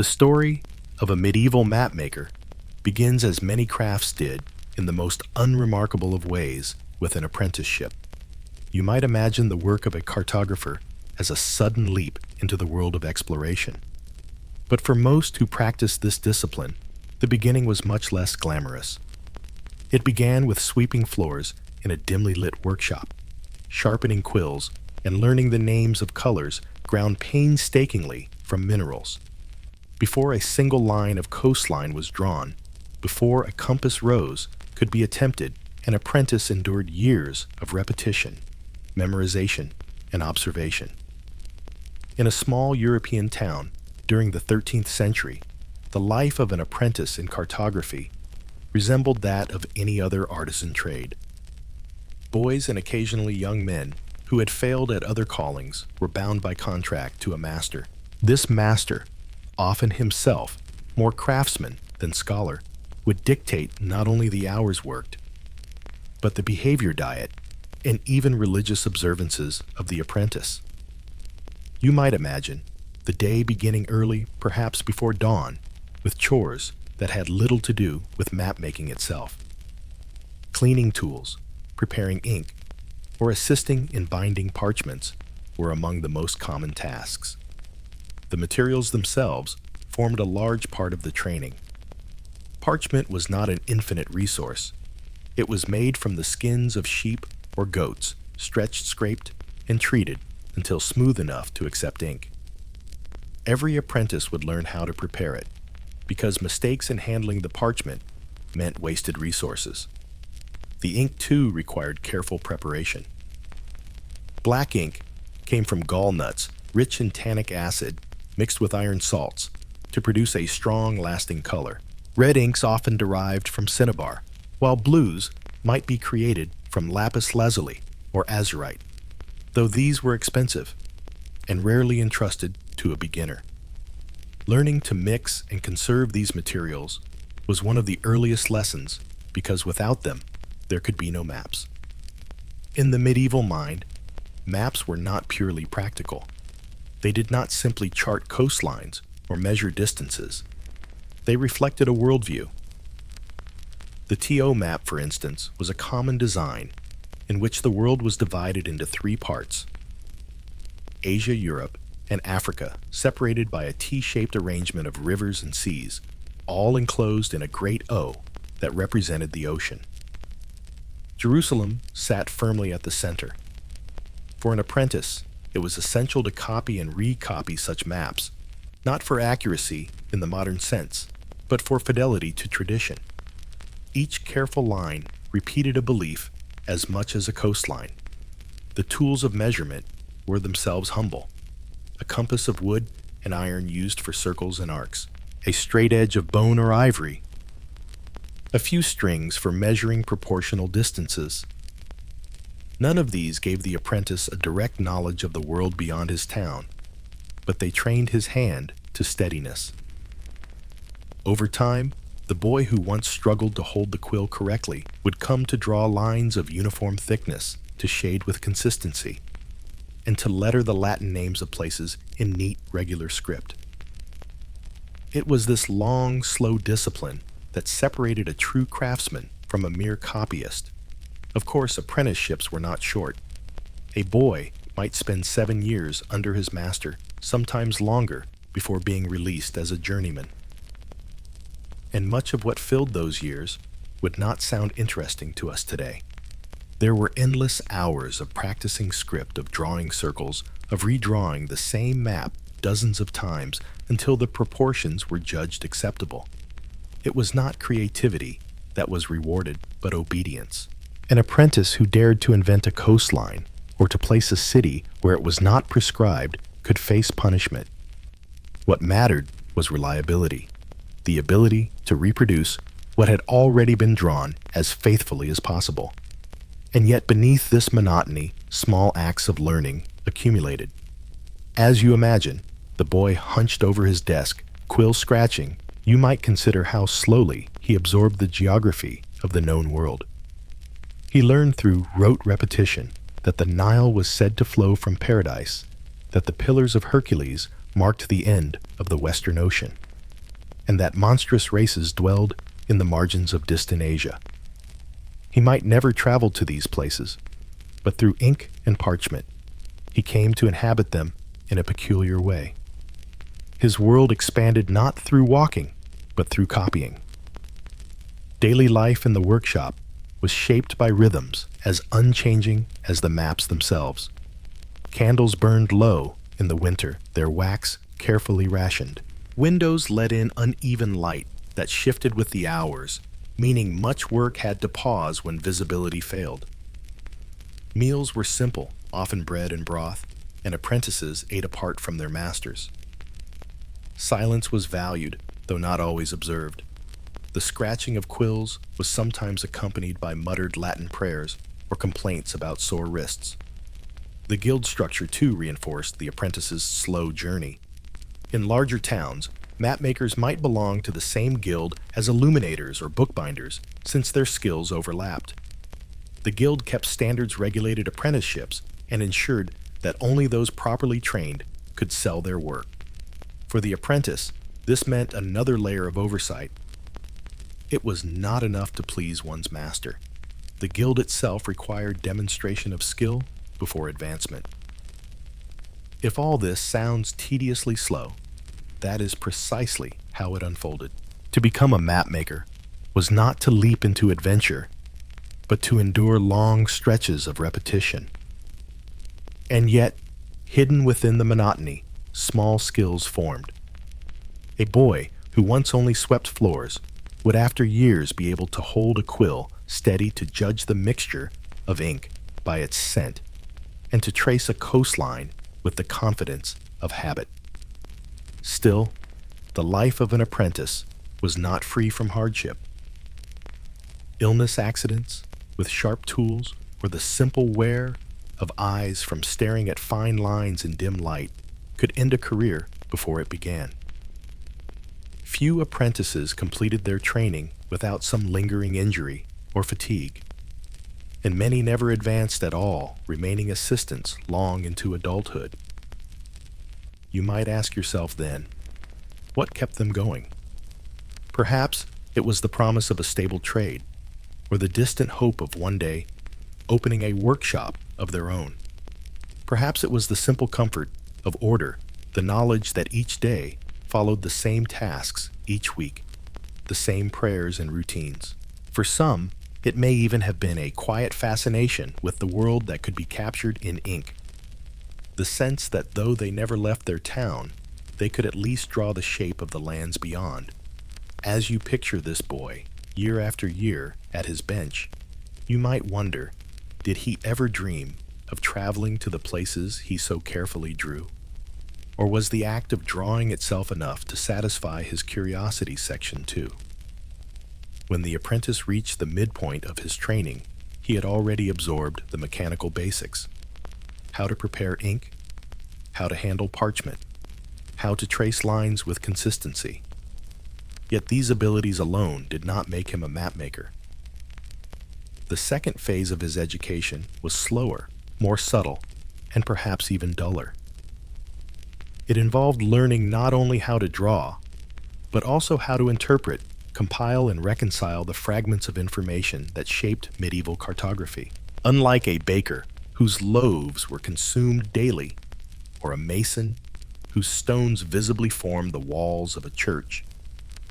The story of a medieval mapmaker begins as many crafts did in the most unremarkable of ways with an apprenticeship. You might imagine the work of a cartographer as a sudden leap into the world of exploration. But for most who practiced this discipline, the beginning was much less glamorous. It began with sweeping floors in a dimly lit workshop, sharpening quills, and learning the names of colors ground painstakingly from minerals. Before a single line of coastline was drawn, before a compass rose could be attempted, an apprentice endured years of repetition, memorization, and observation. In a small European town during the 13th century, the life of an apprentice in cartography resembled that of any other artisan trade. Boys and occasionally young men who had failed at other callings were bound by contract to a master. This master, often himself more craftsman than scholar, would dictate not only the hours worked, but the behavior diet and even religious observances of the apprentice. You might imagine the day beginning early, perhaps before dawn, with chores that had little to do with map-making itself. Cleaning tools, preparing ink, or assisting in binding parchments were among the most common tasks. The materials themselves formed a large part of the training. Parchment was not an infinite resource. It was made from the skins of sheep or goats, stretched, scraped, and treated until smooth enough to accept ink. Every apprentice would learn how to prepare it, because mistakes in handling the parchment meant wasted resources. The ink, too, required careful preparation. Black ink came from gall nuts, rich in tannic acid, mixed with iron salts, to produce a strong, lasting color. Red inks often derived from cinnabar, while blues might be created from lapis lazuli or azurite, though these were expensive and rarely entrusted to a beginner. Learning to mix and conserve these materials was one of the earliest lessons, because without them, there could be no maps. In the medieval mind, maps were not purely practical. They did not simply chart coastlines or measure distances. They reflected a worldview. The TO map, for instance, was a common design in which the world was divided into three parts: Asia, Europe, and Africa, separated by a T-shaped arrangement of rivers and seas, all enclosed in a great O that represented the ocean. Jerusalem sat firmly at the center. For an apprentice, it was essential to copy and recopy such maps, not for accuracy in the modern sense, but for fidelity to tradition. Each careful line repeated a belief as much as a coastline. The tools of measurement were themselves humble: a compass of wood and iron used for circles and arcs, a straight edge of bone or ivory, a few strings for measuring proportional distances. None of these gave the apprentice a direct knowledge of the world beyond his town, but they trained his hand to steadiness. Over time, the boy who once struggled to hold the quill correctly would come to draw lines of uniform thickness, to shade with consistency, and to letter the Latin names of places in neat, regular script. It was this long, slow discipline that separated a true craftsman from a mere copyist. Of course, apprenticeships were not short. A boy might spend 7 years under his master, sometimes longer, before being released as a journeyman. And much of what filled those years would not sound interesting to us today. There were endless hours of practicing script, of drawing circles, of redrawing the same map dozens of times until the proportions were judged acceptable. It was not creativity that was rewarded, but obedience. An apprentice who dared to invent a coastline or to place a city where it was not prescribed could face punishment. What mattered was reliability, the ability to reproduce what had already been drawn as faithfully as possible. And yet beneath this monotony, small acts of learning accumulated. As you imagine, the boy hunched over his desk, quill scratching, you might consider how slowly he absorbed the geography of the known world. He learned through rote repetition that the Nile was said to flow from paradise, that the Pillars of Hercules marked the end of the Western Ocean, and that monstrous races dwelled in the margins of distant Asia. He might never travel to these places, but through ink and parchment, he came to inhabit them in a peculiar way. His world expanded not through walking, but through copying. Daily life in the workshop was shaped by rhythms as unchanging as the maps themselves. Candles burned low in the winter, their wax carefully rationed. Windows let in uneven light that shifted with the hours, meaning much work had to pause when visibility failed. Meals were simple, often bread and broth, and apprentices ate apart from their masters. Silence was valued, though not always observed. The scratching of quills was sometimes accompanied by muttered Latin prayers or complaints about sore wrists. The guild structure, too, reinforced the apprentice's slow journey. In larger towns, mapmakers might belong to the same guild as illuminators or bookbinders, since their skills overlapped. The guild kept standards-regulated apprenticeships and ensured that only those properly trained could sell their work. For the apprentice, this meant another layer of oversight. It was not enough to please one's master. The guild itself required demonstration of skill before advancement. If all this sounds tediously slow, that is precisely how it unfolded. To become a mapmaker was not to leap into adventure, but to endure long stretches of repetition. And yet, hidden within the monotony, small skills formed. A boy who once only swept floors would after years be able to hold a quill steady to judge the mixture of ink by its scent, and to trace a coastline with the confidence of habit. Still, the life of an apprentice was not free from hardship. Illness accidents with sharp tools, or the simple wear of eyes from staring at fine lines in dim light, could end a career before it began. Few apprentices completed their training without some lingering injury or fatigue, and many never advanced at all, remaining assistants long into adulthood. You might ask yourself then, what kept them going? Perhaps it was the promise of a stable trade, or the distant hope of one day opening a workshop of their own. Perhaps it was the simple comfort of order, the knowledge that each day followed the same tasks each week, the same prayers and routines. For some, it may even have been a quiet fascination with the world that could be captured in ink. The sense that though they never left their town, they could at least draw the shape of the lands beyond. As you picture this boy, year after year, at his bench, you might wonder, did he ever dream of traveling to the places he so carefully drew? Or was the act of drawing itself enough to satisfy his curiosity section too? When the apprentice reached the midpoint of his training, he had already absorbed the mechanical basics: how to prepare ink, how to handle parchment, how to trace lines with consistency. Yet these abilities alone did not make him a mapmaker. The second phase of his education was slower, more subtle, and perhaps even duller. It involved learning not only how to draw, but also how to interpret, compile, and reconcile the fragments of information that shaped medieval cartography. Unlike a baker whose loaves were consumed daily, or a mason whose stones visibly formed the walls of a church,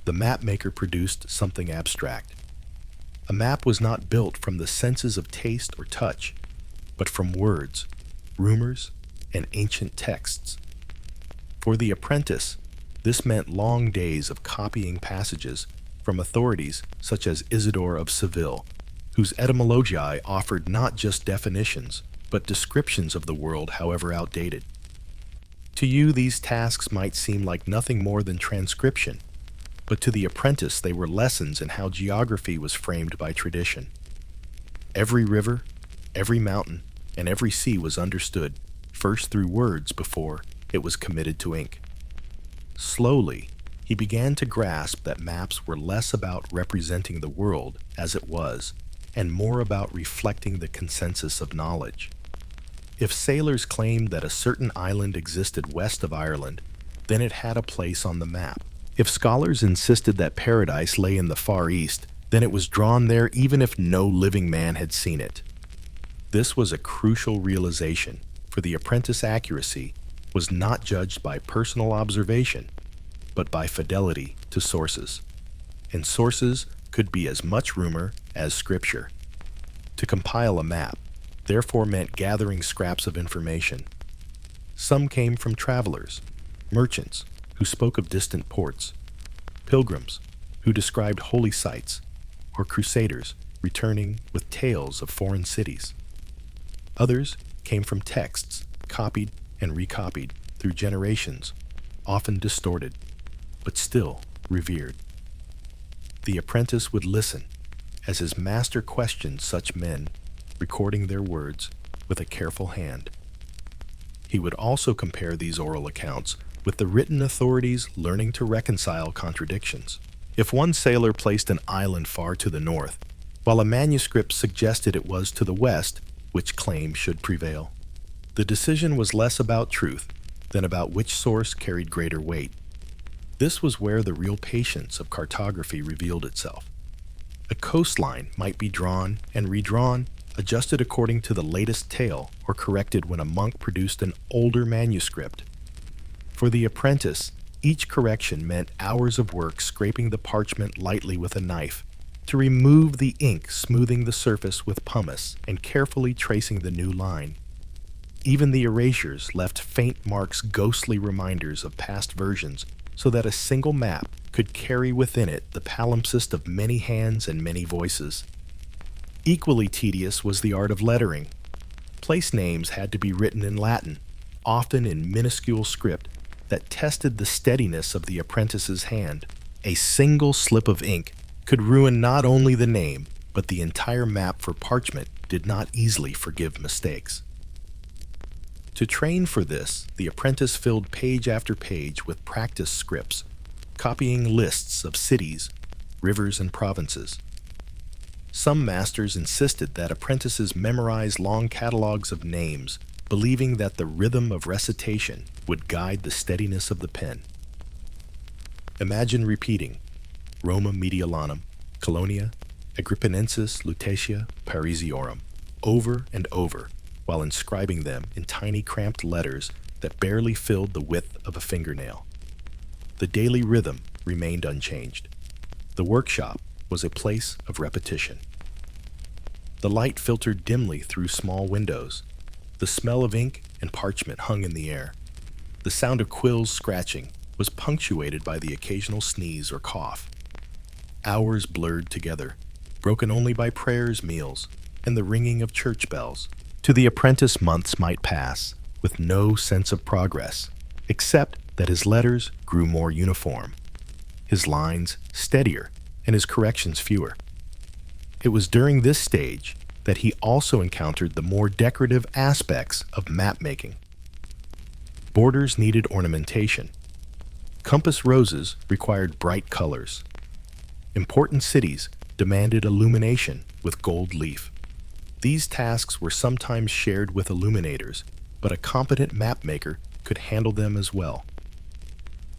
the mapmaker produced something abstract. A map was not built from the senses of taste or touch, but from words, rumors, and ancient texts. For the apprentice, this meant long days of copying passages from authorities such as Isidore of Seville, whose etymologiae offered not just definitions, but descriptions of the world, however outdated. To you, these tasks might seem like nothing more than transcription, but to the apprentice they were lessons in how geography was framed by tradition. Every river, every mountain, and every sea was understood, first through words before it was committed to ink. Slowly, he began to grasp that maps were less about representing the world as it was, and more about reflecting the consensus of knowledge. If sailors claimed that a certain island existed west of Ireland, then it had a place on the map, If scholars insisted that paradise lay in the Far East, then it was drawn there even if no living man had seen it. This was a crucial realization, for the apprentice accuracy was not judged by personal observation, but by fidelity to sources. And sources could be as much rumor as scripture. To compile a map, therefore, meant gathering scraps of information. Some came from travelers, merchants who spoke of distant ports, pilgrims who described holy sites, or crusaders returning with tales of foreign cities. Others came from texts, copied and recopied through generations, often distorted, but still revered. The apprentice would listen as his master questioned such men, recording their words with a careful hand. He would also compare these oral accounts with the written authorities, learning to reconcile contradictions. If one sailor placed an island far to the north, while a manuscript suggested it was to the west, which claim should prevail? The decision was less about truth than about which source carried greater weight. This was where the real patience of cartography revealed itself. A coastline might be drawn and redrawn, adjusted according to the latest tale, or corrected when a monk produced an older manuscript. For the apprentice, each correction meant hours of work scraping the parchment lightly with a knife, to remove the ink, smoothing the surface with pumice, and carefully tracing the new line. Even the erasures left faint marks, ghostly reminders of past versions, so that a single map could carry within it the palimpsest of many hands and many voices. Equally tedious was the art of lettering. Place names had to be written in Latin, often in minuscule script that tested the steadiness of the apprentice's hand. A single slip of ink could ruin not only the name, but the entire map, for parchment did not easily forgive mistakes. To train for this, the apprentice filled page after page with practice scripts, copying lists of cities, rivers, and provinces. Some masters insisted that apprentices memorize long catalogs of names, believing that the rhythm of recitation would guide the steadiness of the pen. Imagine repeating Roma Mediolanum, Colonia, Agrippinensis Lutetia Parisiorum over and over, while inscribing them in tiny cramped letters that barely filled the width of a fingernail. The daily rhythm remained unchanged. The workshop was a place of repetition. The light filtered dimly through small windows. The smell of ink and parchment hung in the air. The sound of quills scratching was punctuated by the occasional sneeze or cough. Hours blurred together, broken only by prayers, meals, and the ringing of church bells. To the apprentice, months might pass, with no sense of progress, except that his letters grew more uniform, his lines steadier, and his corrections fewer. It was during this stage that he also encountered the more decorative aspects of map making. Borders needed ornamentation. Compass roses required bright colors. Important cities demanded illumination with gold leaf. These tasks were sometimes shared with illuminators, but a competent mapmaker could handle them as well.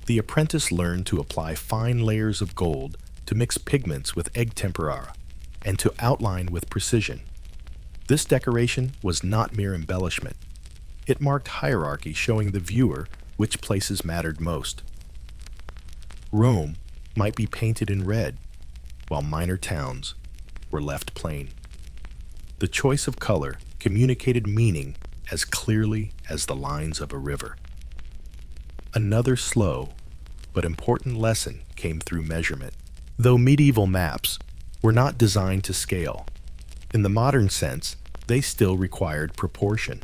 The apprentice learned to apply fine layers of gold, to mix pigments with egg tempera, and to outline with precision. This decoration was not mere embellishment. It marked hierarchy, showing the viewer which places mattered most. Rome might be painted in red, while minor towns were left plain. The choice of color communicated meaning as clearly as the lines of a river. Another slow but important lesson came through measurement. Though medieval maps were not designed to scale, in the modern sense, they still required proportion.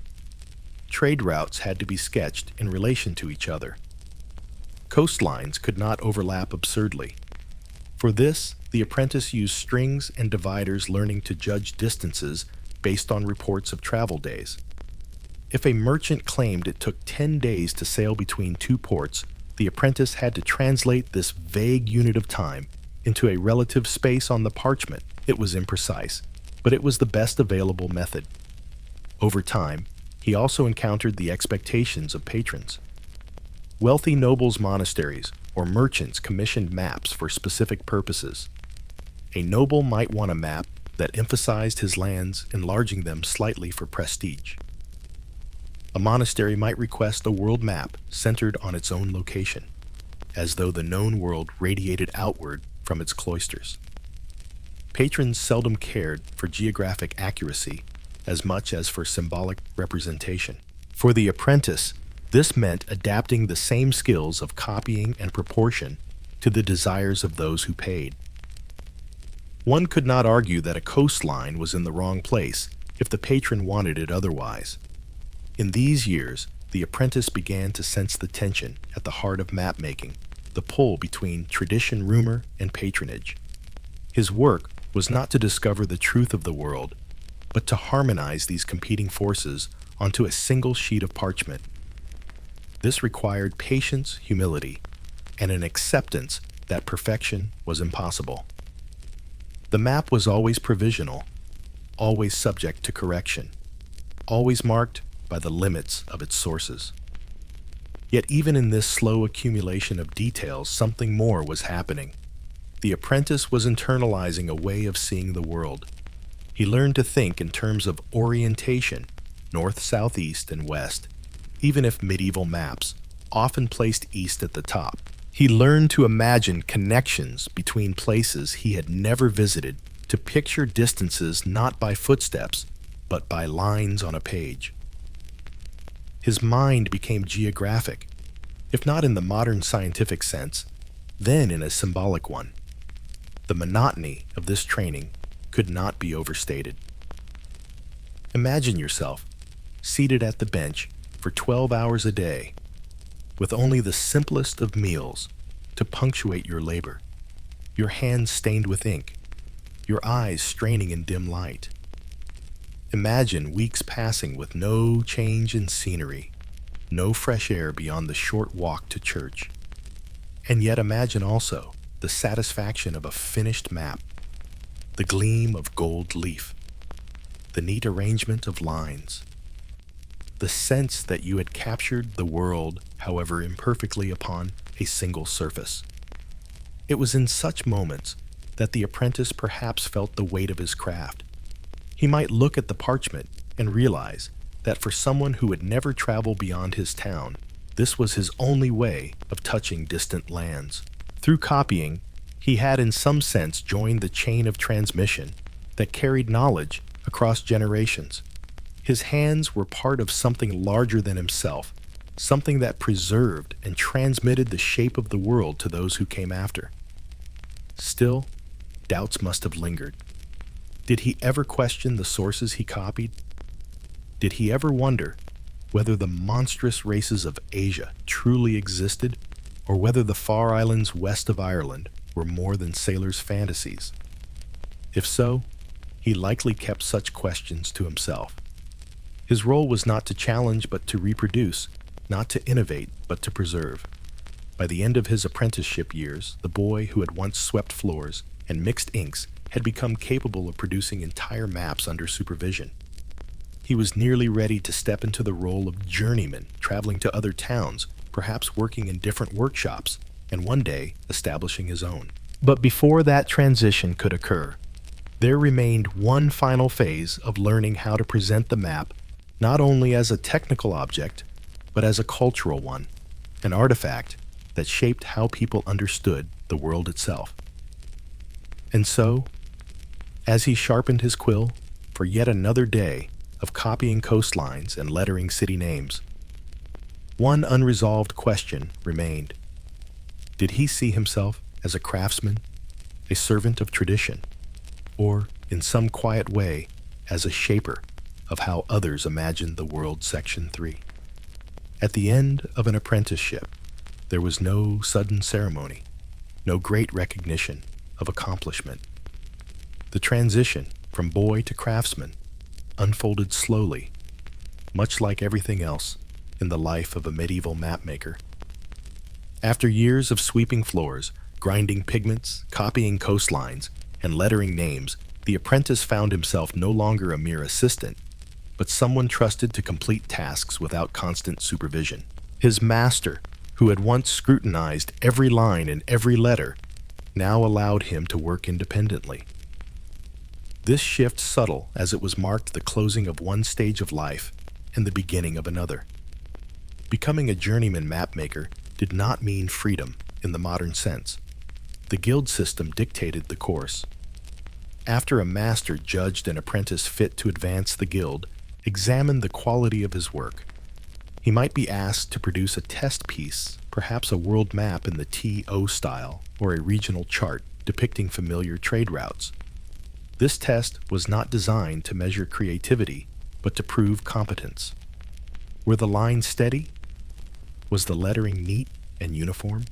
Trade routes had to be sketched in relation to each other. Coastlines could not overlap absurdly. For this, the apprentice used strings and dividers, learning to judge distances based on reports of travel days. If a merchant claimed it took 10 days to sail between two ports, the apprentice had to translate this vague unit of time into a relative space on the parchment. It was imprecise, but it was the best available method. Over time, he also encountered the expectations of patrons. Wealthy nobles' monasteries or merchants commissioned maps for specific purposes. A noble might want a map that emphasized his lands, enlarging them slightly for prestige. A monastery might request a world map centered on its own location, as though the known world radiated outward from its cloisters. Patrons seldom cared for geographic accuracy as much as for symbolic representation. For the apprentice, this meant adapting the same skills of copying and proportion to the desires of those who paid. One could not argue that a coastline was in the wrong place if the patron wanted it otherwise. In these years, the apprentice began to sense the tension at the heart of map-making, the pull between tradition, rumor, and patronage. His work was not to discover the truth of the world, but to harmonize these competing forces onto a single sheet of parchment. This required patience, humility, and an acceptance that perfection was impossible. The map was always provisional, always subject to correction, always marked by the limits of its sources. Yet even in this slow accumulation of details, something more was happening. The apprentice was internalizing a way of seeing the world. He learned to think in terms of orientation, north, south, east, and west, even if medieval maps often placed east at the top. He learned to imagine connections between places he had never visited, to picture distances not by footsteps, but by lines on a page. His mind became geographic, if not in the modern scientific sense, then in a symbolic one. The monotony of this training could not be overstated. Imagine yourself seated at the bench for 12 hours a day, with only the simplest of meals to punctuate your labor, your hands stained with ink, your eyes straining in dim light. Imagine weeks passing with no change in scenery, no fresh air beyond the short walk to church. And yet imagine also the satisfaction of a finished map, the gleam of gold leaf, the neat arrangement of lines, the sense that you had captured the world, however imperfectly, upon a single surface. It was in such moments that the apprentice perhaps felt the weight of his craft. He might look at the parchment and realize that for someone who would never travel beyond his town, this was his only way of touching distant lands. Through copying, he had in some sense joined the chain of transmission that carried knowledge across generations. His hands were part of something larger than himself, something that preserved and transmitted the shape of the world to those who came after. Still, doubts must have lingered. Did he ever question the sources he copied? Did he ever wonder whether the monstrous races of Asia truly existed, or whether the far islands west of Ireland were more than sailors' fantasies? If so, he likely kept such questions to himself. His role was not to challenge but to reproduce, not to innovate but to preserve. By the end of his apprenticeship years, the boy who had once swept floors and mixed inks had become capable of producing entire maps under supervision. He was nearly ready to step into the role of journeyman, traveling to other towns, perhaps working in different workshops, and one day establishing his own. But before that transition could occur, there remained one final phase of learning how to present the map not only as a technical object, but as a cultural one, an artifact that shaped how people understood the world itself. And so, as he sharpened his quill for yet another day of copying coastlines and lettering city names, one unresolved question remained. Did he see himself as a craftsman, a servant of tradition, or, in some quiet way, as a shaper of how others imagined the world? Section 3. At the end of an apprenticeship, there was no sudden ceremony, no great recognition of accomplishment. The transition from boy to craftsman unfolded slowly, much like everything else in the life of a medieval mapmaker. After years of sweeping floors, grinding pigments, copying coastlines, and lettering names, the apprentice found himself no longer a mere assistant, but someone trusted to complete tasks without constant supervision. His master who had once scrutinized every line and every letter, now allowed him to work independently. This shift, subtle as it was, marked the closing of one stage of life and the beginning of another. Becoming a journeyman mapmaker did not mean freedom in the modern sense. The guild system dictated the course. After a master judged an apprentice fit to advance the guild, examined the quality of his work, he might be asked to produce a test piece, perhaps a world map in the TO style, or a regional chart depicting familiar trade routes. This test was not designed to measure creativity, but to prove competence. Were the lines steady? Was the lettering neat and uniform?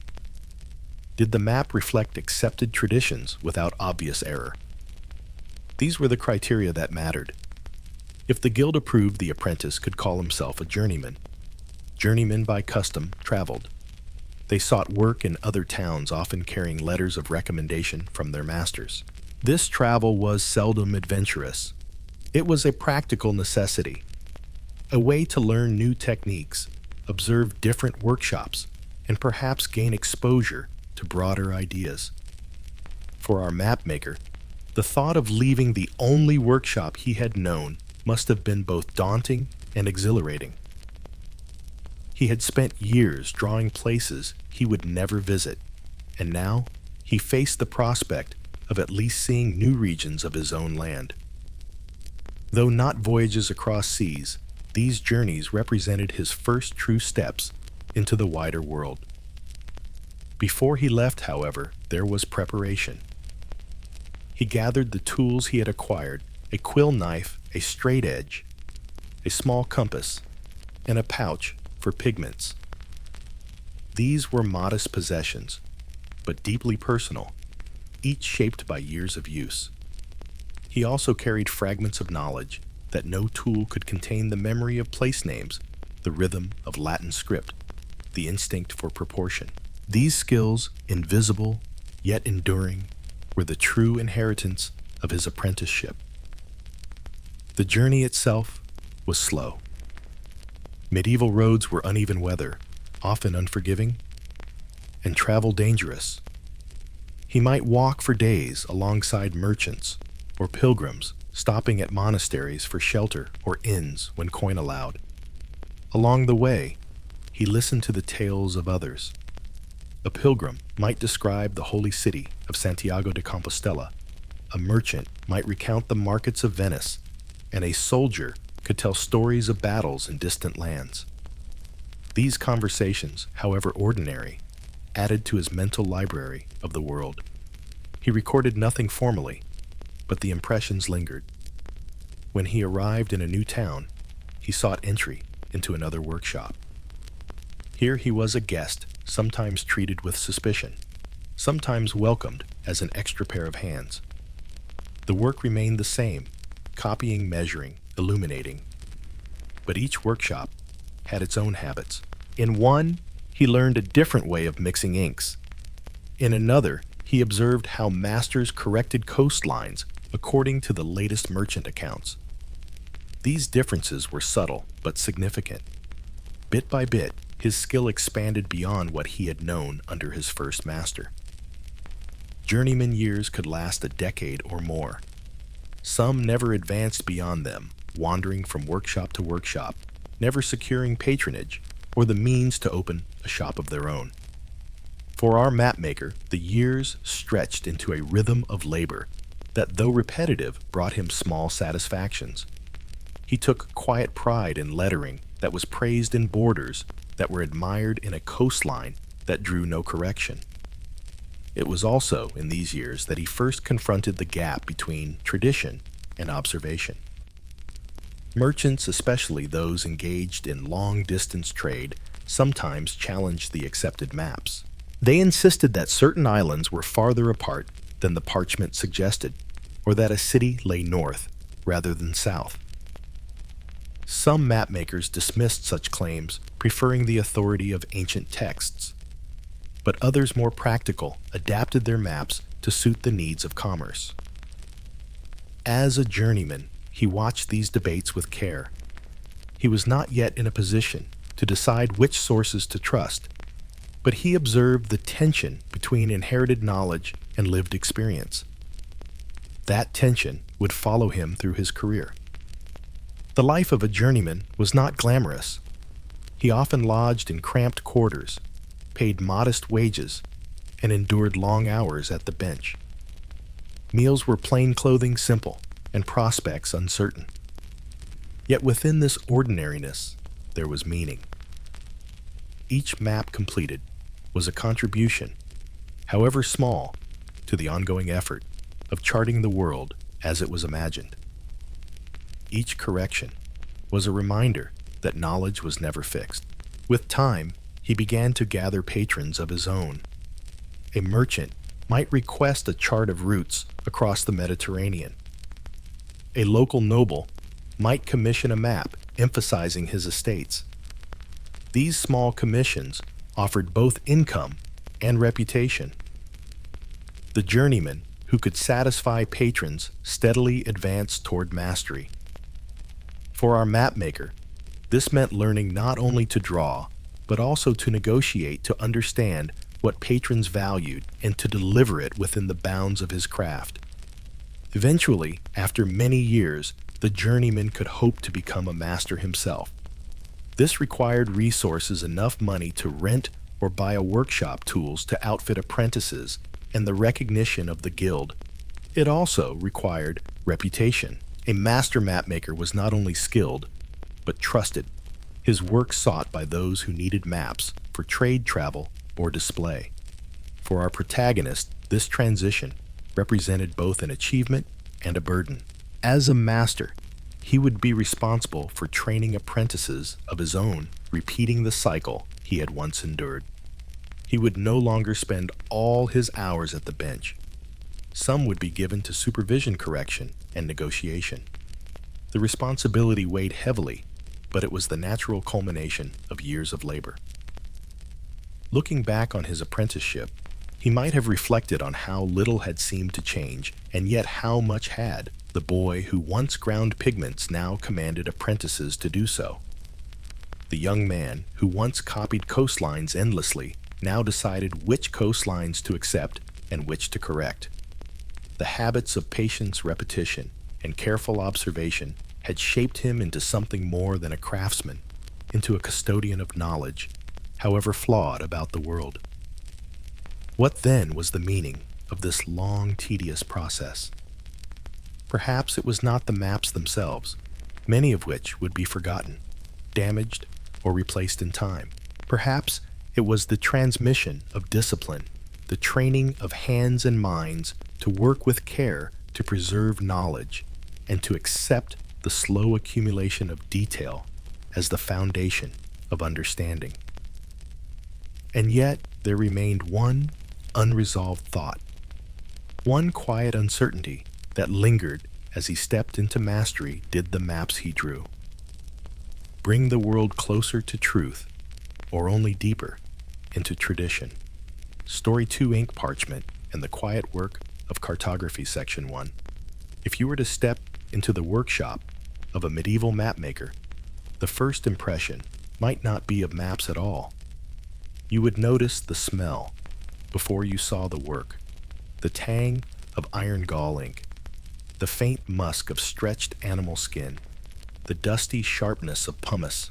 Did the map reflect accepted traditions without obvious error? These were the criteria that mattered. If the guild approved, the apprentice could call himself a journeyman. Journeymen by custom traveled. They sought work in other towns, often carrying letters of recommendation from their masters. This travel was seldom adventurous. It was a practical necessity, a way to learn new techniques, observe different workshops, and perhaps gain exposure to broader ideas. For our mapmaker, the thought of leaving the only workshop he had known must have been both daunting and exhilarating. He had spent years drawing places he would never visit, and now he faced the prospect of at least seeing new regions of his own land. Though not voyages across seas, these journeys represented his first true steps into the wider world. Before he left, however, there was preparation. He gathered the tools he had acquired: a quill knife, a straight edge, a small compass, and a pouch for pigments. These were modest possessions, but deeply personal, each shaped by years of use. He also carried fragments of knowledge that no tool could contain: the memory of place names, the rhythm of Latin script, the instinct for proportion. These skills, invisible yet enduring, were the true inheritance of his apprenticeship. The journey itself was slow. Medieval roads were uneven weather, often unforgiving, and travel dangerous. He might walk for days alongside merchants or pilgrims, stopping at monasteries for shelter or inns when coin allowed. Along the way, he listened to the tales of others. A pilgrim might describe the holy city of Santiago de Compostela, a merchant might recount the markets of Venice, and a soldier could tell stories of battles in distant lands. These conversations, however ordinary, added to his mental library of the world. He recorded nothing formally, but the impressions lingered. When he arrived in a new town, he sought entry into another workshop. Here he was a guest, sometimes treated with suspicion, sometimes welcomed as an extra pair of hands. The work remained the same: copying, measuring, illuminating. But each workshop had its own habits. In one, he learned a different way of mixing inks. In another, he observed how masters corrected coastlines according to the latest merchant accounts. These differences were subtle but significant. Bit by bit, his skill expanded beyond what he had known under his first master. Journeyman years could last a decade or more. Some never advanced beyond them, wandering from workshop to workshop, never securing patronage or the means to open a shop of their own. For our mapmaker, the years stretched into a rhythm of labor that, though repetitive, brought him small satisfactions. He took quiet pride in lettering that was praised in borders that were admired in a coastline that drew no correction. It was also in these years that he first confronted the gap between tradition and observation. Merchants, especially those engaged in long-distance trade, sometimes challenged the accepted maps. They insisted that certain islands were farther apart than the parchment suggested, or that a city lay north rather than south. Some mapmakers dismissed such claims, preferring the authority of ancient texts. But others, more practical, adapted their maps to suit the needs of commerce. As a journeyman, he watched these debates with care. He was not yet in a position to decide which sources to trust, but he observed the tension between inherited knowledge and lived experience. That tension would follow him through his career. The life of a journeyman was not glamorous. He often lodged in cramped quarters, paid modest wages, and endured long hours at the bench. Meals were plain clothing simple, and prospects uncertain. Yet within this ordinariness, there was meaning. Each map completed was a contribution, however small, to the ongoing effort of charting the world as it was imagined. Each correction was a reminder that knowledge was never fixed. With time, he began to gather patrons of his own. A merchant might request a chart of routes across the Mediterranean. A local noble might commission a map emphasizing his estates. These small commissions offered both income and reputation. The journeyman who could satisfy patrons steadily advanced toward mastery. For our mapmaker, this meant learning not only to draw, but also to negotiate to understand what patrons valued and to deliver it within the bounds of his craft. Eventually, after many years, the journeyman could hope to become a master himself. This required resources enough money to rent or buy a workshop, tools to outfit apprentices, and the recognition of the guild. It also required reputation. A master mapmaker was not only skilled, but trusted, his work sought by those who needed maps for trade travel or display. For our protagonist, this transition represented both an achievement and a burden. As a master, he would be responsible for training apprentices of his own, repeating the cycle he had once endured. He would no longer spend all his hours at the bench. Some would be given to supervision, correction, and negotiation. The responsibility weighed heavily, but it was the natural culmination of years of labor. Looking back on his apprenticeship, he might have reflected on how little had seemed to change, and yet how much had. The boy who once ground pigments now commanded apprentices to do so. The young man who once copied coastlines endlessly now decided which coastlines to accept and which to correct. The habits of patience, repetition, and careful observation had shaped him into something more than a craftsman, into a custodian of knowledge, however flawed about the world. What then was the meaning of this long, tedious process? Perhaps it was not the maps themselves, many of which would be forgotten, damaged, or replaced in time. Perhaps it was the transmission of discipline, the training of hands and minds to work with care to preserve knowledge and to accept the slow accumulation of detail as the foundation of understanding. And yet there remained one unresolved thought, one quiet uncertainty that lingered as he stepped into mastery. Did the maps he drew bring the world closer to truth, or only deeper into tradition? Story 2 Ink Parchment and the Quiet Work of Cartography, Section 1. If you were to step into the workshop of a medieval mapmaker, the first impression might not be of maps at all. You would notice the smell before you saw the work, the tang of iron gall ink, the faint musk of stretched animal skin, the dusty sharpness of pumice.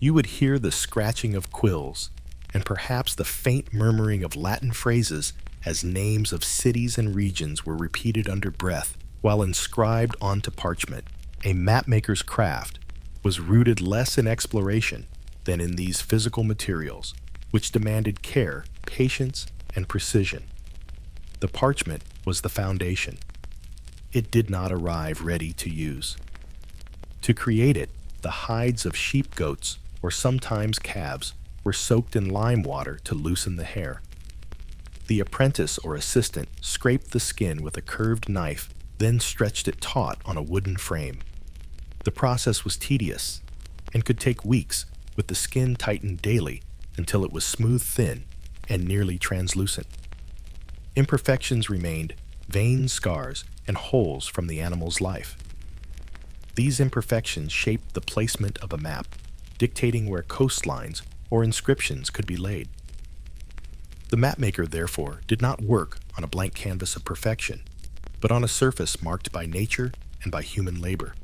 You would hear the scratching of quills, and perhaps the faint murmuring of Latin phrases as names of cities and regions were repeated under breath while inscribed onto parchment. A mapmaker's craft was rooted less in exploration than in these physical materials, which demanded care, patience, and precision. The parchment was the foundation. It did not arrive ready to use. To create it, the hides of sheep, goats, or sometimes calves were soaked in lime water to loosen the hair. The apprentice or assistant scraped the skin with a curved knife, then stretched it taut on a wooden frame. The process was tedious and could take weeks, with the skin tightened daily until it was smooth, thin, and nearly translucent. Imperfections remained, veins, scars, and holes from the animal's life. These imperfections shaped the placement of a map, dictating where coastlines or inscriptions could be laid. The mapmaker, therefore, did not work on a blank canvas of perfection, but on a surface marked by nature and by human labor.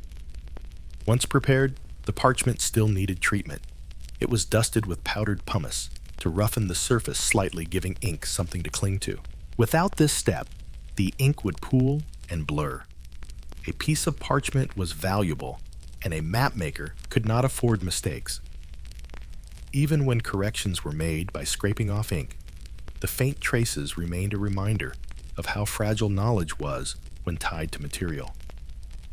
Once prepared, the parchment still needed treatment. It was dusted with powdered pumice to roughen the surface slightly, giving ink something to cling to. Without this step, the ink would pool and blur. A piece of parchment was valuable, and a mapmaker could not afford mistakes. Even when corrections were made by scraping off ink, the faint traces remained a reminder of how fragile knowledge was when tied to material.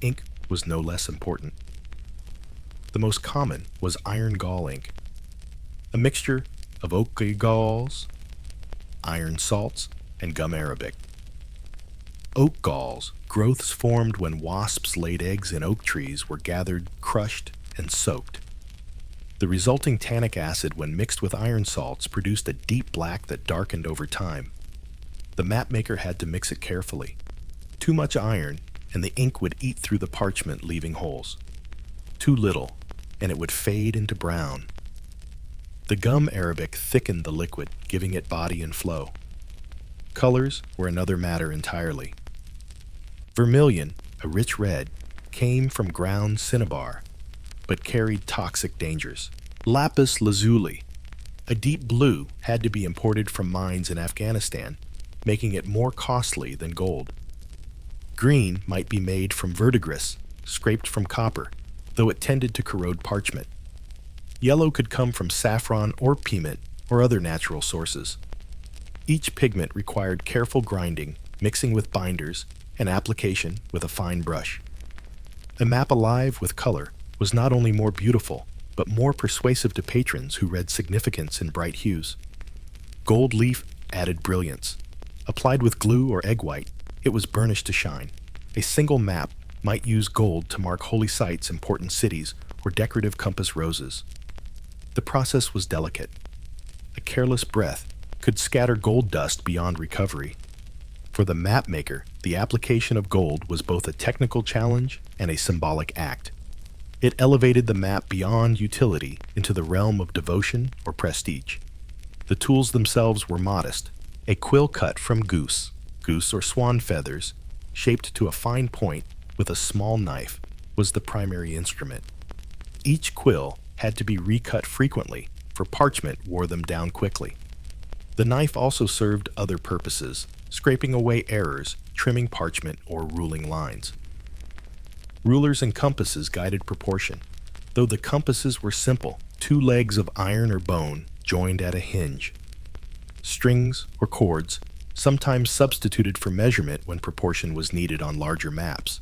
Ink was no less important. The most common was iron gall ink, a mixture of oak galls, iron salts, and gum arabic. Oak galls, growths formed when wasps laid eggs in oak trees, were gathered, crushed, and soaked. The resulting tannic acid, when mixed with iron salts, produced a deep black that darkened over time. The mapmaker had to mix it carefully. Too much iron, and the ink would eat through the parchment, leaving holes. Too little, and it would fade into brown. The gum arabic thickened the liquid, giving it body and flow. Colors were another matter entirely. Vermilion, a rich red, came from ground cinnabar, but carried toxic dangers. Lapis lazuli, a deep blue, had to be imported from mines in Afghanistan, making it more costly than gold. Green might be made from verdigris, scraped from copper, though it tended to corrode parchment. Yellow could come from saffron or pigment or other natural sources. Each pigment required careful grinding, mixing with binders, and application with a fine brush. A map alive with color was not only more beautiful, but more persuasive to patrons who read significance in bright hues. Gold leaf added brilliance. Applied with glue or egg white, it was burnished to shine. A single map might use gold to mark holy sites, important cities, or decorative compass roses. The process was delicate. A careless breath could scatter gold dust beyond recovery. For the mapmaker, the application of gold was both a technical challenge and a symbolic act. It elevated the map beyond utility into the realm of devotion or prestige. The tools themselves were modest. A quill cut from goose or swan feathers, shaped to a fine point with a small knife, was the primary instrument. Each quill had to be recut frequently, for parchment wore them down quickly. The knife also served other purposes, scraping away errors, trimming parchment, or ruling lines. Rulers and compasses guided proportion. Though the compasses were simple, 2 legs of iron or bone joined at a hinge. Strings or cords, sometimes substituted for measurement when proportion was needed on larger maps.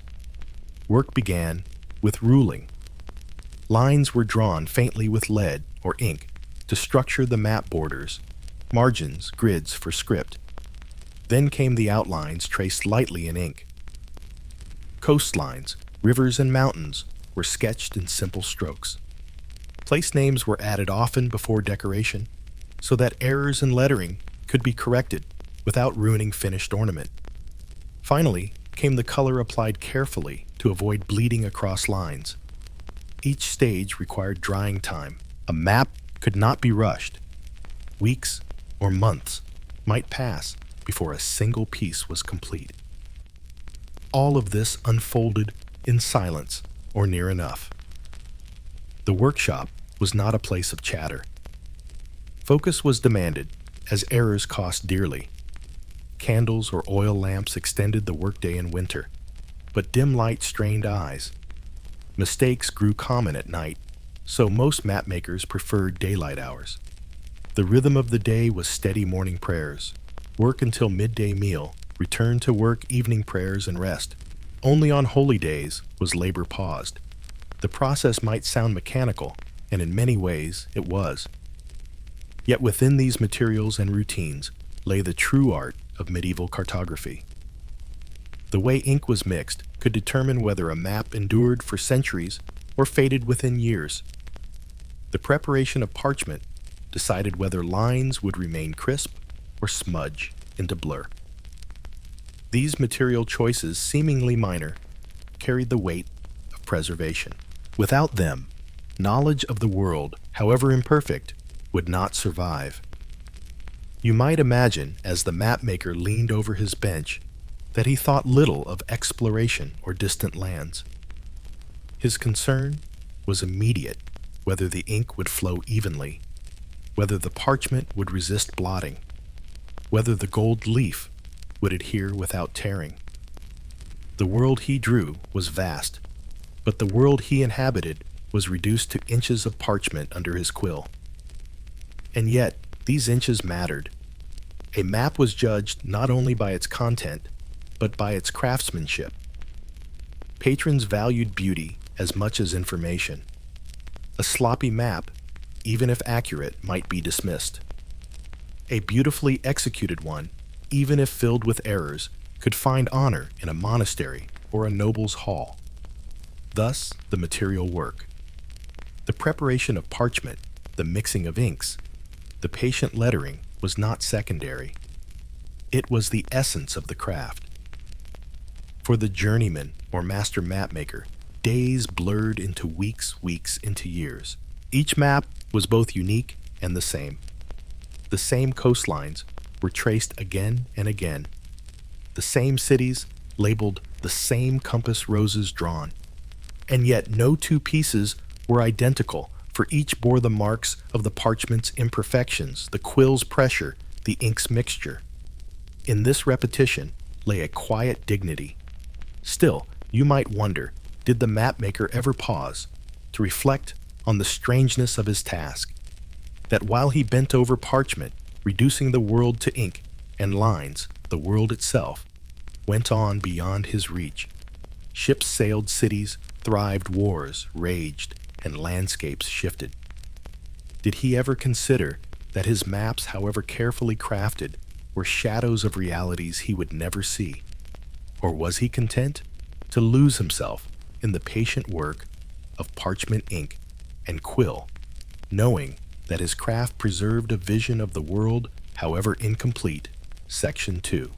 Work began with ruling. Lines were drawn faintly with lead or ink to structure the map borders, margins, grids for script. Then came the outlines, traced lightly in ink. Coastlines, rivers, and mountains were sketched in simple strokes. Place names were added often before decoration, so that errors in lettering could be corrected without ruining finished ornament. Finally came the color, applied carefully to avoid bleeding across lines. Each stage required drying time. A map could not be rushed. Weeks or months might pass before a single piece was complete. All of this unfolded in silence, or near enough. The workshop was not a place of chatter. Focus was demanded, as errors cost dearly. Candles or oil lamps extended the workday in winter, but dim light strained eyes. Mistakes grew common at night, so most mapmakers preferred daylight hours. The rhythm of the day was steady morning prayers, work until midday meal, return to work, evening prayers, and rest. Only on holy days was labor paused. The process might sound mechanical, and in many ways it was. Yet within these materials and routines lay the true art of medieval cartography. The way ink was mixed could determine whether a map endured for centuries or faded within years. The preparation of parchment decided whether lines would remain crisp or smudge into blur. These material choices, seemingly minor, carried the weight of preservation. Without them, knowledge of the world, however imperfect, would not survive. You might imagine, as the mapmaker leaned over his bench, that he thought little of exploration or distant lands. His concern was immediate: whether the ink would flow evenly, whether the parchment would resist blotting, whether the gold leaf would adhere without tearing. The world he drew was vast, but the world he inhabited was reduced to inches of parchment under his quill. And yet, these inches mattered. A map was judged not only by its content, but by its craftsmanship. Patrons valued beauty as much as information. A sloppy map, even if accurate, might be dismissed. A beautifully executed one, even if filled with errors, could find honor in a monastery or a noble's hall. Thus, the material work. The preparation of parchment, the mixing of inks, the patient lettering was not secondary. It was the essence of the craft. For the journeyman or master mapmaker, days blurred into weeks, weeks into years. Each map was both unique and the same. The same coastlines were traced again and again. The same cities labeled, the same compass roses drawn. And yet no two pieces were identical, for each bore the marks of the parchment's imperfections, the quill's pressure, the ink's mixture. In this repetition lay a quiet dignity. Still, you might wonder, did the mapmaker ever pause to reflect on the strangeness of his task? That while he bent over parchment, reducing the world to ink and lines, the world itself went on beyond his reach. Ships sailed cities, thrived wars, raged, and landscapes shifted. Did he ever consider that his maps, however carefully crafted, were shadows of realities he would never see? Or was he content to lose himself in the patient work of parchment ink and quill, knowing that his craft preserved a vision of the world, however incomplete? Section 2.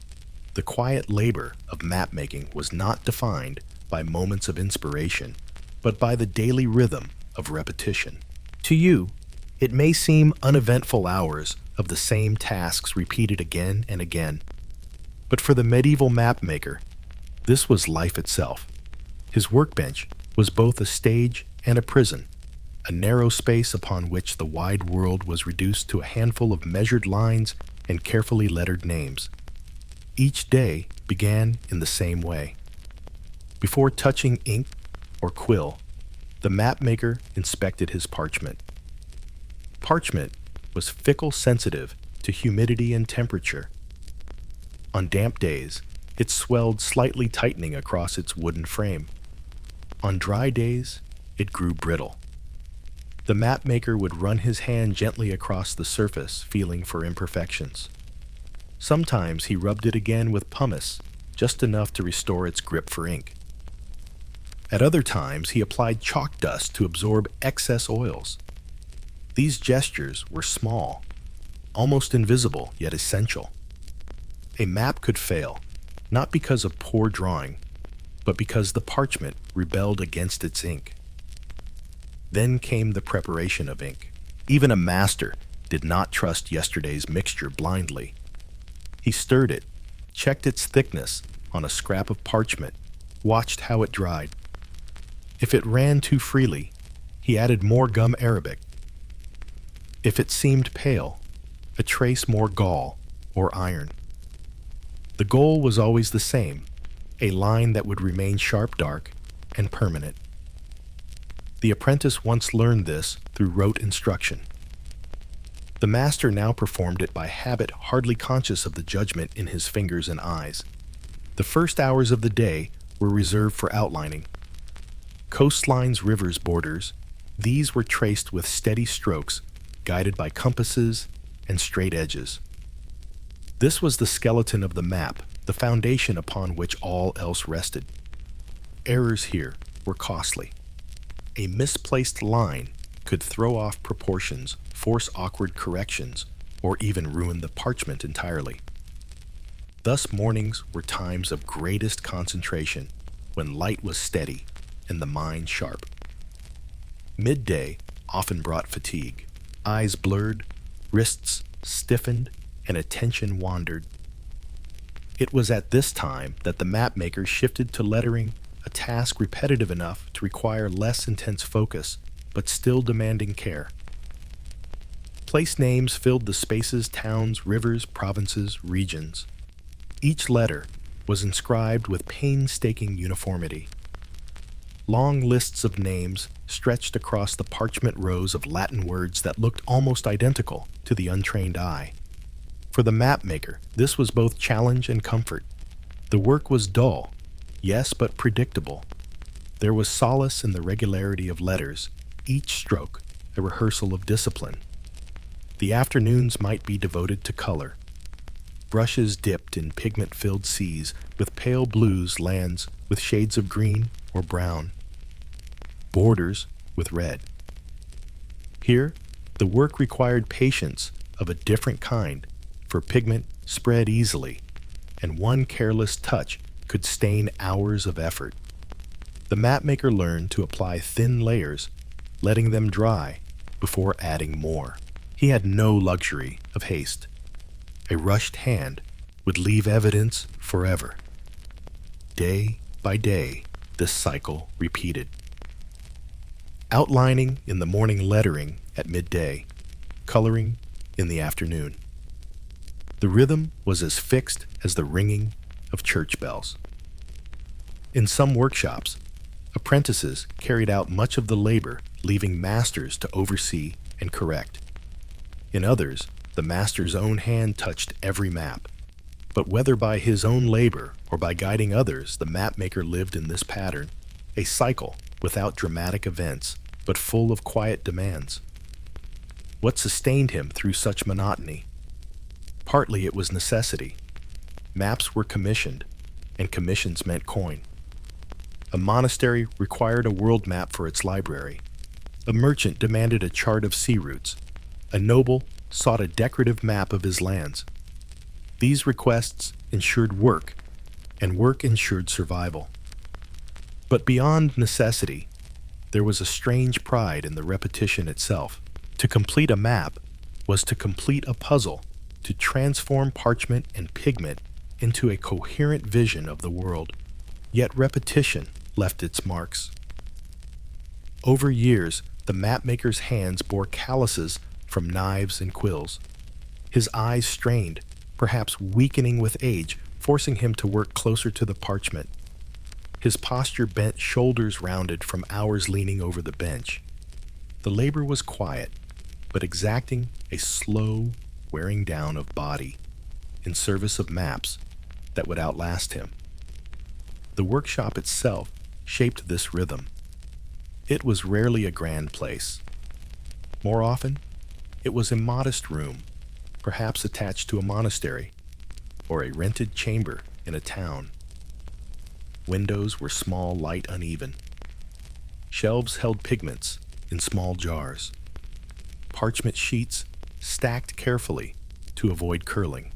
The quiet labor of mapmaking was not defined by moments of inspiration, but by the daily rhythm of repetition. To you, it may seem uneventful hours of the same tasks repeated again and again. But for the medieval mapmaker, this was life itself. His workbench was both a stage and a prison, a narrow space upon which the wide world was reduced to a handful of measured lines and carefully lettered names. Each day began in the same way. Before touching ink or quill, the mapmaker inspected his parchment. Parchment was fickle, sensitive to humidity and temperature. On damp days, it swelled slightly, tightening across its wooden frame. On dry days, it grew brittle. The mapmaker would run his hand gently across the surface, feeling for imperfections. Sometimes he rubbed it again with pumice, just enough to restore its grip for ink. At other times, he applied chalk dust to absorb excess oils. These gestures were small, almost invisible, yet essential. A map could fail, not because of poor drawing, but because the parchment rebelled against its ink. Then came the preparation of ink. Even a master did not trust yesterday's mixture blindly. He stirred it, checked its thickness on a scrap of parchment, watched how it dried. If it ran too freely, he added more gum arabic. If it seemed pale, a trace more gall or iron. The goal was always the same, a line that would remain sharp, dark, and permanent. The apprentice once learned this through rote instruction. The master now performed it by habit, hardly conscious of the judgment in his fingers and eyes. The first hours of the day were reserved for outlining. Coastlines, rivers, borders, these were traced with steady strokes, guided by compasses and straight edges. This was the skeleton of the map, the foundation upon which all else rested. Errors here were costly. A misplaced line could throw off proportions, force awkward corrections, or even ruin the parchment entirely. Thus mornings were times of greatest concentration, when light was steady and the mind sharp. Midday often brought fatigue. Eyes blurred, wrists stiffened, and attention wandered. It was at this time that the mapmaker shifted to lettering, a task repetitive enough to require less intense focus, but still demanding care. Place names filled the spaces, towns, rivers, provinces, regions. Each letter was inscribed with painstaking uniformity. Long lists of names stretched across the parchment rows of Latin words that looked almost identical to the untrained eye. For the mapmaker, this was both challenge and comfort. The work was dull, yes, but predictable. There was solace in the regularity of letters, each stroke a rehearsal of discipline. The afternoons might be devoted to color. Brushes dipped in pigment-filled seas with pale blues, lands with shades of green or brown, borders with red. Here, the work required patience of a different kind, for pigment spread easily, and one careless touch could stain hours of effort. The mapmaker learned to apply thin layers, letting them dry before adding more. He had no luxury of haste. A rushed hand would leave evidence forever. Day by day, this cycle repeated. Outlining in the morning, lettering at midday, coloring in the afternoon. The rhythm was as fixed as the ringing of church bells. In some workshops, apprentices carried out much of the labor, leaving masters to oversee and correct. In others, the master's own hand touched every map. But whether by his own labor or by guiding others, the mapmaker lived in this pattern, a cycle without dramatic events, but full of quiet demands. What sustained him through such monotony? Partly it was necessity. Maps were commissioned, and commissions meant coin. A monastery required a world map for its library. A merchant demanded a chart of sea routes. A noble sought a decorative map of his lands. These requests ensured work, and work ensured survival. But beyond necessity, there was a strange pride in the repetition itself. To complete a map was to complete a puzzle, to transform parchment and pigment into a coherent vision of the world. Yet repetition left its marks. Over years, the mapmaker's hands bore calluses from knives and quills. His eyes strained, perhaps weakening with age, forcing him to work closer to the parchment. His posture bent, shoulders rounded from hours leaning over the bench. The labor was quiet, but exacting, a slow wearing down of body in service of maps that would outlast him. The workshop itself shaped this rhythm. It was rarely a grand place. More often, it was a modest room, perhaps attached to a monastery, or a rented chamber in a town. Windows were small, light, uneven. Shelves held pigments in small jars. Parchment sheets stacked carefully to avoid curling.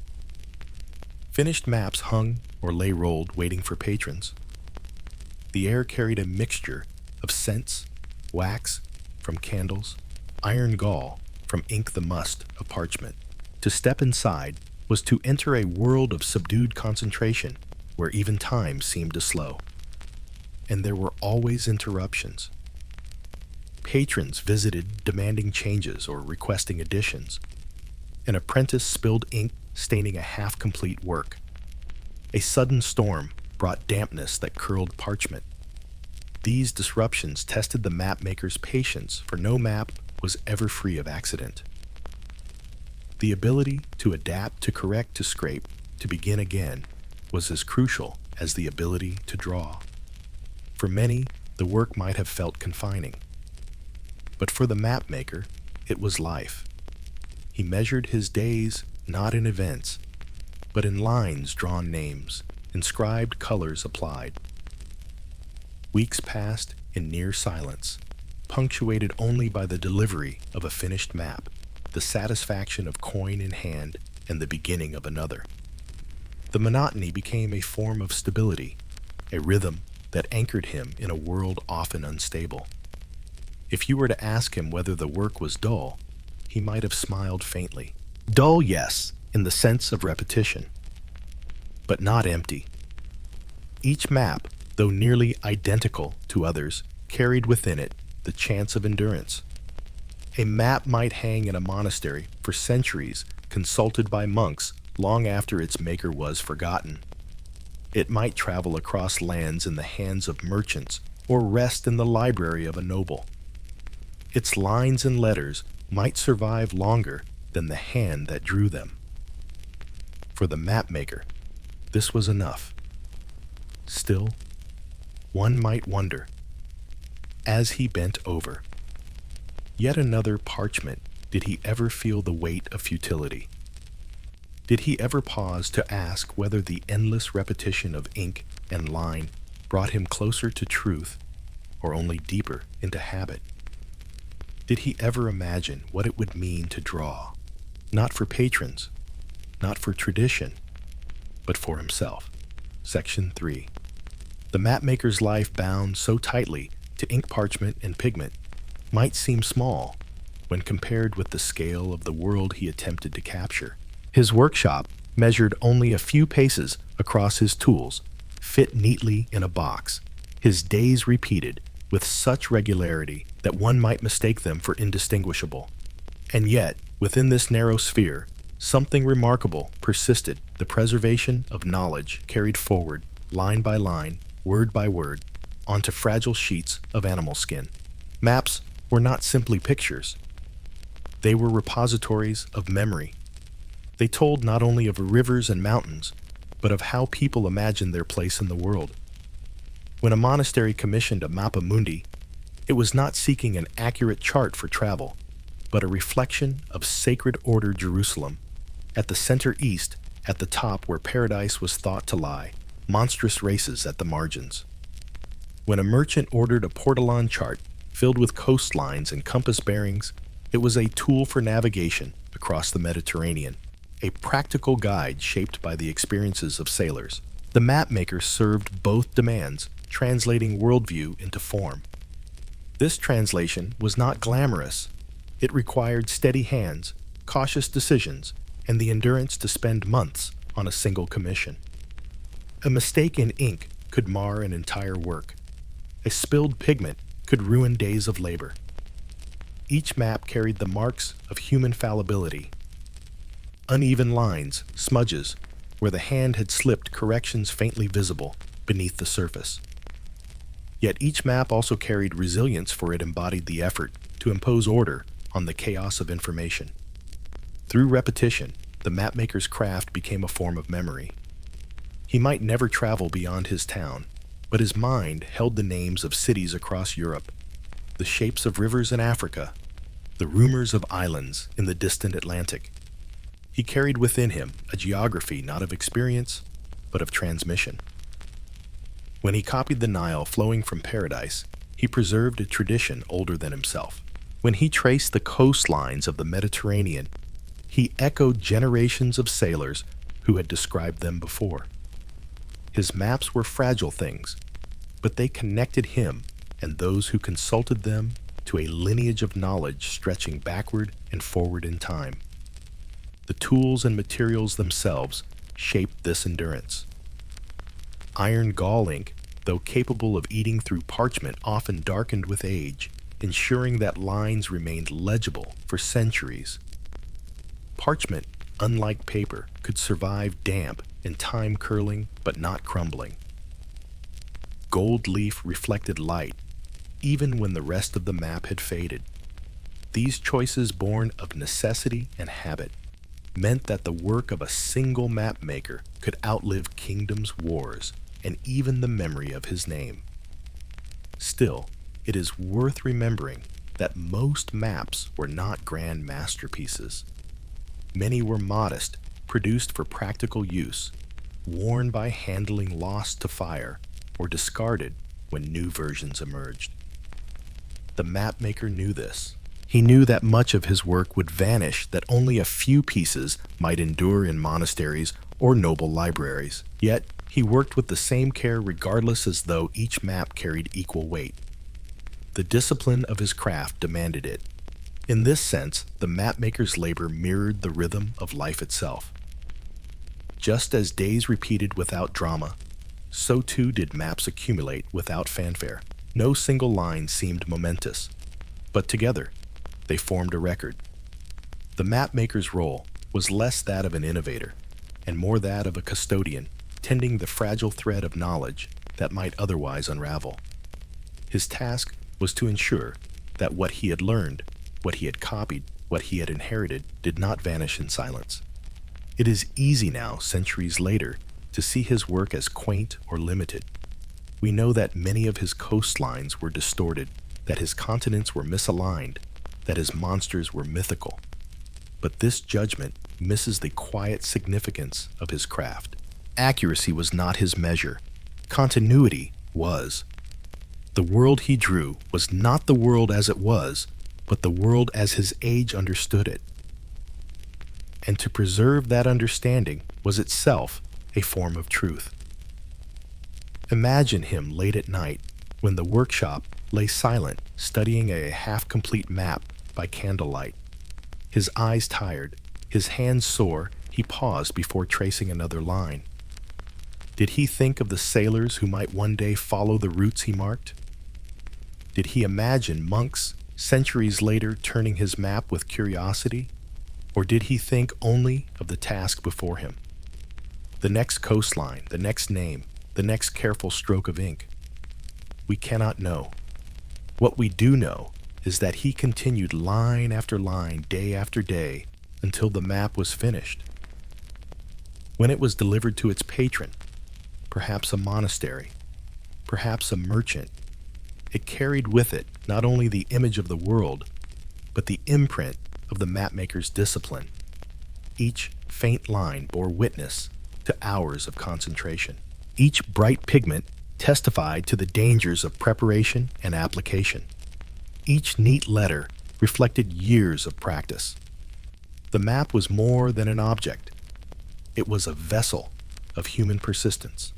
Finished maps hung or lay rolled, waiting for patrons. The air carried a mixture of scents, wax from candles, iron gall from ink, the must of parchment. To step inside was to enter a world of subdued concentration where even time seemed to slow. And there were always interruptions. Patrons visited demanding changes or requesting additions. An apprentice spilled ink, staining a half-complete work. A sudden storm brought dampness that curled parchment. These disruptions tested the mapmaker's patience, for no map was ever free of accident. The ability to adapt, to correct, to scrape, to begin again was as crucial as the ability to draw. For many, the work might have felt confining. But for the mapmaker, it was life. He measured his days not in events, but in lines, drawn names, inscribed colors applied. Weeks passed in near silence, punctuated only by the delivery of a finished map, the satisfaction of coin in hand, and the beginning of another. The monotony became a form of stability, a rhythm that anchored him in a world often unstable. If you were to ask him whether the work was dull, he might have smiled faintly. Dull, yes, in the sense of repetition, but not empty. Each map, though nearly identical to others, carried within it the chance of endurance. A map might hang in a monastery for centuries, consulted by monks long after its maker was forgotten. It might travel across lands in the hands of merchants or rest in the library of a noble. Its lines and letters might survive longer than the hand that drew them. For the mapmaker, this was enough. Still, one might wonder, as he bent over yet another parchment, did he ever feel the weight of futility? Did he ever pause to ask whether the endless repetition of ink and line brought him closer to truth or only deeper into habit? Did he ever imagine what it would mean to draw, not for patrons, not for tradition, but for himself? Section 3. The mapmaker's life bound so tightly to ink, parchment, and pigment might seem small when compared with the scale of the world he attempted to capture. His workshop measured only a few paces across his tools, fit neatly in a box, his days repeated with such regularity that one might mistake them for indistinguishable. And yet, within this narrow sphere, something remarkable persisted: the preservation of knowledge carried forward, line by line, word by word, onto fragile sheets of animal skin. Maps were not simply pictures. They were repositories of memory. They told not only of rivers and mountains, but of how people imagined their place in the world. When a monastery commissioned a Mappa Mundi, it was not seeking an accurate chart for travel, but a reflection of sacred order Jerusalem, at the center east, at the top where paradise was thought to lie, monstrous races at the margins. When a merchant ordered a portolan chart filled with coastlines and compass bearings, it was a tool for navigation across the Mediterranean, a practical guide shaped by the experiences of sailors. The mapmaker served both demands, translating worldview into form. This translation was not glamorous. It required steady hands, cautious decisions, and the endurance to spend months on a single commission. A mistake in ink could mar an entire work. A spilled pigment could ruin days of labor. Each map carried the marks of human fallibility. Uneven lines, smudges, where the hand had slipped, corrections faintly visible beneath the surface. Yet each map also carried resilience, for it embodied the effort to impose order on the chaos of information. Through repetition, the mapmaker's craft became a form of memory. He might never travel beyond his town, but his mind held the names of cities across Europe, the shapes of rivers in Africa, the rumors of islands in the distant Atlantic. He carried within him a geography not of experience, but of transmission. When he copied the Nile flowing from paradise, he preserved a tradition older than himself. When he traced the coastlines of the Mediterranean, he echoed generations of sailors who had described them before. His maps were fragile things, but they connected him and those who consulted them to a lineage of knowledge stretching backward and forward in time. The tools and materials themselves shaped this endurance. Iron gall ink, though capable of eating through parchment, often darkened with age, ensuring that lines remained legible for centuries. Parchment, unlike paper, could survive damp and time curling but not crumbling. Gold leaf reflected light, even when the rest of the map had faded. These choices, born of necessity and habit, meant that the work of a single map maker could outlive kingdoms' wars and even the memory of his name. Still, it is worth remembering that most maps were not grand masterpieces. Many were modest, produced for practical use, worn by handling lost to fire, or discarded when new versions emerged. The mapmaker knew this. He knew that much of his work would vanish, that only a few pieces might endure in monasteries or noble libraries. Yet, he worked with the same care regardless, as though each map carried equal weight. The discipline of his craft demanded it. In this sense, the mapmaker's labor mirrored the rhythm of life itself. Just as days repeated without drama, so too did maps accumulate without fanfare. No single line seemed momentous, but together they formed a record. The mapmaker's role was less that of an innovator and more that of a custodian, tending the fragile thread of knowledge that might otherwise unravel. His task was to ensure that what he had learned, what he had copied, what he had inherited, did not vanish in silence. It is easy now, centuries later, to see his work as quaint or limited. We know that many of his coastlines were distorted, that his continents were misaligned, that his monsters were mythical. But this judgment misses the quiet significance of his craft. Accuracy was not his measure. Continuity was. The world he drew was not the world as it was, but the world as his age understood it. And to preserve that understanding was itself a form of truth. Imagine him late at night, when the workshop lay silent, studying a half-complete map by candlelight. His eyes tired, his hands sore, he paused before tracing another line. Did he think of the sailors who might one day follow the routes he marked? Did he imagine monks, centuries later, turning his map with curiosity? Or did he think only of the task before him? The next coastline, the next name, the next careful stroke of ink? We cannot know. What we do know is that he continued line after line, day after day, until the map was finished. When it was delivered to its patron, perhaps a monastery, perhaps a merchant, it carried with it not only the image of the world, but the imprint of the mapmaker's discipline. Each faint line bore witness to hours of concentration. Each bright pigment testified to the dangers of preparation and application. Each neat letter reflected years of practice. The map was more than an object. It was a vessel of human persistence.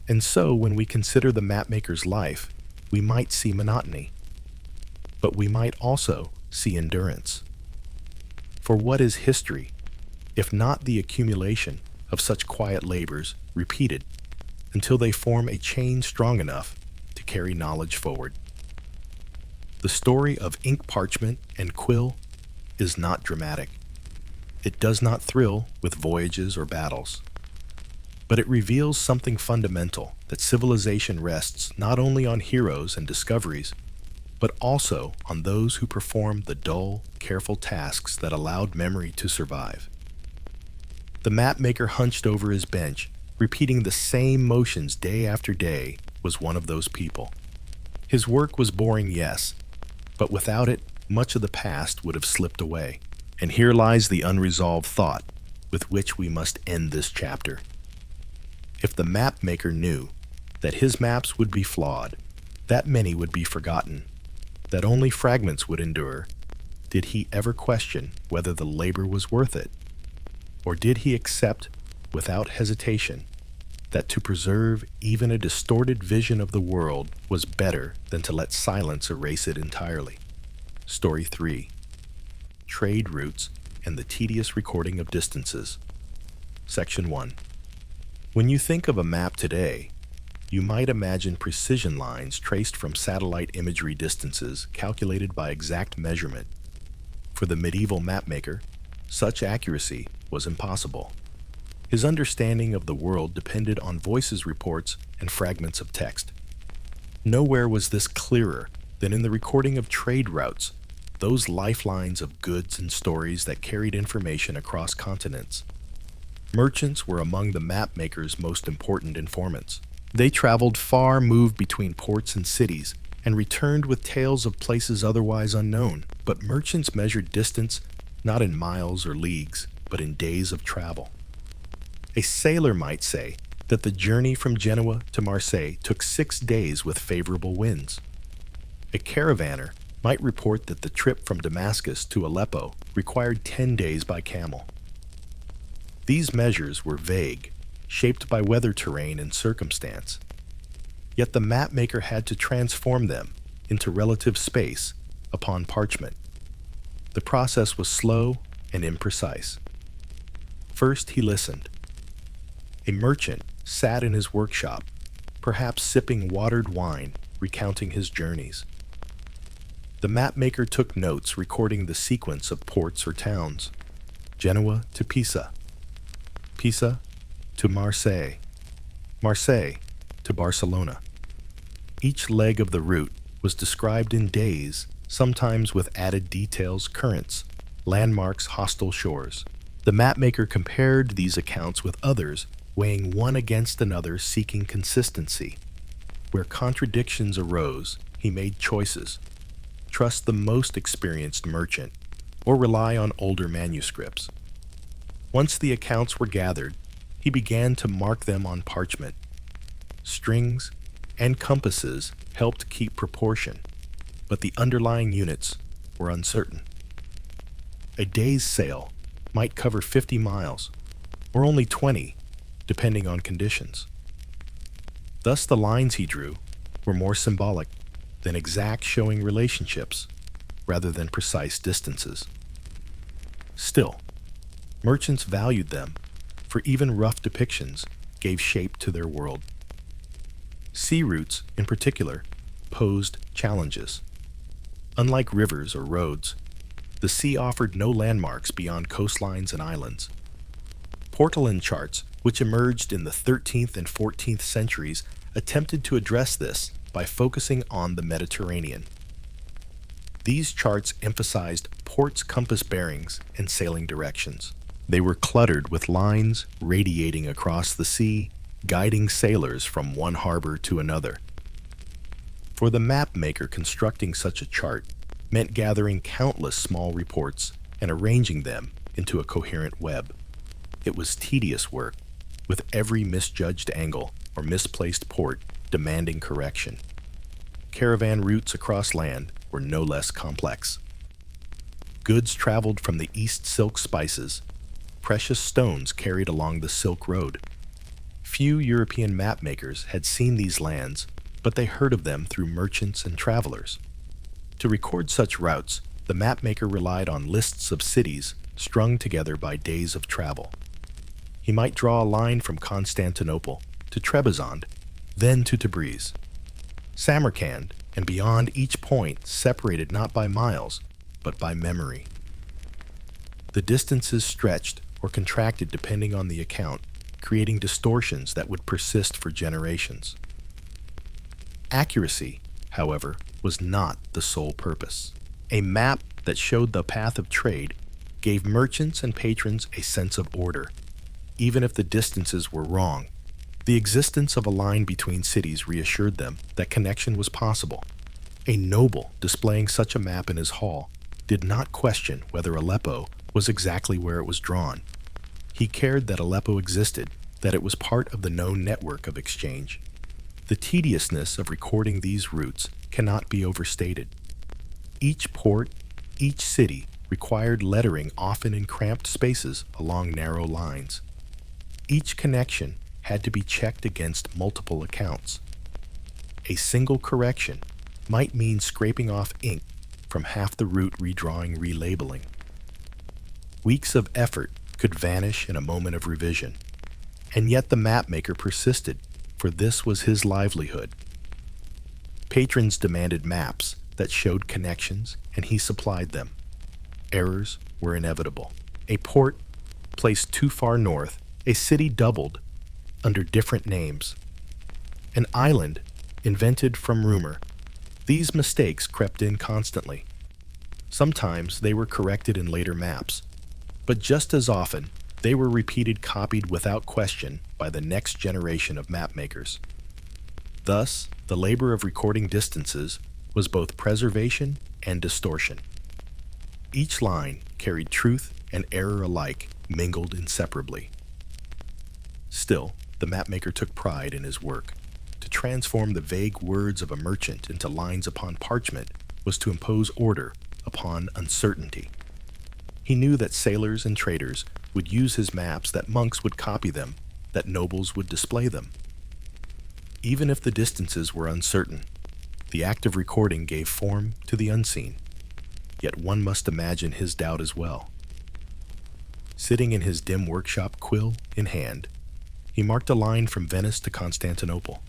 And so, when we consider the mapmaker's life, we might see monotony, but we might also see endurance. For what is history, if not the accumulation of such quiet labors repeated until they form a chain strong enough to carry knowledge forward? The story of ink, parchment, and quill is not dramatic. It does not thrill with voyages or battles. But it reveals something fundamental, that civilization rests not only on heroes and discoveries, but also on those who performed the dull, careful tasks that allowed memory to survive. The mapmaker hunched over his bench, repeating the same motions day after day, was one of those people. His work was boring, yes, but without it, much of the past would have slipped away. And here lies the unresolved thought with which we must end this chapter. If the mapmaker knew that his maps would be flawed, that many would be forgotten, that only fragments would endure, did he ever question whether the labor was worth it? Or did he accept, without hesitation, that to preserve even a distorted vision of the world was better than to let silence erase it entirely? Story 3. Trade Routes and the Tedious Recording of Distances. Section 1. When you think of a map today, you might imagine precision lines traced from satellite imagery distances calculated by exact measurement. For the medieval mapmaker, such accuracy was impossible. His understanding of the world depended on voices, reports, and fragments of text. Nowhere was this clearer than in the recording of trade routes, those lifelines of goods and stories that carried information across continents. Merchants were among the mapmaker's most important informants. They traveled far, moved between ports and cities, and returned with tales of places otherwise unknown. But merchants measured distance not in miles or leagues, but in days of travel. A sailor might say that the journey from Genoa to Marseille took 6 days with favorable winds. A caravaner might report that the trip from Damascus to Aleppo required 10 days by camel. These measures were vague, shaped by weather, terrain, and circumstance. Yet the mapmaker had to transform them into relative space upon parchment. The process was slow and imprecise. First he listened. A merchant sat in his workshop, perhaps sipping watered wine, recounting his journeys. The mapmaker took notes recording the sequence of ports or towns: Genoa to Pisa, Pisa to Marseille, Marseille to Barcelona. Each leg of the route was described in days, sometimes with added details: currents, landmarks, hostile shores. The mapmaker compared these accounts with others, weighing one against another, seeking consistency. Where contradictions arose, he made choices: trust the most experienced merchant, or rely on older manuscripts. Once the accounts were gathered, he began to mark them on parchment. Strings and compasses helped keep proportion, but the underlying units were uncertain. A day's sail might cover 50 miles, or only 20, depending on conditions. Thus the lines he drew were more symbolic than exact, showing relationships rather than precise distances. Still, merchants valued them, for even rough depictions gave shape to their world. Sea routes, in particular, posed challenges. Unlike rivers or roads, the sea offered no landmarks beyond coastlines and islands. Portolan charts, which emerged in the 13th and 14th centuries, attempted to address this by focusing on the Mediterranean. These charts emphasized ports' compass bearings and sailing directions. They were cluttered with lines radiating across the sea, guiding sailors from one harbor to another. For the mapmaker, constructing such a chart meant gathering countless small reports and arranging them into a coherent web. It was tedious work, with every misjudged angle or misplaced port demanding correction. Caravan routes across land were no less complex. Goods traveled from the East silk spices, precious stones carried along the Silk Road. Few European mapmakers had seen these lands, but they heard of them through merchants and travelers. To record such routes, the mapmaker relied on lists of cities strung together by days of travel. He might draw a line from Constantinople to Trebizond, then to Tabriz, Samarkand, and beyond, each point separated not by miles, but by memory. The distances stretched or contracted depending on the account, creating distortions that would persist for generations. Accuracy, however, was not the sole purpose. A map that showed the path of trade gave merchants and patrons a sense of order, even if the distances were wrong. The existence of a line between cities reassured them that connection was possible. A noble displaying such a map in his hall did not question whether Aleppo was exactly where it was drawn. He cared that Aleppo existed, that it was part of the known network of exchange. The tediousness of recording these routes cannot be overstated. Each port, each city required lettering, often in cramped spaces along narrow lines. Each connection had to be checked against multiple accounts. A single correction might mean scraping off ink from half the route, redrawing, relabeling. Weeks of effort could vanish in a moment of revision, and yet the mapmaker persisted, for this was his livelihood. Patrons demanded maps that showed connections, and he supplied them. Errors were inevitable. A port placed too far north, a city doubled under different names. An island invented from rumor. These mistakes crept in constantly. Sometimes they were corrected in later maps, but just as often they were repeated, copied without question by the next generation of mapmakers. Thus, the labor of recording distances was both preservation and distortion. Each line carried truth and error alike, mingled inseparably. Still, the mapmaker took pride in his work. To transform the vague words of a merchant into lines upon parchment was to impose order upon uncertainty. He knew that sailors and traders would use his maps, that monks would copy them, that nobles would display them. Even if the distances were uncertain, the act of recording gave form to the unseen. Yet one must imagine his doubt as well. Sitting in his dim workshop, quill in hand, he marked a line from Venice to Constantinople.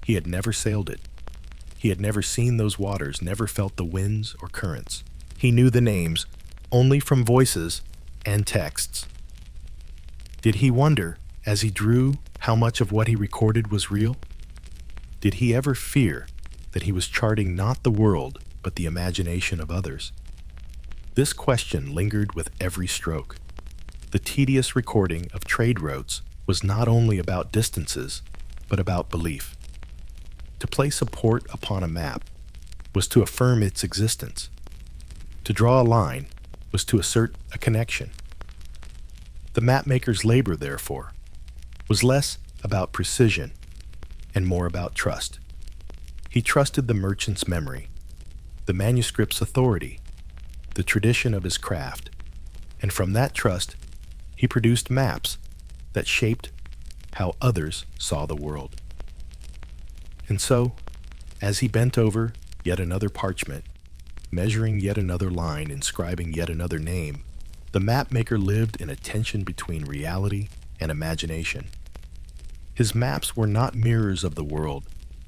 He had never sailed it. He had never seen those waters, never felt the winds or currents. He knew the names only from voices and texts. Did he wonder, as he drew, how much of what he recorded was real? Did he ever fear that he was charting not the world, but the imagination of others? This question lingered with every stroke. The tedious recording of trade routes was not only about distances, but about belief. To place a port upon a map was to affirm its existence. To draw a line was to assert a connection. The mapmaker's labor, therefore, was less about precision and more about trust. He trusted the merchant's memory, the manuscript's authority, the tradition of his craft, and from that trust, he produced maps that shaped how others saw the world. And so, as he bent over yet another parchment, measuring yet another line, inscribing yet another name, the mapmaker lived in a tension between reality and imagination. His maps were not mirrors of the world,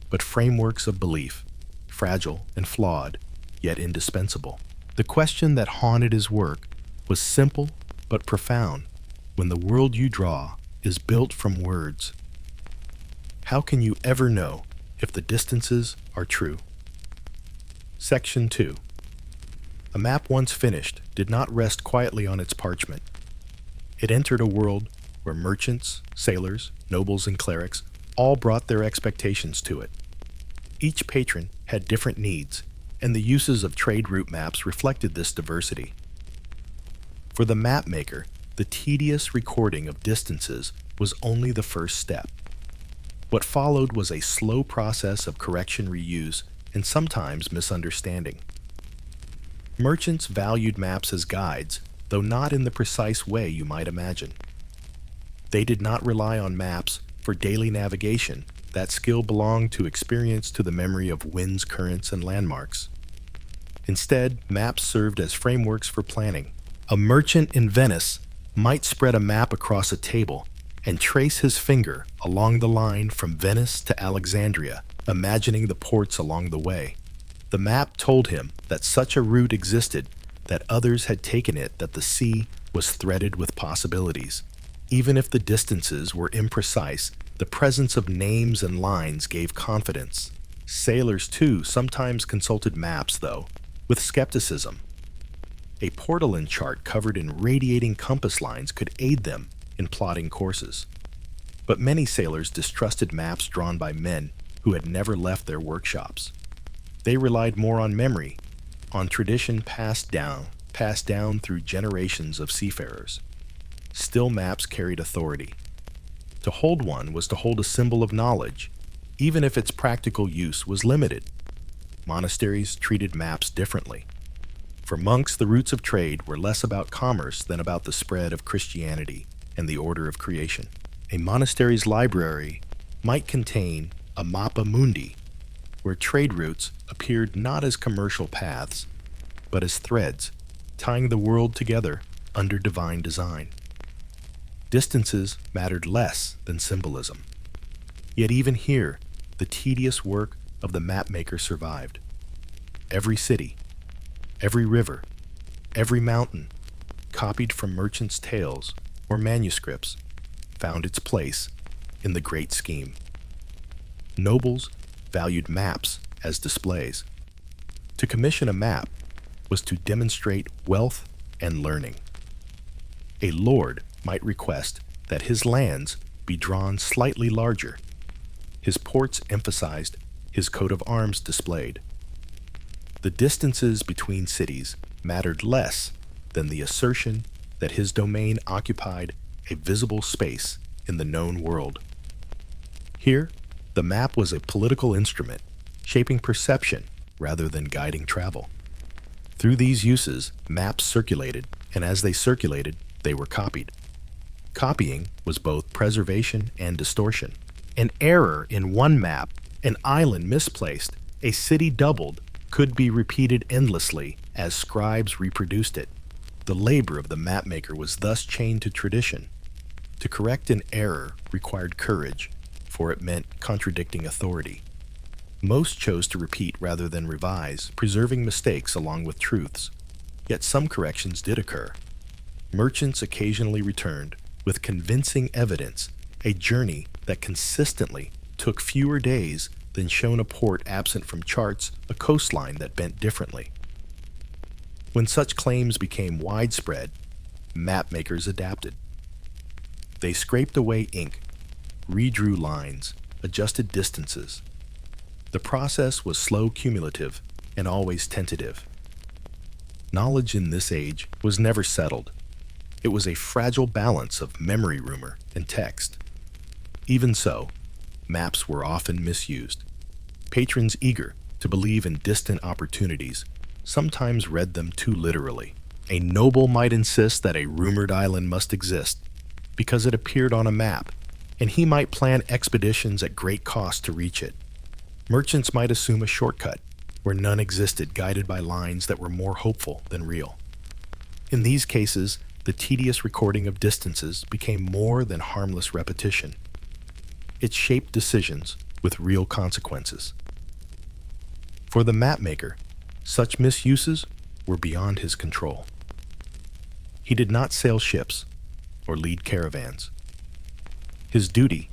but frameworks of belief, fragile and flawed, yet indispensable. The question that haunted his work was simple but profound. When the world you draw is built from words, how can you ever know if the distances are true? Section 2. A map once finished did not rest quietly on its parchment. It entered a world where merchants, sailors, nobles, and clerics all brought their expectations to it. Each patron had different needs, and the uses of trade route maps reflected this diversity. For the mapmaker, the tedious recording of distances was only the first step. What followed was a slow process of correction, reuse, and sometimes misunderstanding. Merchants valued maps as guides, though not in the precise way you might imagine. They did not rely on maps for daily navigation. That skill belonged to experience, to the memory of winds, currents, and landmarks. Instead, maps served as frameworks for planning. A merchant in Venice might spread a map across a table and trace his finger along the line from Venice to Alexandria, imagining the ports along the way. The map told him that such a route existed, that others had taken it, that the sea was threaded with possibilities. Even if the distances were imprecise, the presence of names and lines gave confidence. Sailors, too, sometimes consulted maps, though, with skepticism. A portolan chart covered in radiating compass lines could aid them in plotting courses. But many sailors distrusted maps drawn by men who had never left their workshops. They relied more on memory, on tradition passed down through generations of seafarers. Still, maps carried authority. To hold one was to hold a symbol of knowledge, even if its practical use was limited. Monasteries treated maps differently. For monks, the routes of trade were less about commerce than about the spread of Christianity and the order of creation. A monastery's library might contain a mappa mundi, where trade routes appeared not as commercial paths, but as threads tying the world together under divine design. Distances mattered less than symbolism. Yet even here, the tedious work of the mapmaker survived. Every city, every river, every mountain, copied from merchants' tales or manuscripts, found its place in the great scheme. Nobles valued maps as displays. To commission a map was to demonstrate wealth and learning. A lord might request that his lands be drawn slightly larger. His ports emphasized, his coat of arms displayed. The distances between cities mattered less than the assertion that his domain occupied a visible space in the known world. Here, the map was a political instrument, shaping perception rather than guiding travel. Through these uses, maps circulated, and as they circulated, they were copied. Copying was both preservation and distortion. An error in one map, an island misplaced, a city doubled, could be repeated endlessly as scribes reproduced it. The labor of the mapmaker was thus chained to tradition. To correct an error required courage, for it meant contradicting authority. Most chose to repeat rather than revise, preserving mistakes along with truths. Yet some corrections did occur. Merchants occasionally returned with convincing evidence, a journey that consistently took fewer days than shown a port absent from charts, a coastline that bent differently. When such claims became widespread, mapmakers adapted. They scraped away ink, redrew lines, adjusted distances. The process was slow, cumulative, and always tentative. Knowledge in this age was never settled. It was a fragile balance of memory rumor and text. Even so, maps were often misused. Patrons eager to believe in distant opportunities sometimes read them too literally. A noble might insist that a rumored island must exist because it appeared on a map, and he might plan expeditions at great cost to reach it. Merchants might assume a shortcut where none existed, guided by lines that were more hopeful than real. In these cases, the tedious recording of distances became more than harmless repetition. It shaped decisions with real consequences. For the mapmaker, such misuses were beyond his control. He did not sail ships or lead caravans. His duty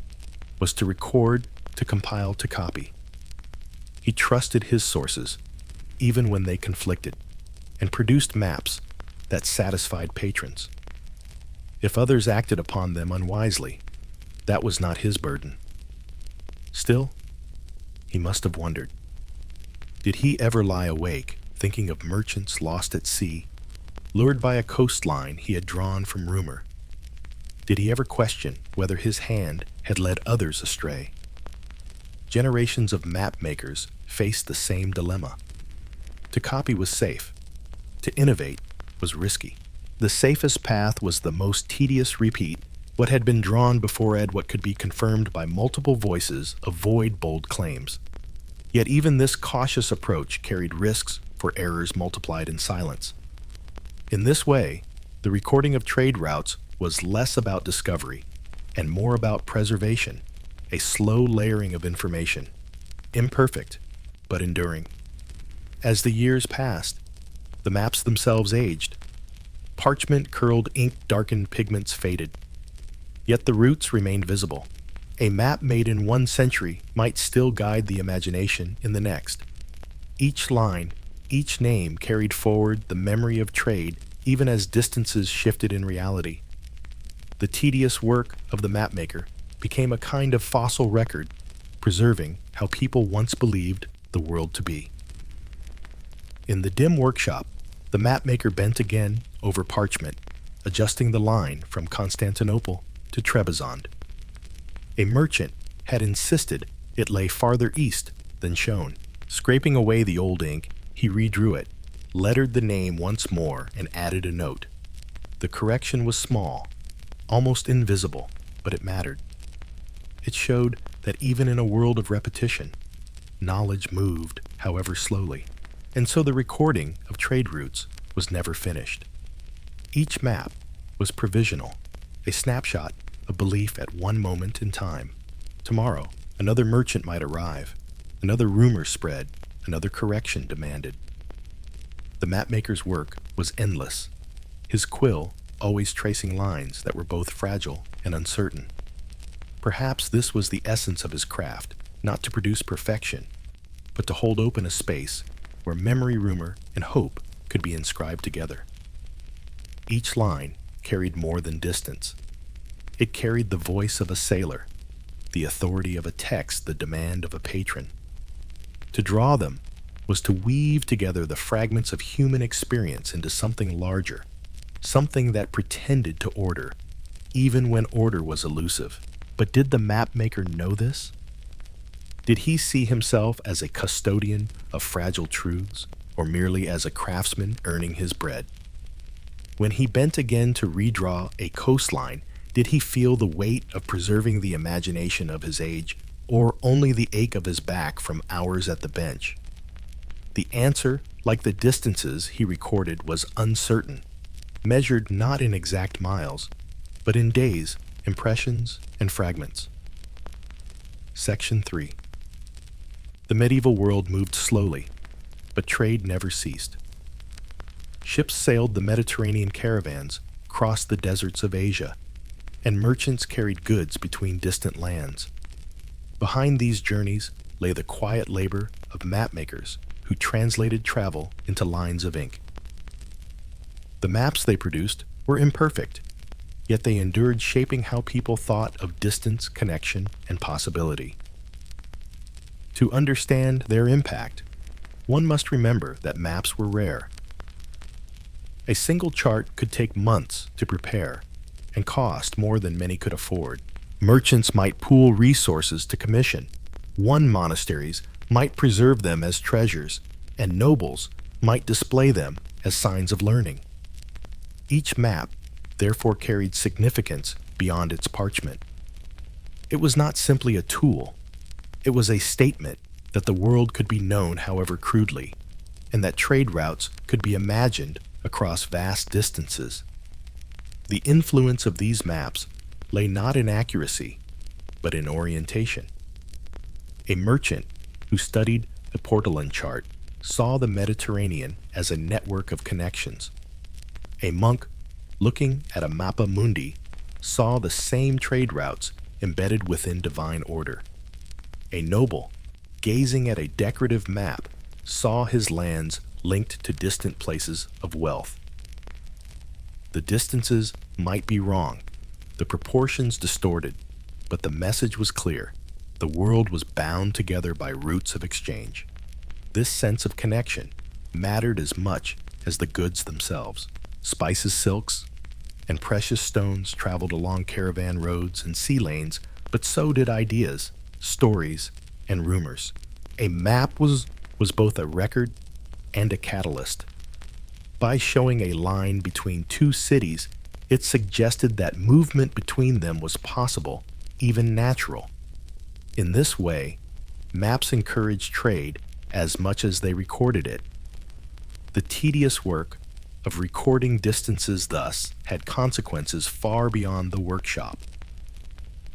was to record, to compile, to copy. He trusted his sources, even when they conflicted, and produced maps that satisfied patrons. If others acted upon them unwisely, that was not his burden. Still, he must have wondered. Did he ever lie awake, thinking of merchants lost at sea, lured by a coastline he had drawn from rumor? Did he ever question whether his hand had led others astray? Generations of map makers faced the same dilemma. To copy was safe. To innovate was risky. The safest path was the most tedious repeat. What had been drawn beforehand, what could be confirmed by multiple voices, avoid bold claims. Yet even this cautious approach carried risks for errors multiplied in silence. In this way, the recording of trade routes was less about discovery and more about preservation, a slow layering of information, imperfect but enduring. As the years passed, the maps themselves aged. Parchment curled, ink darkened, pigments faded. Yet the roots remained visible. A map made in one century might still guide the imagination in the next. Each line, each name carried forward the memory of trade, even as distances shifted in reality. The tedious work of the mapmaker became a kind of fossil record, preserving how people once believed the world to be. In the dim workshop, the mapmaker bent again over parchment, adjusting the line from Constantinople to Trebizond. A merchant had insisted it lay farther east than shown. Scraping away the old ink, he redrew it, lettered the name once more, and added a note. The correction was small, almost invisible, but it mattered. It showed that even in a world of repetition, knowledge moved, however slowly, and so the recording of trade routes was never finished. Each map was provisional, a snapshot of belief at one moment in time. Tomorrow, another merchant might arrive, another rumor spread, another correction demanded. The mapmaker's work was endless, his quill always tracing lines that were both fragile and uncertain. Perhaps this was the essence of his craft, not to produce perfection, but to hold open a space where memory, rumor, and hope could be inscribed together. Each line carried more than distance. It carried the voice of a sailor, the authority of a text, the demand of a patron. To draw them was to weave together the fragments of human experience into something larger, something that pretended to order, even when order was elusive. But did the mapmaker know this? Did he see himself as a custodian of fragile truths, or merely as a craftsman earning his bread? When he bent again to redraw a coastline, did he feel the weight of preserving the imagination of his age, or only the ache of his back from hours at the bench? The answer, like the distances he recorded, was uncertain. measured not in exact miles, but in days, impressions, and fragments. Section 3. The medieval world moved slowly, but trade never ceased. Ships sailed the Mediterranean caravans, crossed the deserts of Asia, and merchants carried goods between distant lands. Behind these journeys lay the quiet labor of mapmakers who translated travel into lines of ink. The maps they produced were imperfect, yet they endured shaping how people thought of distance, connection, and possibility. To understand their impact, one must remember that maps were rare. A single chart could take months to prepare and cost more than many could afford. Merchants might pool resources to commission. Monasteries might preserve them as treasures, and nobles might display them as signs of learning. Each map therefore carried significance beyond its parchment. It was not simply a tool. It was a statement that the world could be known however crudely, and that trade routes could be imagined across vast distances. The influence of these maps lay not in accuracy, but in orientation. A merchant who studied a Portolan chart saw the Mediterranean as a network of connections. A monk looking at a Mappa Mundi saw the same trade routes embedded within divine order. A noble, gazing at a decorative map, saw his lands linked to distant places of wealth. The distances might be wrong, the proportions distorted, but the message was clear. The world was bound together by routes of exchange. This sense of connection mattered as much as the goods themselves. Spices, silks, and precious stones traveled along caravan roads and sea lanes, but so did ideas, stories, and rumors. A map was both a record and a catalyst. By showing a line between two cities, it suggested that movement between them was possible, even natural. In this way, maps encouraged trade as much as they recorded it. The tedious work of recording distances thus had consequences far beyond the workshop.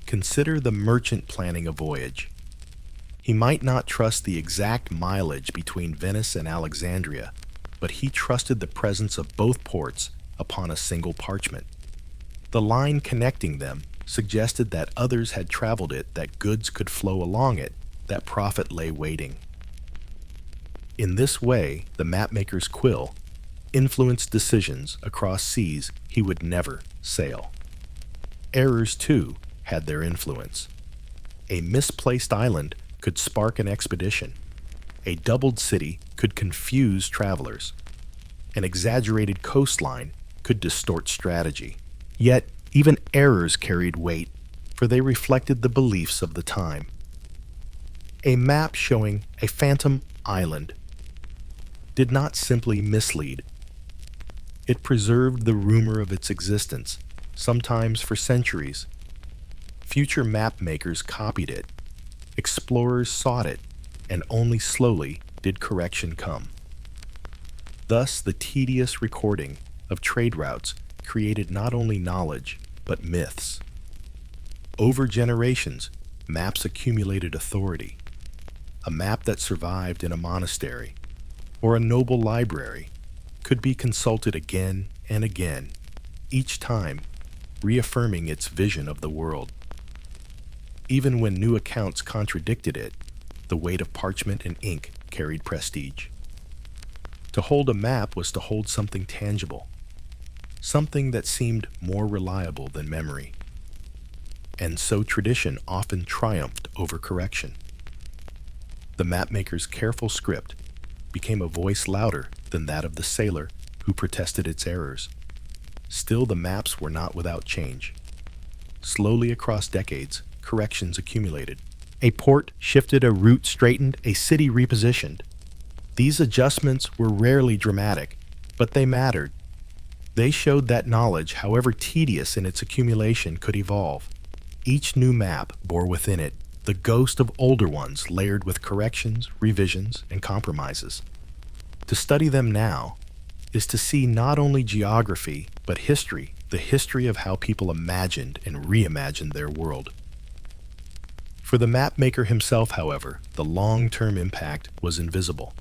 Consider the merchant planning a voyage. He might not trust the exact mileage between Venice and Alexandria, but he trusted the presence of both ports upon a single parchment. The line connecting them suggested that others had traveled it, that goods could flow along it, that profit lay waiting. In this way, the mapmaker's quill influenced decisions across seas he would never sail. Errors, too, had their influence. A misplaced island could spark an expedition. A doubled city could confuse travelers. An exaggerated coastline could distort strategy. Yet, even errors carried weight, for they reflected the beliefs of the time. A map showing a phantom island did not simply mislead. It preserved the rumor of its existence, sometimes for centuries. Future map makers copied it. Explorers sought it, and only slowly did correction come. Thus, the tedious recording of trade routes created not only knowledge, but myths. Over generations, maps accumulated authority. A map that survived in a monastery or a noble library could be consulted again and again, each time reaffirming its vision of the world. Even when new accounts contradicted it, the weight of parchment and ink carried prestige. To hold a map was to hold something tangible, something that seemed more reliable than memory. And so tradition often triumphed over correction. The mapmaker's careful script became a voice louder than that of the sailor who protested its errors. Still, the maps were not without change. Slowly across decades, corrections accumulated. A port shifted, a route straightened, a city repositioned. These adjustments were rarely dramatic, but they mattered. They showed that knowledge, however tedious in its accumulation, could evolve. Each new map bore within it the ghost of older ones, layered with corrections, revisions, and compromises. To study them now is to see not only geography, but history, the history of how people imagined and reimagined their world. For the mapmaker himself, however, the long-term impact was invisible.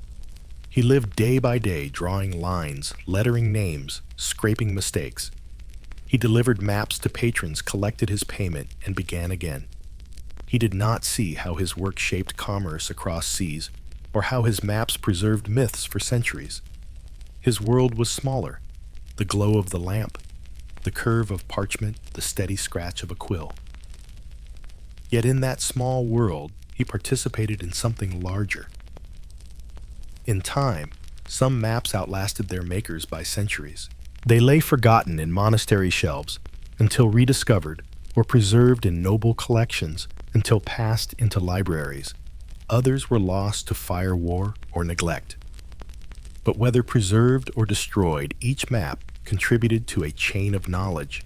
He lived day by day drawing lines, lettering names, scraping mistakes. He delivered maps to patrons, collected his payment, and began again. He did not see how his work shaped commerce across seas, or how his maps preserved myths for centuries. His world was smaller: the glow of the lamp, the curve of parchment, the steady scratch of a quill. Yet in that small world, he participated in something larger. In time, some maps outlasted their makers by centuries. They lay forgotten in monastery shelves until rediscovered, or preserved in noble collections until passed into libraries. Others were lost to fire, war, or neglect. But whether preserved or destroyed, each map contributed to a chain of knowledge.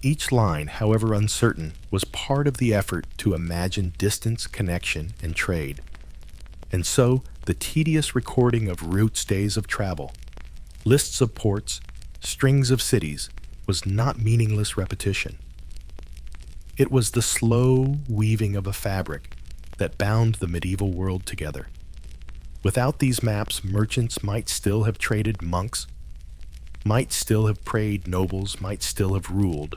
Each line, however uncertain, was part of the effort to imagine distance, connection, and trade. And so, the tedious recording of routes, days of travel, lists of ports, strings of cities, was not meaningless repetition. It was the slow weaving of a fabric that bound the medieval world together. Without these maps, merchants might still have traded, monks might still have prayed, nobles might still have ruled,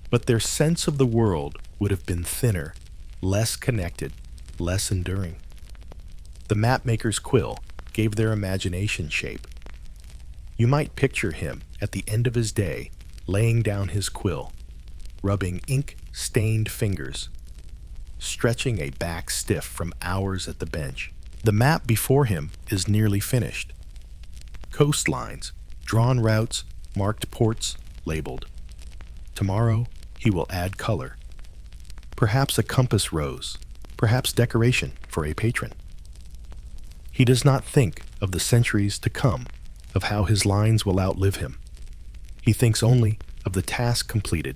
but their sense of the world would have been thinner, less connected, less enduring. The mapmaker's quill gave their imagination shape. You might picture him at the end of his day, laying down his quill, rubbing ink-stained fingers, stretching a back stiff from hours at the bench. The map before him is nearly finished. Coastlines, drawn routes, marked ports, labeled. Tomorrow, he will add color. Perhaps a compass rose, perhaps decoration for a patron. He does not think of the centuries to come, of how his lines will outlive him. He thinks only of the task completed,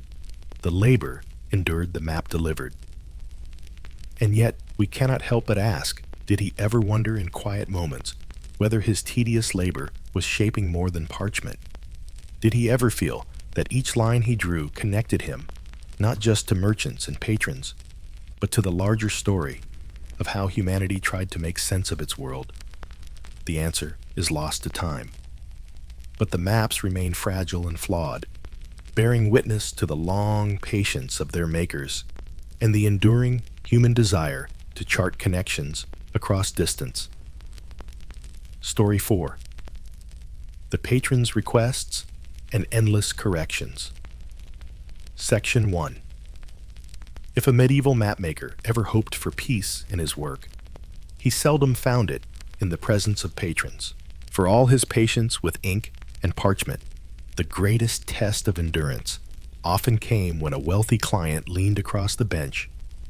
the labor endured, the map delivered. And yet, we cannot help but ask, did he ever wonder in quiet moments whether his tedious labor was shaping more than parchment? Did he ever feel that each line he drew connected him, not just to merchants and patrons, but to the larger story of how humanity tried to make sense of its world? The answer is lost to time. But the maps remain fragile and flawed, bearing witness to the long patience of their makers and the enduring human desire to chart connections across distance. Story 4. The Patron's Requests and Endless Corrections. Section 1. If a medieval mapmaker ever hoped for peace in his work, he seldom found it in the presence of patrons. For all his patience with ink and parchment, the greatest test of endurance often came when a wealthy client leaned across the bench,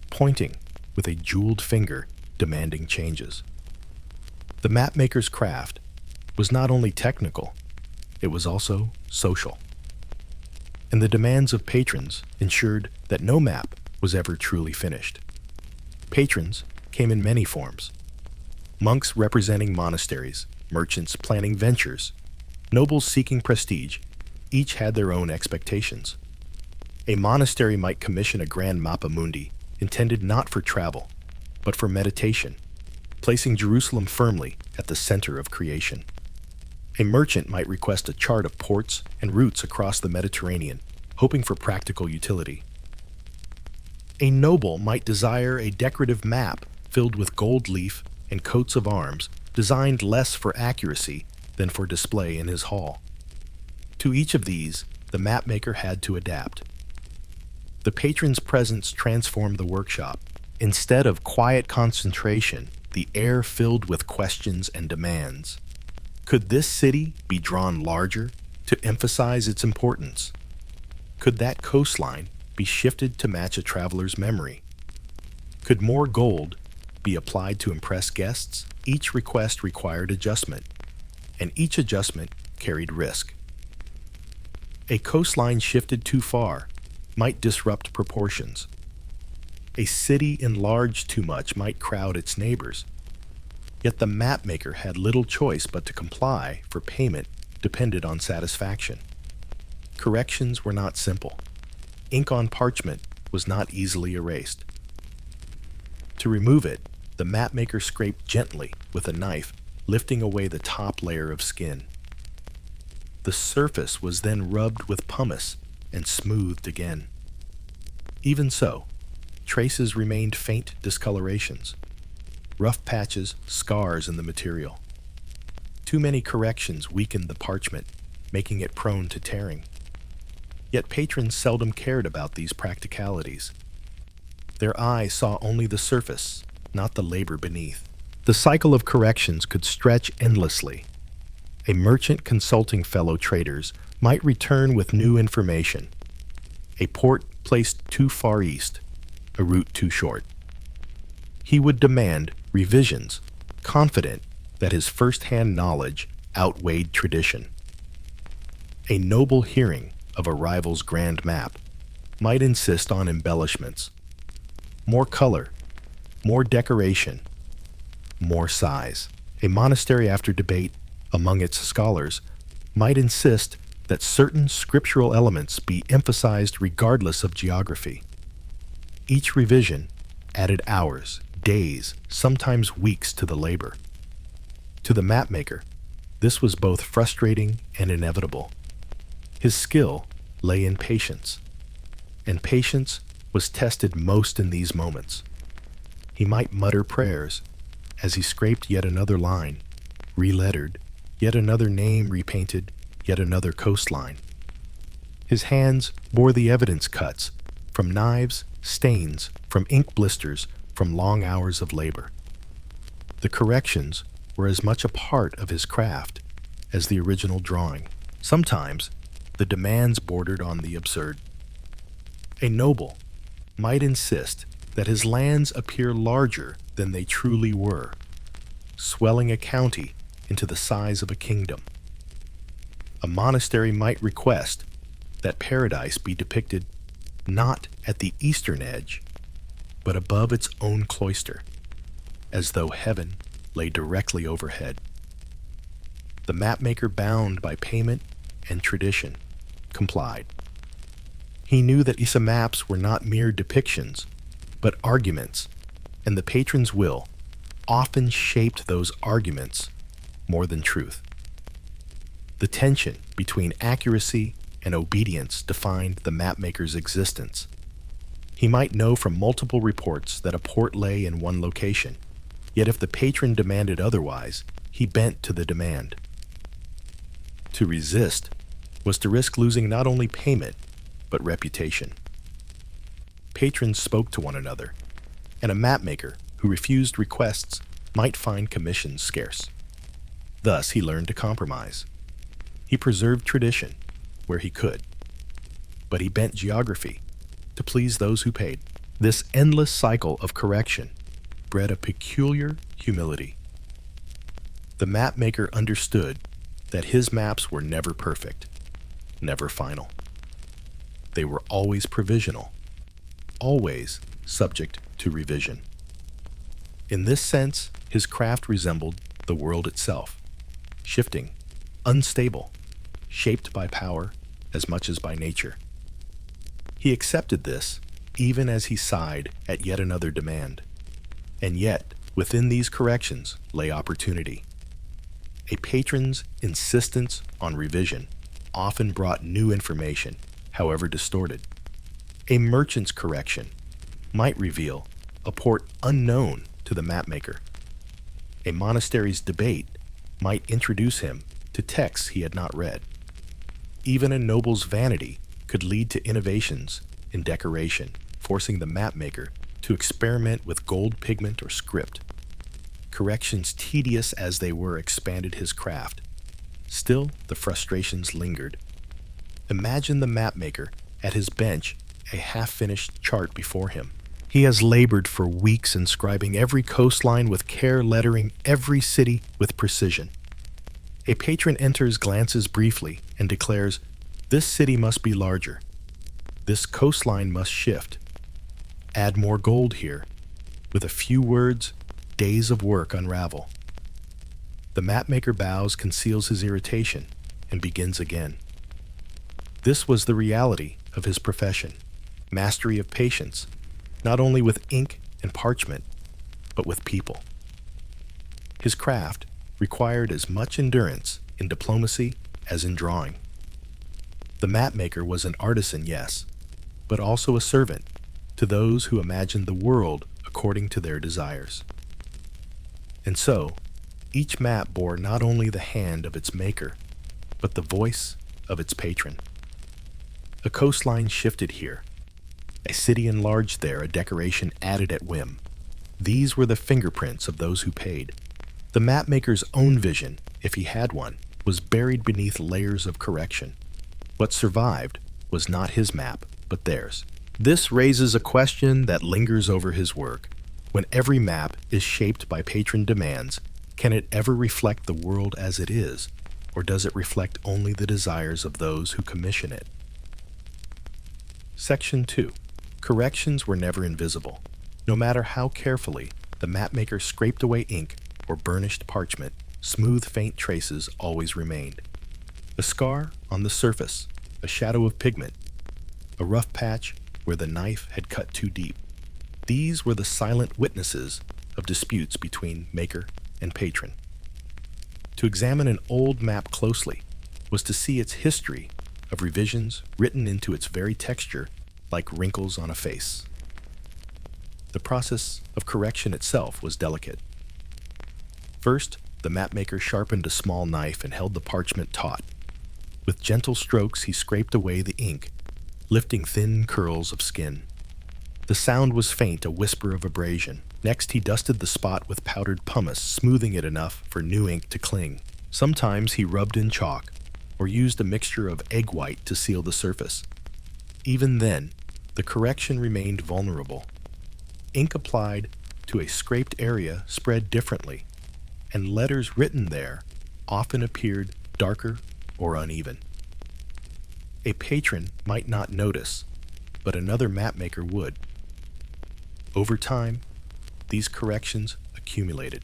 pointing with a jeweled finger, demanding changes. The mapmaker's craft was not only technical, it was also social. And the demands of patrons ensured that no map was ever truly finished. Patrons came in many forms. Monks representing monasteries, merchants planning ventures, nobles seeking prestige, each had their own expectations. A monastery might commission a grand mappa mundi intended not for travel, but for meditation, placing Jerusalem firmly at the center of creation. A merchant might request a chart of ports and routes across the Mediterranean, hoping for practical utility. A noble might desire a decorative map filled with gold leaf and coats of arms, designed less for accuracy than for display in his hall. To each of these, the mapmaker had to adapt. The patron's presence transformed the workshop. Instead of quiet concentration, the air filled with questions and demands. Could this city be drawn larger to emphasize its importance? Could that coastline be shifted to match a traveler's memory? Could more gold be applied to impress guests? Each request required adjustment, and each adjustment carried risk. A coastline shifted too far might disrupt proportions. A city enlarged too much might crowd its neighbors. Yet the mapmaker had little choice but to comply for payment depended on satisfaction. Corrections were not simple. Ink on parchment was not easily erased. To remove it, the mapmaker scraped gently with a knife, lifting away the top layer of skin. The surface was then rubbed with pumice and smoothed again. Even so, traces remained faint discolorations, rough patches, scars in the material. Too many corrections weakened the parchment, making it prone to tearing. Yet patrons seldom cared about these practicalities. Their eyes saw only the surface, not the labor beneath. The cycle of corrections could stretch endlessly. A merchant consulting fellow traders might return with new information. A port placed too far east, a route too short. He would demand revisions, confident that his first-hand knowledge outweighed tradition. A noble hearing of a rival's grand map might insist on embellishments. More color, more decoration, more size. A monastery, after debate among its scholars, might insist that certain scriptural elements be emphasized regardless of geography. Each revision added hours, days, sometimes weeks to the labor. To the mapmaker, this was both frustrating and inevitable. His skill lay in patience, and patience was tested most in these moments. He might mutter prayers as he scraped yet another line, relettered, yet another name repainted, yet another coastline. His hands bore the evidence cuts from knives, stains, from ink blisters, from long hours of labor. The corrections were as much a part of his craft as the original drawing. Sometimes the demands bordered on the absurd. A noble might insist that his lands appear larger than they truly were, swelling a county into the size of a kingdom. A monastery might request that paradise be depicted not at the eastern edge, but above its own cloister, as though heaven lay directly overhead. The mapmaker, bound by payment and tradition, complied. He knew that Issa maps were not mere depictions, but arguments, and the patron's will often shaped those arguments more than truth. The tension between accuracy and obedience defined the mapmaker's existence. He might know from multiple reports that a port lay in one location, yet if the patron demanded otherwise, he bent to the demand. To resist was to risk losing not only payment, but reputation. Patrons spoke to one another, and a mapmaker who refused requests might find commissions scarce. Thus, he learned to compromise. He preserved tradition where he could, but he bent geography to please those who paid. This endless cycle of correction bred a peculiar humility. The mapmaker understood that his maps were never perfect, never final. They were always provisional, always subject to revision. In this sense, his craft resembled the world itself, shifting, unstable, shaped by power as much as by nature. He accepted this even as he sighed at yet another demand. And yet, within these corrections lay opportunity. A patron's insistence on revision often brought new information, however distorted. A merchant's correction might reveal a port unknown to the mapmaker. A monastery's debate might introduce him to texts he had not read. Even a noble's vanity could lead to innovations in decoration, forcing the mapmaker to experiment with gold pigment or script. Corrections, tedious as they were, expanded his craft. Still, the frustrations lingered. Imagine the mapmaker at his bench, a half-finished chart before him. He has labored for weeks inscribing every coastline with care, lettering every city with precision. A patron enters, glances briefly, and declares, "This city must be larger. This coastline must shift. Add more gold here." With a few words, days of work unravel. The mapmaker bows, conceals his irritation, and begins again. This was the reality of his profession, mastery of patience, not only with ink and parchment, but with people. His craft required as much endurance in diplomacy as in drawing. The mapmaker was an artisan, yes, but also a servant to those who imagined the world according to their desires. And so, each map bore not only the hand of its maker, but the voice of its patron. A coastline shifted here, a city enlarged there, a decoration added at whim. These were the fingerprints of those who paid. The mapmaker's own vision, if he had one, was buried beneath layers of correction. What survived was not his map, but theirs. This raises a question that lingers over his work. When every map is shaped by patron demands, can it ever reflect the world as it is, or does it reflect only the desires of those who commission it? Section 2. Corrections were never invisible. No matter how carefully the mapmaker scraped away ink or burnished parchment, smooth, faint traces always remained. A scar on the surface, a shadow of pigment, a rough patch where the knife had cut too deep. These were the silent witnesses of disputes between maker and patron. To examine an old map closely was to see its history of revisions written into its very texture like wrinkles on a face. The process of correction itself was delicate. First, the mapmaker sharpened a small knife and held the parchment taut. With gentle strokes, he scraped away the ink, lifting thin curls of skin. The sound was faint, a whisper of abrasion. Next, he dusted the spot with powdered pumice, smoothing it enough for new ink to cling. Sometimes he rubbed in chalk, or used a mixture of egg white to seal the surface. Even then, the correction remained vulnerable. Ink applied to a scraped area spread differently, and letters written there often appeared darker or uneven. A patron might not notice, but another mapmaker would. Over time, these corrections accumulated.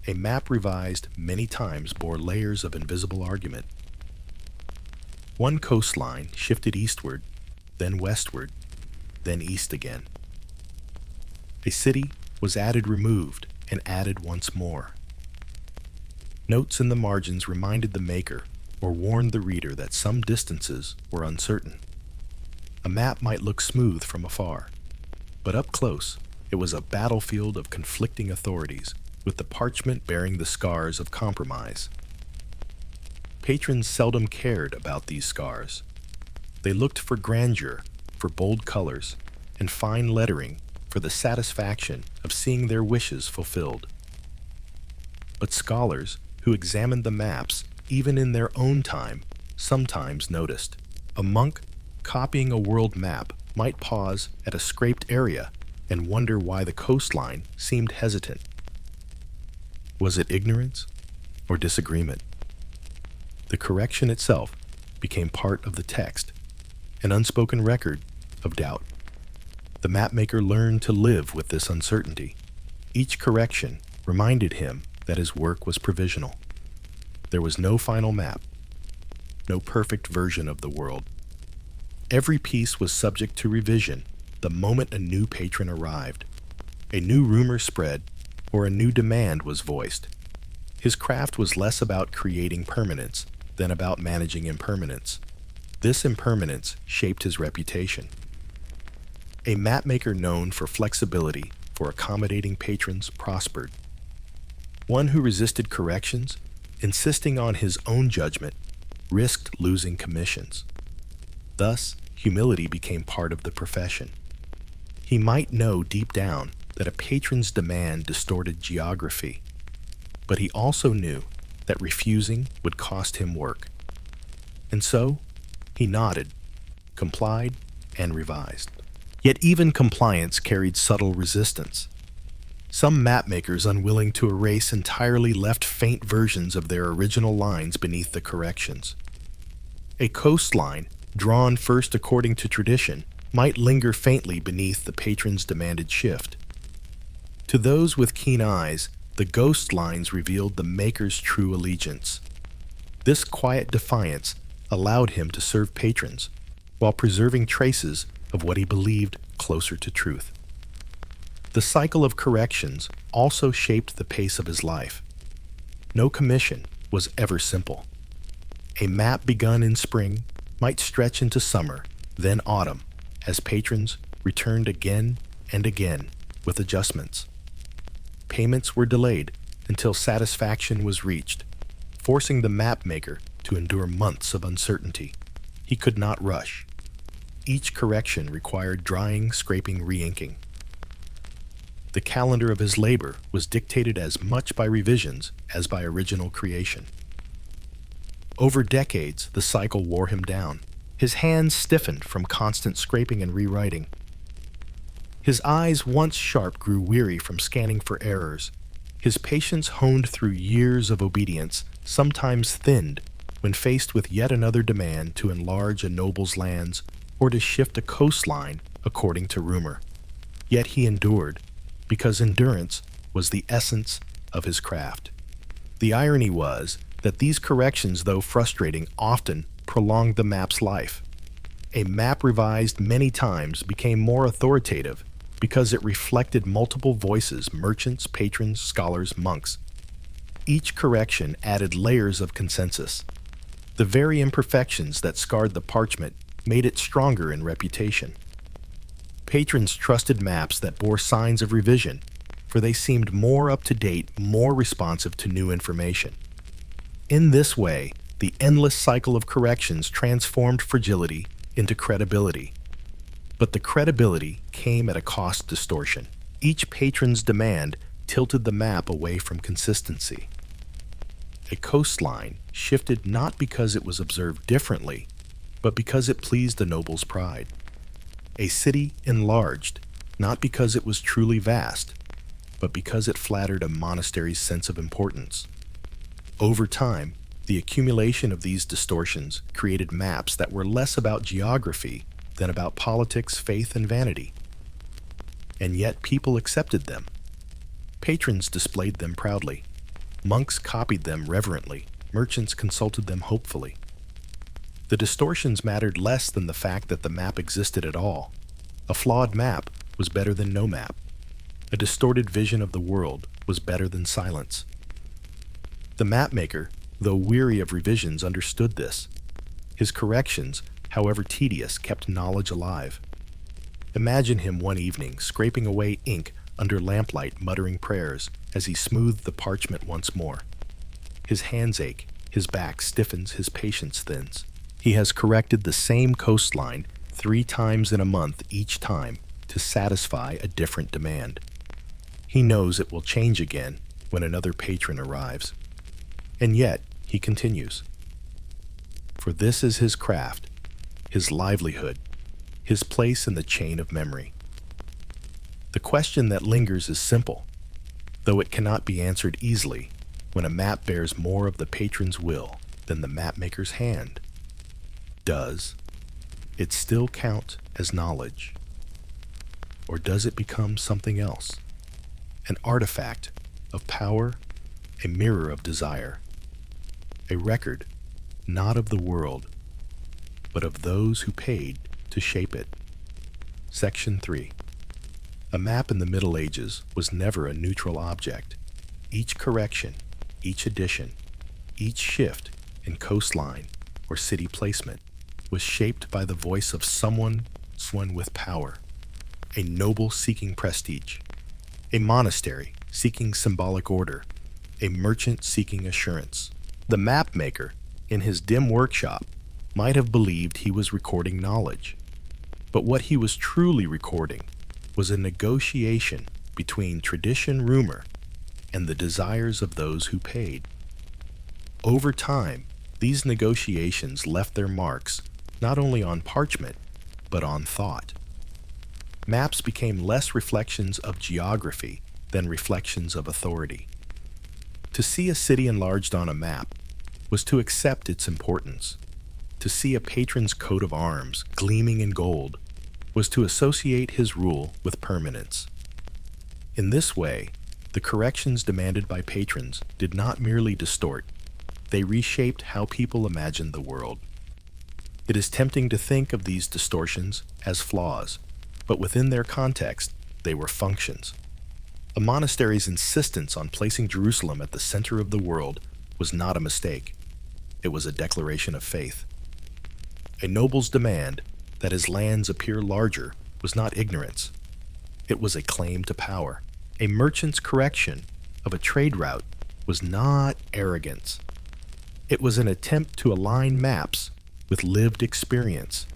A map revised many times bore layers of invisible argument. One coastline shifted eastward, then westward, then east again. A city was added, removed, and added once more. Notes in the margins reminded the maker or warned the reader that some distances were uncertain. A map might look smooth from afar, but up close, it was a battlefield of conflicting authorities, with the parchment bearing the scars of compromise. Patrons seldom cared about these scars. They looked for grandeur, for bold colors, and fine lettering for the satisfaction of seeing their wishes fulfilled. But scholars who examined the maps, even in their own time, sometimes noticed. A monk copying a world map might pause at a scraped area and wonder why the coastline seemed hesitant. Was it ignorance or disagreement? The correction itself became part of the text, an unspoken record of doubt. The mapmaker learned to live with this uncertainty. Each correction reminded him that his work was provisional. There was no final map, no perfect version of the world. Every piece was subject to revision the moment a new patron arrived, a new rumor spread, or a new demand was voiced. His craft was less about creating permanence than about managing impermanence. This impermanence shaped his reputation. A mapmaker known for flexibility, for accommodating patrons, prospered. One who resisted corrections, insisting on his own judgment, risked losing commissions. Thus, humility became part of the profession. He might know deep down that a patron's demand distorted geography, but he also knew that refusing would cost him work. And so, he nodded, complied, and revised. Yet even compliance carried subtle resistance. Some mapmakers, unwilling to erase entirely, left faint versions of their original lines beneath the corrections. A coastline, drawn first according to tradition, might linger faintly beneath the patron's demanded shift. To those with keen eyes, the ghost lines revealed the maker's true allegiance. This quiet defiance allowed him to serve patrons while preserving traces of what he believed closer to truth. The cycle of corrections also shaped the pace of his life. No commission was ever simple. A map begun in spring might stretch into summer, then autumn, as patrons returned again and again with adjustments. Payments were delayed until satisfaction was reached, forcing the mapmaker to endure months of uncertainty. He could not rush. Each correction required drying, scraping, re-inking. The calendar of his labor was dictated as much by revisions as by original creation. Over decades, the cycle wore him down. His hands stiffened from constant scraping and rewriting. His eyes, once sharp, grew weary from scanning for errors. His patience, honed through years of obedience, sometimes thinned when faced with yet another demand to enlarge a noble's lands or to shift a coastline according to rumor. Yet he endured, because endurance was the essence of his craft. The irony was that these corrections, though frustrating, often prolonged the map's life. A map revised many times became more authoritative because it reflected multiple voices: merchants, patrons, scholars, monks. Each correction added layers of consensus. The very imperfections that scarred the parchment made it stronger in reputation. Patrons trusted maps that bore signs of revision, for they seemed more up-to-date, more responsive to new information. In this way, the endless cycle of corrections transformed fragility into credibility. But the credibility came at a cost distortion. Each patron's demand tilted the map away from consistency. A coastline shifted not because it was observed differently, but because it pleased the noble's pride. A city enlarged, not because it was truly vast, but because it flattered a monastery's sense of importance. Over time, the accumulation of these distortions created maps that were less about geography than about politics, faith, and vanity. And yet people accepted them. Patrons displayed them proudly. Monks copied them reverently. Merchants consulted them hopefully. The distortions mattered less than the fact that the map existed at all. A flawed map was better than no map. A distorted vision of the world was better than silence. The mapmaker, though weary of revisions, understood this. His corrections, however tedious, kept knowledge alive. Imagine him one evening, scraping away ink under lamplight, muttering prayers as he smoothed the parchment once more. His hands ache, his back stiffens, his patience thins. He has corrected the same coastline 3 times in a month each time to satisfy a different demand. He knows it will change again when another patron arrives. And yet, he continues. For this is his craft, his livelihood, his place in the chain of memory. The question that lingers is simple, though it cannot be answered easily when a map bears more of the patron's will than the mapmaker's hand. Does it still count as knowledge? Or does it become something else? An artifact of power, a mirror of desire, a record not of the world, but of those who paid to shape it. Section 3. A map in the Middle Ages was never a neutral object. Each correction, each addition, each shift in coastline or city placement was shaped by the voice of someone with power, a noble seeking prestige, a monastery seeking symbolic order, a merchant seeking assurance. The mapmaker, in his dim workshop, might have believed he was recording knowledge, but what he was truly recording was a negotiation between tradition, rumor, and the desires of those who paid. Over time, these negotiations left their marks not only on parchment, but on thought. Maps became less reflections of geography than reflections of authority. To see a city enlarged on a map was to accept its importance. To see a patron's coat of arms gleaming in gold was to associate his rule with permanence. In this way, the corrections demanded by patrons did not merely distort, they reshaped how people imagined the world. It is tempting to think of these distortions as flaws, but within their context, they were functions. A monastery's insistence on placing Jerusalem at the center of the world was not a mistake. It was a declaration of faith. A noble's demand that his lands appear larger was not ignorance. It was a claim to power. A merchant's correction of a trade route was not arrogance. It was an attempt to align maps with lived experience.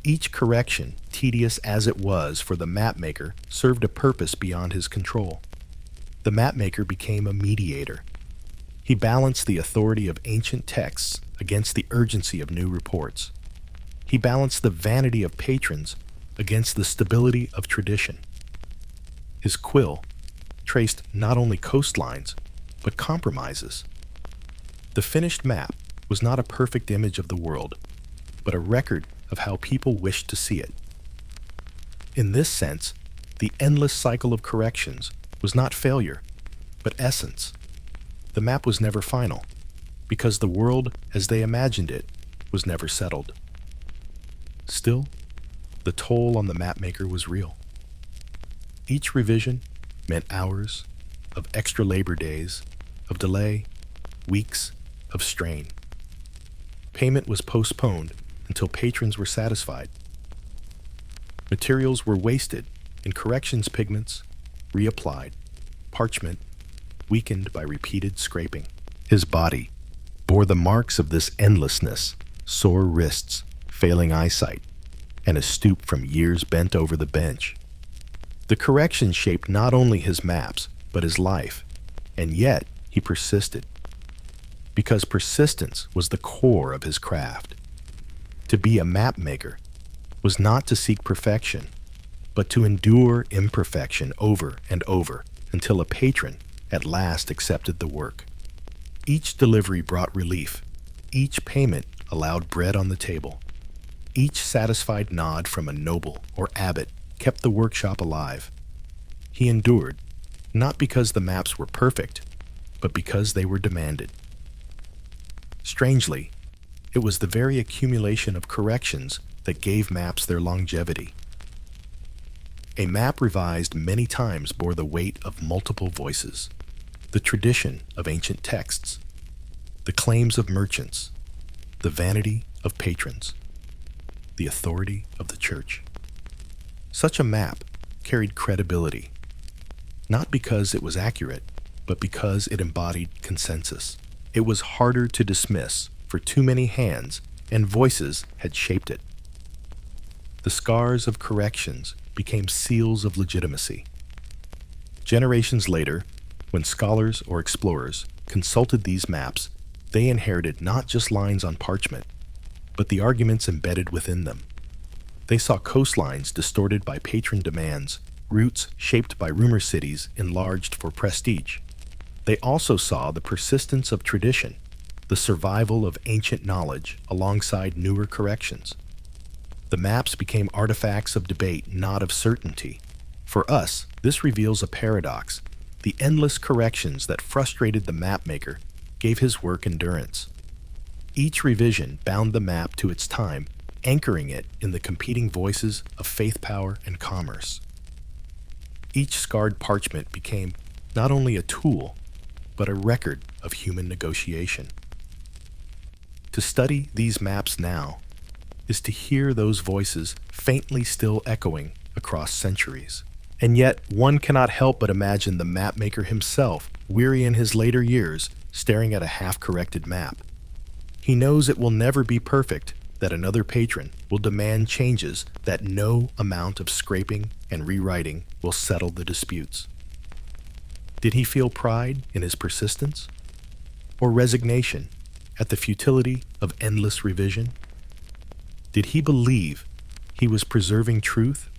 Each correction, tedious as it was for the mapmaker, served a purpose beyond his control. The mapmaker became a mediator. He balanced the authority of ancient texts against the urgency of new reports. He balanced the vanity of patrons against the stability of tradition. His quill traced not only coastlines, but compromises. The finished map was not a perfect image of the world, but a record of how people wished to see it. In this sense, the endless cycle of corrections was not failure, but essence. The map was never final, because the world as they imagined it was never settled. Still, the toll on the mapmaker was real. Each revision meant hours of extra labor days, of delay, weeks of strain. Payment was postponed until patrons were satisfied. Materials were wasted and corrections pigments reapplied, parchment weakened by repeated scraping. His body bore the marks of this endlessness, sore wrists, failing eyesight, and a stoop from years bent over the bench. The correction shaped not only his maps, but his life, and yet he persisted, because persistence was the core of his craft. To be a map maker was not to seek perfection, but to endure imperfection over and over until a patron at last accepted the work. Each delivery brought relief. Each payment allowed bread on the table. Each satisfied nod from a noble or abbot kept the workshop alive. He endured, not because the maps were perfect, but because they were demanded. Strangely, it was the very accumulation of corrections that gave maps their longevity. A map revised many times bore the weight of multiple voices, the tradition of ancient texts, the claims of merchants, the vanity of patrons, the authority of the church. Such a map carried credibility, not because it was accurate, but because it embodied consensus. It was harder to dismiss, for too many hands and voices had shaped it. The scars of corrections became seals of legitimacy. Generations later, when scholars or explorers consulted these maps, they inherited not just lines on parchment, but the arguments embedded within them. They saw coastlines distorted by patron demands, routes shaped by rumor cities enlarged for prestige. They also saw the persistence of tradition, the survival of ancient knowledge alongside newer corrections. The maps became artifacts of debate, not of certainty. For us, this reveals a paradox. The endless corrections that frustrated the mapmaker gave his work endurance. Each revision bound the map to its time, anchoring it in the competing voices of faith, power, and commerce. Each scarred parchment became not only a tool, but a record of human negotiation. To study these maps now is to hear those voices faintly still echoing across centuries. And yet, one cannot help but imagine the mapmaker himself, weary in his later years, staring at a half-corrected map. He knows it will never be perfect, that another patron will demand changes, that no amount of scraping and rewriting will settle the disputes. Did he feel pride in his persistence? Or resignation at the futility of endless revision? Did he believe he was preserving truth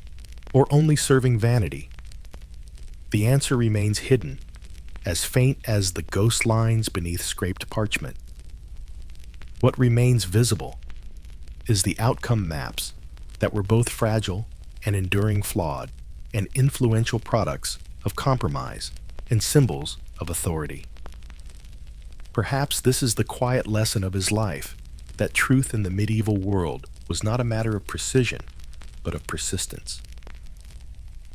or only serving vanity? The answer remains hidden, as faint as the ghost lines beneath scraped parchment. What remains visible is the outcome maps that were both fragile and enduring flawed, and influential products of compromise and symbols of authority. Perhaps this is the quiet lesson of his life, that truth in the medieval world was not a matter of precision, but of persistence.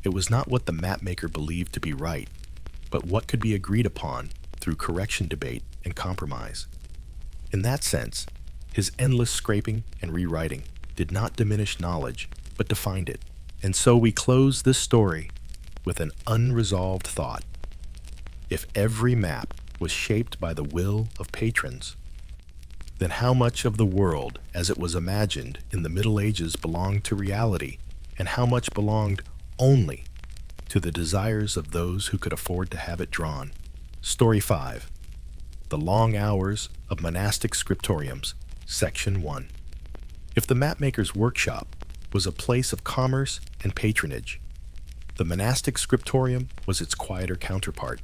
It was not what the mapmaker believed to be right, but what could be agreed upon through correction debate and compromise. In that sense, his endless scraping and rewriting did not diminish knowledge, but defined it. And so we close this story with an unresolved thought. If every map was shaped by the will of patrons, then how much of the world as it was imagined in the Middle Ages belonged to reality, and how much belonged only to the desires of those who could afford to have it drawn? Story 5. The Long Hours of Monastic Scriptoriums, Section 1. If the mapmaker's workshop was a place of commerce and patronage, the monastic scriptorium was its quieter counterpart.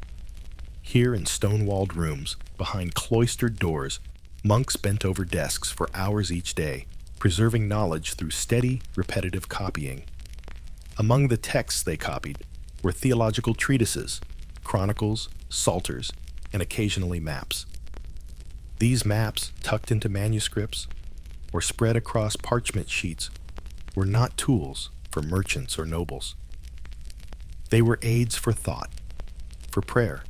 Here in stone-walled rooms, behind cloistered doors, monks bent over desks for hours each day, preserving knowledge through steady, repetitive copying. Among the texts they copied were theological treatises, chronicles, psalters, and occasionally maps. These maps, tucked into manuscripts or spread across parchment sheets, were not tools for merchants or nobles. They were aids for thought, for prayer,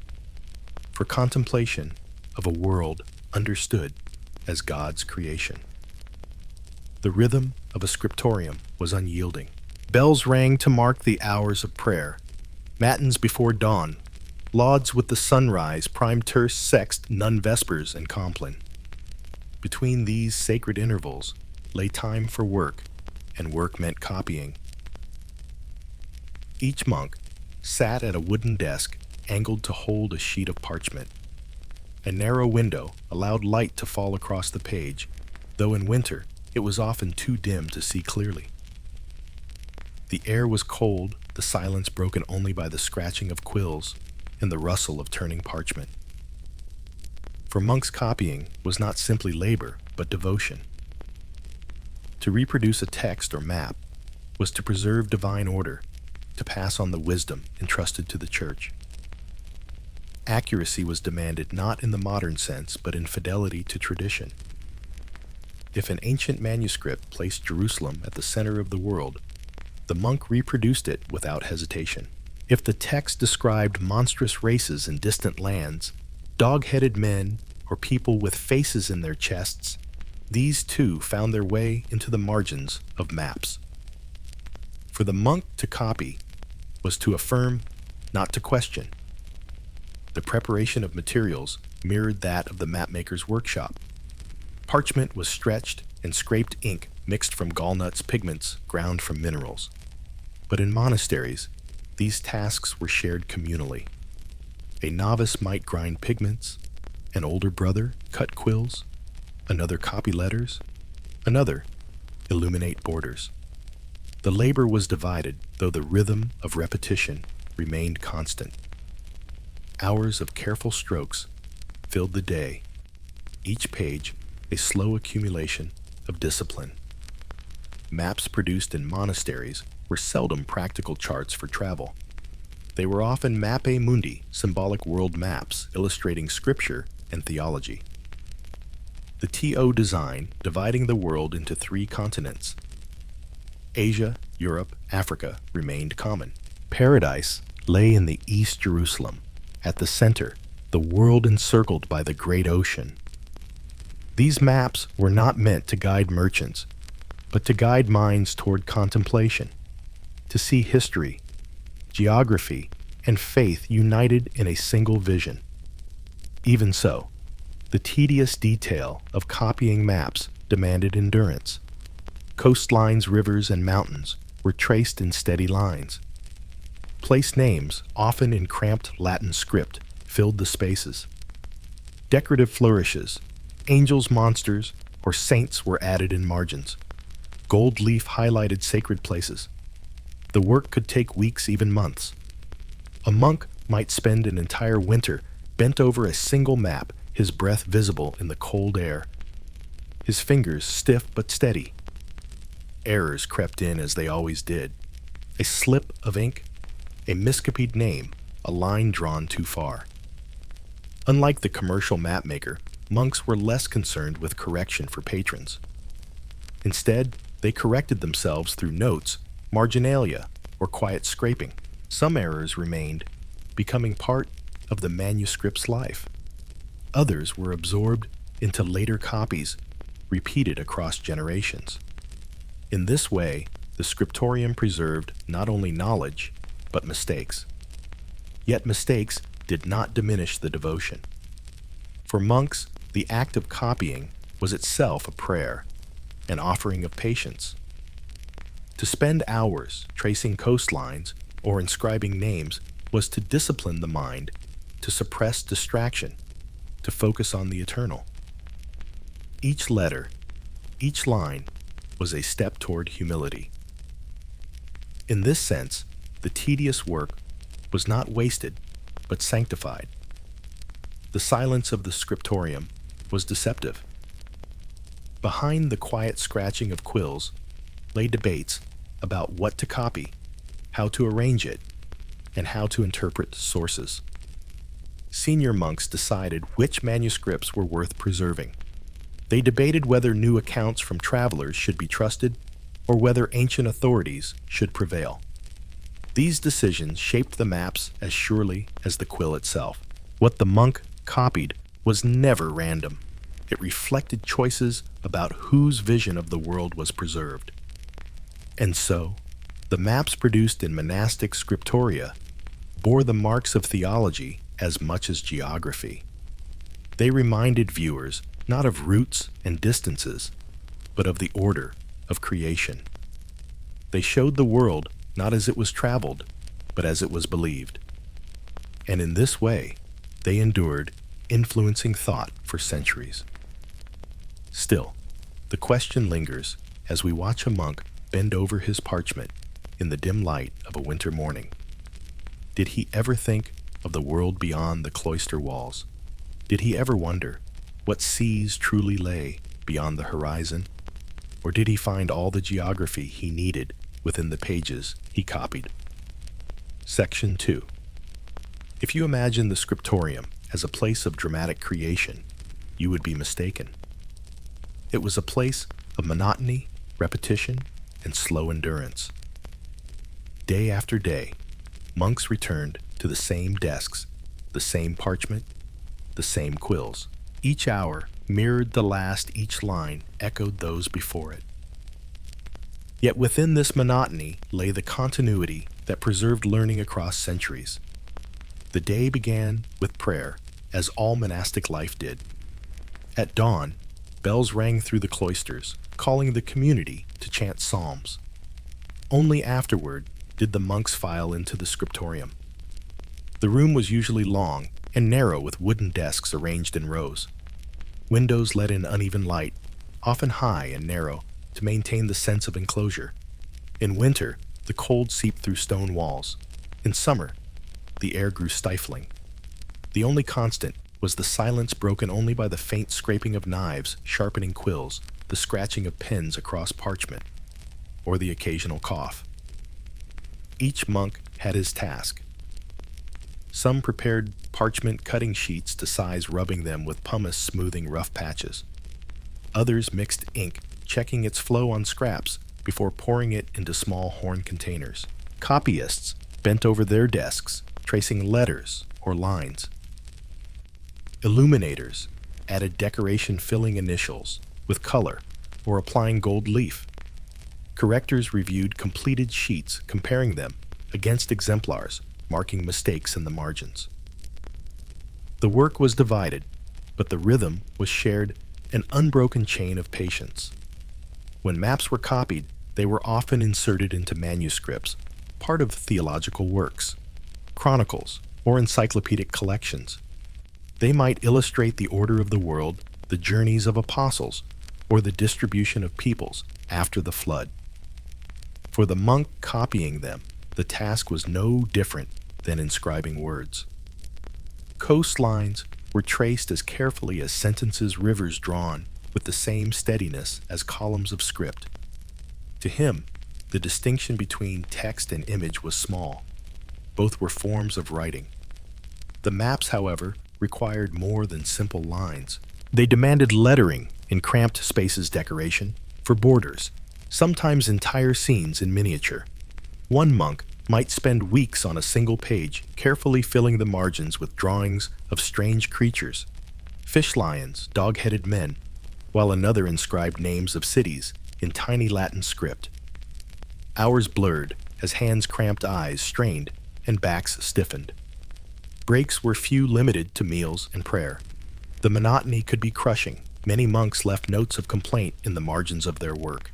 for contemplation of a world understood as God's creation. The rhythm of a scriptorium was unyielding. Bells rang to mark the hours of prayer, matins before dawn, lauds with the sunrise, prime terce, sext, none vespers, and compline. Between these sacred intervals lay time for work, and work meant copying. Each monk sat at a wooden desk angled to hold a sheet of parchment. A narrow window allowed light to fall across the page, though in winter it was often too dim to see clearly. The air was cold, the silence broken only by the scratching of quills and the rustle of turning parchment. For monks, copying was not simply labor, but devotion. To reproduce a text or map was to preserve divine order, to pass on the wisdom entrusted to the Church. Accuracy was demanded not in the modern sense, but in fidelity to tradition. If an ancient manuscript placed Jerusalem at the center of the world, the monk reproduced it without hesitation. If the text described monstrous races in distant lands, dog-headed men, or people with faces in their chests, these too found their way into the margins of maps. For the monk to copy was to affirm, not to question. The preparation of materials mirrored that of the mapmaker's workshop. Parchment was stretched and scraped ink mixed from gallnuts, pigments ground from minerals. But in monasteries, these tasks were shared communally. A novice might grind pigments, an older brother cut quills, another copy letters, another illuminate borders. The labor was divided, though the rhythm of repetition remained constant. Hours of careful strokes filled the day, each page a slow accumulation of discipline. Maps produced in monasteries were seldom practical charts for travel. They were often mappe mundi, symbolic world maps illustrating scripture and theology. The TO design dividing the world into 3 continents. Asia, Europe, Africa remained common. Paradise lay in the East Jerusalem. At the center, the world encircled by the great ocean. These maps were not meant to guide merchants, but to guide minds toward contemplation, to see history, geography, and faith united in a single vision. Even so, the tedious detail of copying maps demanded endurance. Coastlines, rivers, and mountains were traced in steady lines. Place names, often in cramped Latin script, filled the spaces. Decorative flourishes, angels, monsters, or saints were added in margins. Gold leaf highlighted sacred places. The work could take weeks, even months. A monk might spend an entire winter bent over a single map, his breath visible in the cold air. His fingers stiff but steady. Errors crept in as they always did. A slip of ink, a miscopied name, a line drawn too far. Unlike the commercial mapmaker, monks were less concerned with correction for patrons. Instead, they corrected themselves through notes, marginalia, or quiet scraping. Some errors remained, becoming part of the manuscript's life. Others were absorbed into later copies, repeated across generations. In this way, the scriptorium preserved not only knowledge, but mistakes. Yet mistakes did not diminish the devotion. For monks, the act of copying was itself a prayer, an offering of patience. To spend hours tracing coastlines or inscribing names was to discipline the mind, to suppress distraction, to focus on the eternal. Each letter, each line, was a step toward humility. In this sense, the tedious work was not wasted, but sanctified. The silence of the scriptorium was deceptive. Behind the quiet scratching of quills lay debates about what to copy, how to arrange it, and how to interpret sources. Senior monks decided which manuscripts were worth preserving. They debated whether new accounts from travelers should be trusted or whether ancient authorities should prevail. These decisions shaped the maps as surely as the quill itself. What the monk copied was never random. It reflected choices about whose vision of the world was preserved. And so, the maps produced in monastic scriptoria bore the marks of theology as much as geography. They reminded viewers not of routes and distances, but of the order of creation. They showed the world not as it was traveled, but as it was believed. And in this way, they endured, influencing thought for centuries. Still, the question lingers as we watch a monk bend over his parchment in the dim light of a winter morning. Did he ever think of the world beyond the cloister walls? Did he ever wonder what seas truly lay beyond the horizon? Or did he find all the geography he needed within the pages he copied? Section 2. If you imagine the scriptorium as a place of dramatic creation, you would be mistaken. It was a place of monotony, repetition, and slow endurance. Day after day, monks returned to the same desks, the same parchment, the same quills. Each hour mirrored the last, each line echoed those before it. Yet within this monotony lay the continuity that preserved learning across centuries. The day began with prayer, as all monastic life did. At dawn, bells rang through the cloisters, calling the community to chant psalms. Only afterward did the monks file into the scriptorium. The room was usually long and narrow with wooden desks arranged in rows. Windows let in uneven light, often high and narrow, to maintain the sense of enclosure. In winter, the cold seeped through stone walls. In summer, the air grew stifling. The only constant was the silence broken only by the faint scraping of knives sharpening quills, the scratching of pens across parchment, or the occasional cough. Each monk had his task. Some prepared parchment cutting sheets to size, rubbing them with pumice, smoothing rough patches. Others mixed ink, checking its flow on scraps before pouring it into small horn containers. Copyists bent over their desks, tracing letters or lines. Illuminators added decoration, filling initials with color or applying gold leaf. Correctors reviewed completed sheets, comparing them against exemplars, marking mistakes in the margins. The work was divided, but the rhythm was shared, an unbroken chain of patience. When maps were copied, they were often inserted into manuscripts, part of theological works, chronicles, or encyclopedic collections. They might illustrate the order of the world, the journeys of apostles, or the distribution of peoples after the flood. For the monk copying them, the task was no different than inscribing words. Coastlines were traced as carefully as sentences, rivers drawn with the same steadiness as columns of script. To him, the distinction between text and image was small. Both were forms of writing. The maps, however, required more than simple lines. They demanded lettering in cramped spaces, decoration for borders, sometimes entire scenes in miniature. One monk might spend weeks on a single page, carefully filling the margins with drawings of strange creatures, fish lions, dog-headed men, while another inscribed names of cities in tiny Latin script. Hours blurred as hands cramped, eyes strained, and backs stiffened. Breaks were few, limited to meals and prayer. The monotony could be crushing. Many monks left notes of complaint in the margins of their work.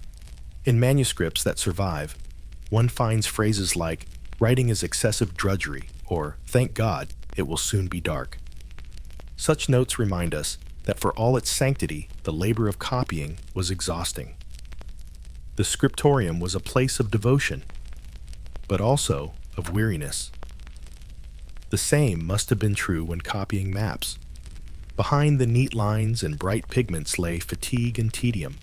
In manuscripts that survive, one finds phrases like, "Writing is excessive drudgery," or "Thank God, it will soon be dark." Such notes remind us that for all its sanctity, the labor of copying was exhausting. The Scriptorium was a place of devotion, but also of weariness. The same must have been true when copying maps. Behind the neat lines and bright pigments lay fatigue and tedium.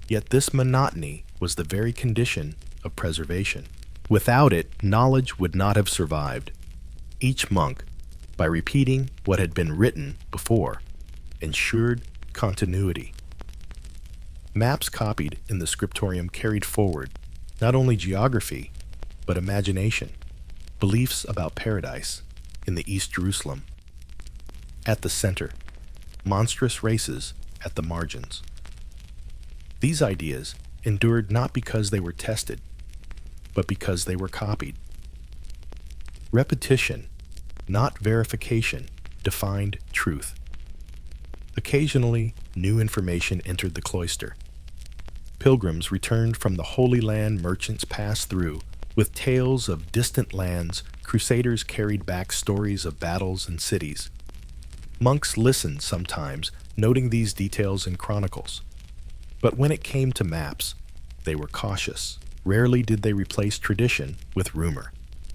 Yet this monotony was the very condition of preservation. Without it, knowledge would not have survived. Each monk, by repeating what had been written before, ensured continuity. Maps copied in the Scriptorium carried forward not only geography, but imagination, beliefs about paradise in the East Jerusalem. At the center, monstrous races at the margins. These ideas endured not because they were tested, but because they were copied. Repetition, not verification, defined truth. Occasionally, new information entered the cloister. Pilgrims returned from the Holy Land, merchants passed through. With tales of distant lands, crusaders carried back stories of battles and cities. Monks listened sometimes, noting these details in chronicles. But when it came to maps, they were cautious. Rarely did they replace tradition with rumor.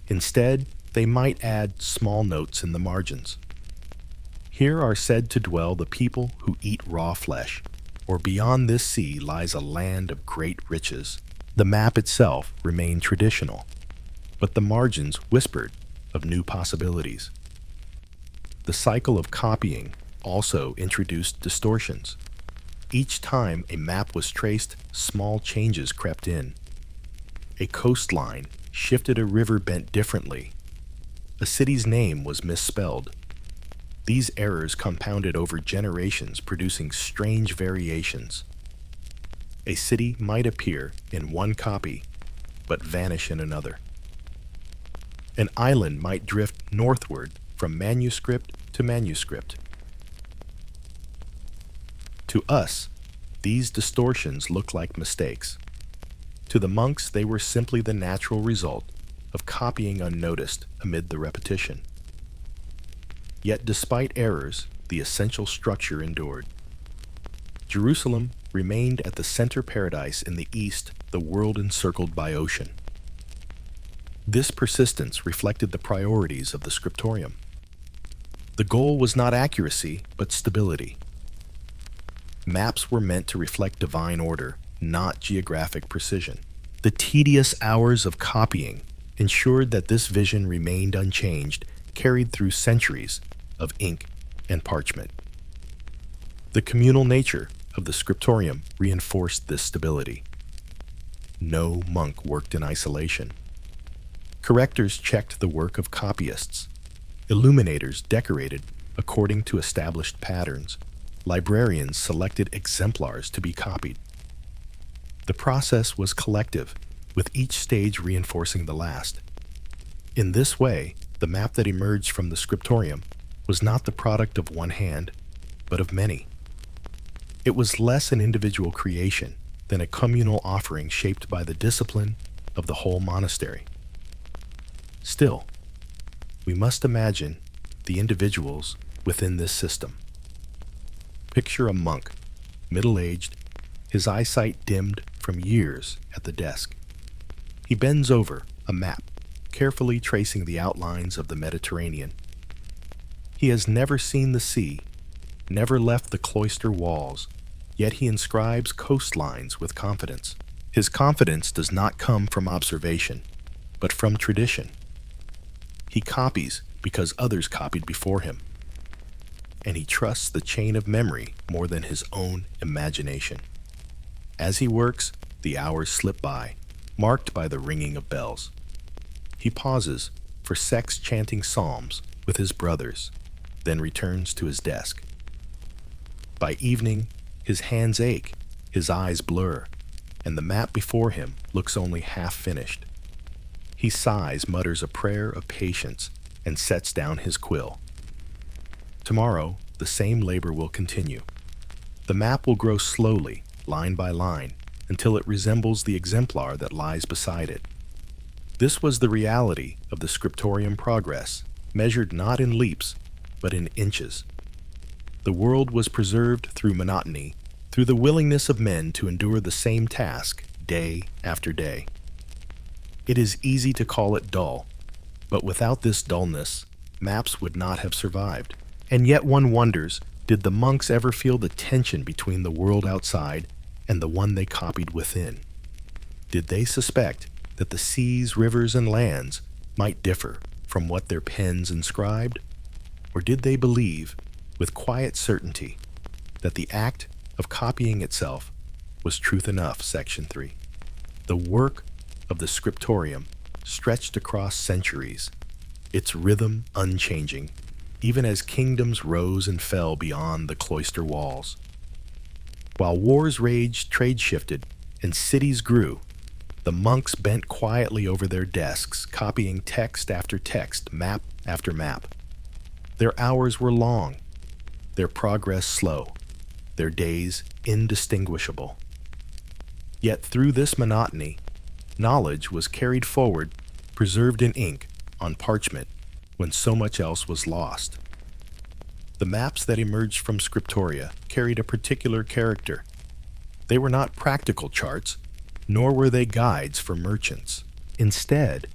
Instead, they might add small notes in the margins. Here are said to dwell the people who eat raw flesh, or beyond this sea lies a land of great riches. The map itself remained traditional, but the margins whispered of new possibilities. The cycle of copying also introduced distortions. Each time a map was traced, small changes crept in. A coastline shifted, a river bent differently. A city's name was misspelled. These errors compounded over generations, producing strange variations. A city might appear in one copy, but vanish in another. An island might drift northward from manuscript to manuscript. To us, these distortions look like mistakes. To the monks, they were simply the natural result of copying unnoticed amid the repetition. Yet despite errors, the essential structure endured. Jerusalem remained at the center paradise in the east, the world encircled by ocean. This persistence reflected the priorities of the Scriptorium. The goal was not accuracy, but stability. Maps were meant to reflect divine order, not geographic precision. The tedious hours of copying ensured that this vision remained unchanged, carried through centuries of ink and parchment. The communal nature of the Scriptorium reinforced this stability. No monk worked in isolation. Correctors checked the work of copyists. Illuminators decorated according to established patterns. Librarians selected exemplars to be copied. The process was collective, with each stage reinforcing the last. In this way, the map that emerged from the Scriptorium was not the product of one hand, but of many. It was less an individual creation than a communal offering shaped by the discipline of the whole monastery. Still, we must imagine the individuals within this system. Picture a monk, middle-aged, his eyesight dimmed from years at the desk. He bends over a map, carefully tracing the outlines of the Mediterranean. He has never seen the sea, never left the cloister walls, yet he inscribes coastlines with confidence. His confidence does not come from observation, but from tradition. He copies because others copied before him. and he trusts the chain of memory more than his own imagination. As he works, the hours slip by, marked by the ringing of bells. He pauses for sex-chanting psalms with his brothers, then returns to his desk. By evening, his hands ache, his eyes blur, and the map before him looks only half finished. He sighs, mutters a prayer of patience, and sets down his quill. Tomorrow, the same labor will continue. The map will grow slowly, line by line, until it resembles the exemplar that lies beside it. This was the reality of the Scriptorium progress, measured not in leaps, but in inches. The world was preserved through monotony, through the willingness of men to endure the same task day after day. It is easy to call it dull, but without this dullness, maps would not have survived. And yet one wonders, did the monks ever feel the tension between the world outside and the one they copied within? Did they suspect that the seas, rivers, and lands might differ from what their pens inscribed? Or did they believe, with quiet certainty, that the act of copying itself was truth enough? Section 3. The work of the Scriptorium stretched across centuries, its rhythm unchanging, even as kingdoms rose and fell beyond the cloister walls. While wars raged, trade shifted, and cities grew, the monks bent quietly over their desks, copying text after text, map after map. Their hours were long, their progress slow, their days indistinguishable. Yet through this monotony, knowledge was carried forward, preserved in ink, on parchment, when so much else was lost. The maps that emerged from Scriptoria carried a particular character. They were not practical charts, nor were they guides for merchants. Instead,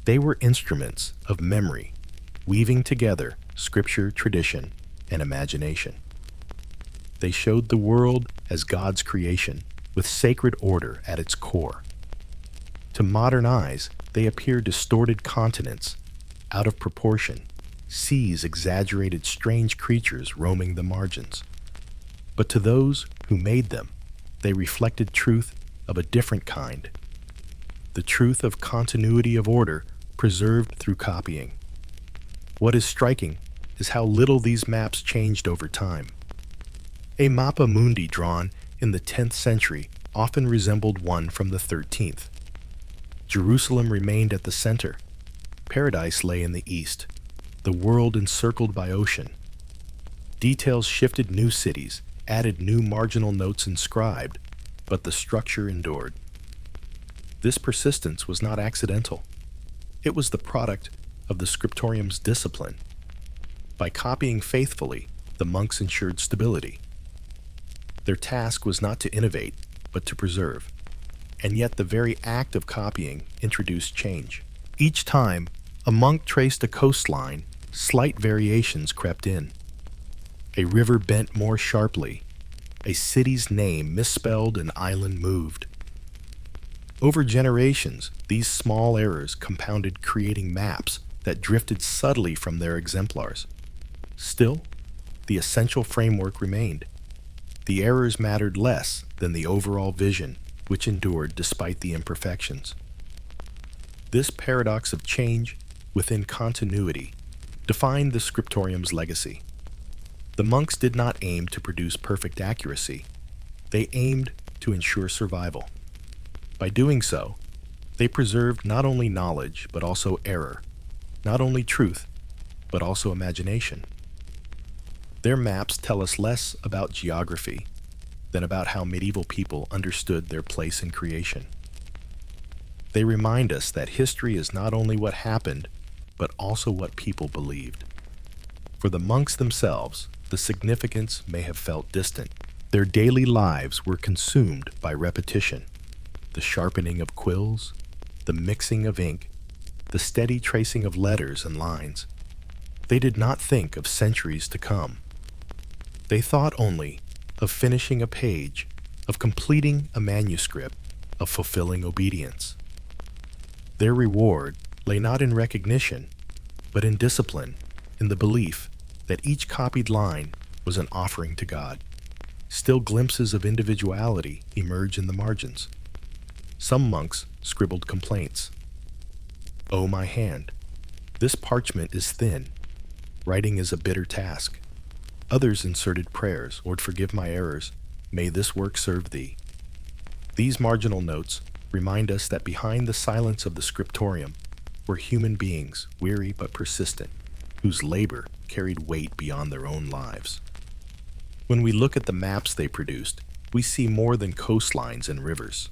they were instruments of memory, weaving together scripture, tradition, and imagination. They showed the world as God's creation, with sacred order at its core. To modern eyes, they appear distorted continents, out of proportion, seas exaggerated strange creatures roaming the margins. But to those who made them, they reflected truth of a different kind, the truth of continuity of order preserved through copying. What is striking is how little these maps changed over time. A mappa mundi drawn in the 10th century often resembled one from the 13th. Jerusalem remained at the center. Paradise lay in the east, the world encircled by ocean. Details shifted, new cities, added new marginal notes inscribed, but the structure endured. This persistence was not accidental. It was the product of the Scriptorium's discipline. By copying faithfully, the monks ensured stability. Their task was not to innovate, but to preserve. And yet the very act of copying introduced change. Each time a monk traced a coastline, slight variations crept in. A river bent more sharply, a city's name misspelled, an island moved. Over generations, these small errors compounded, creating maps that drifted subtly from their exemplars. Still, the essential framework remained. The errors mattered less than the overall vision, which endured despite the imperfections. This paradox of change within continuity defined the Scriptorium's legacy. The monks did not aim to produce perfect accuracy. They aimed to ensure survival. By doing so, they preserved not only knowledge, but also error, not only truth, but also imagination. Their maps tell us less about geography than about how medieval people understood their place in creation. They remind us that history is not only what happened, but also what people believed. For the monks themselves, the significance may have felt distant. Their daily lives were consumed by repetition, the sharpening of quills, the mixing of ink, the steady tracing of letters and lines. They did not think of centuries to come. They thought only of finishing a page, of completing a manuscript, of fulfilling obedience. Their reward lay not in recognition, but in discipline, in the belief that each copied line was an offering to God. Still, glimpses of individuality emerge in the margins. Some monks scribbled complaints. "Oh, my hand, this parchment is thin. Writing is a bitter task." Others inserted prayers. "Lord, forgive my errors. May this work serve thee." These marginal notes remind us that behind the silence of the scriptorium were human beings, weary but persistent, whose labor carried weight beyond their own lives. When we look at the maps they produced, we see more than coastlines and rivers.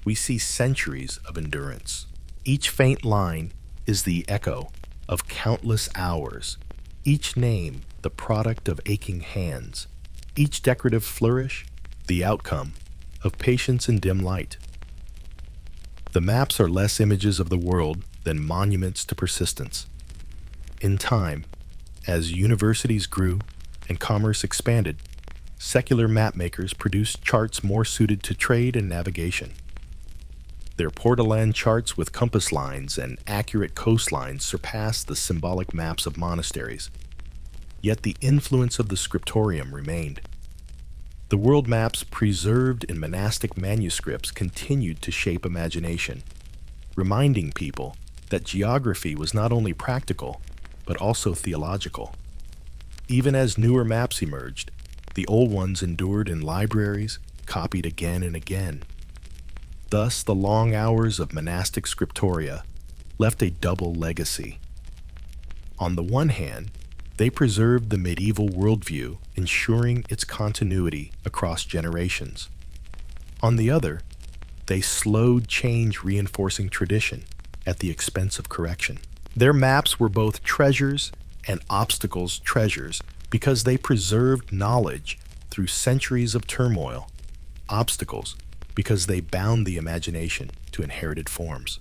We see centuries of endurance. Each faint line is the echo of countless hours, each name the product of aching hands, each decorative flourish the outcome of patience in dim light. The maps are less images of the world than monuments to persistence. In time, as universities grew and commerce expanded, secular mapmakers produced charts more suited to trade and navigation. Their Port-a-Land charts with compass lines and accurate coastlines surpassed the symbolic maps of monasteries. Yet the influence of the Scriptorium remained. The world maps preserved in monastic manuscripts continued to shape imagination, reminding people that geography was not only practical, but also theological. Even as newer maps emerged, the old ones endured in libraries, copied again and again. Thus, the long hours of monastic scriptoria left a double legacy. On the one hand, they preserved the medieval worldview, ensuring its continuity across generations. On the other, they slowed change, reinforcing tradition at the expense of correction. Their maps were both treasures and obstacles treasures because they preserved knowledge through centuries of turmoil, obstacles because they bound the imagination to inherited forms.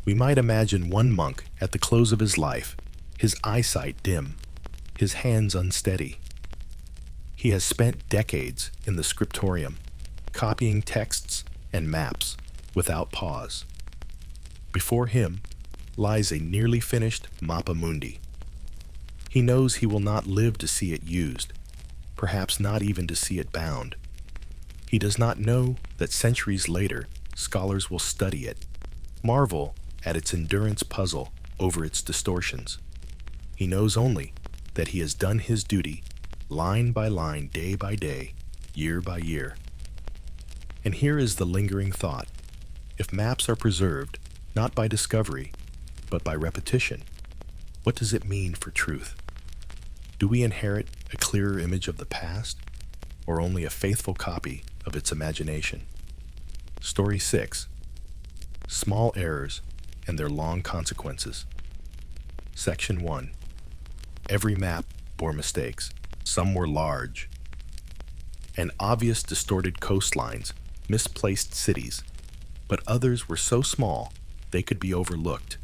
We might imagine one monk at the close of his life, his eyesight dim, his hands unsteady. He has spent decades in the scriptorium, copying texts and maps without pause. Before him lies a nearly finished Mappa Mundi. He knows he will not live to see it used, perhaps not even to see it bound. He does not know that centuries later, scholars will study it, marvel at its endurance, puzzle over its distortions. He knows only that he has done his duty, line by line, day by day, year by year. And here is the lingering thought. If maps are preserved, not by discovery, but by repetition, what does it mean for truth? Do we inherit a clearer image of the past, or only a faithful copy of its imagination? Story 6. Small Errors and Their Long Consequences. Section 1. Every map bore mistakes. Some were large and obvious, distorted coastlines, misplaced cities, but others were so small they could be overlooked.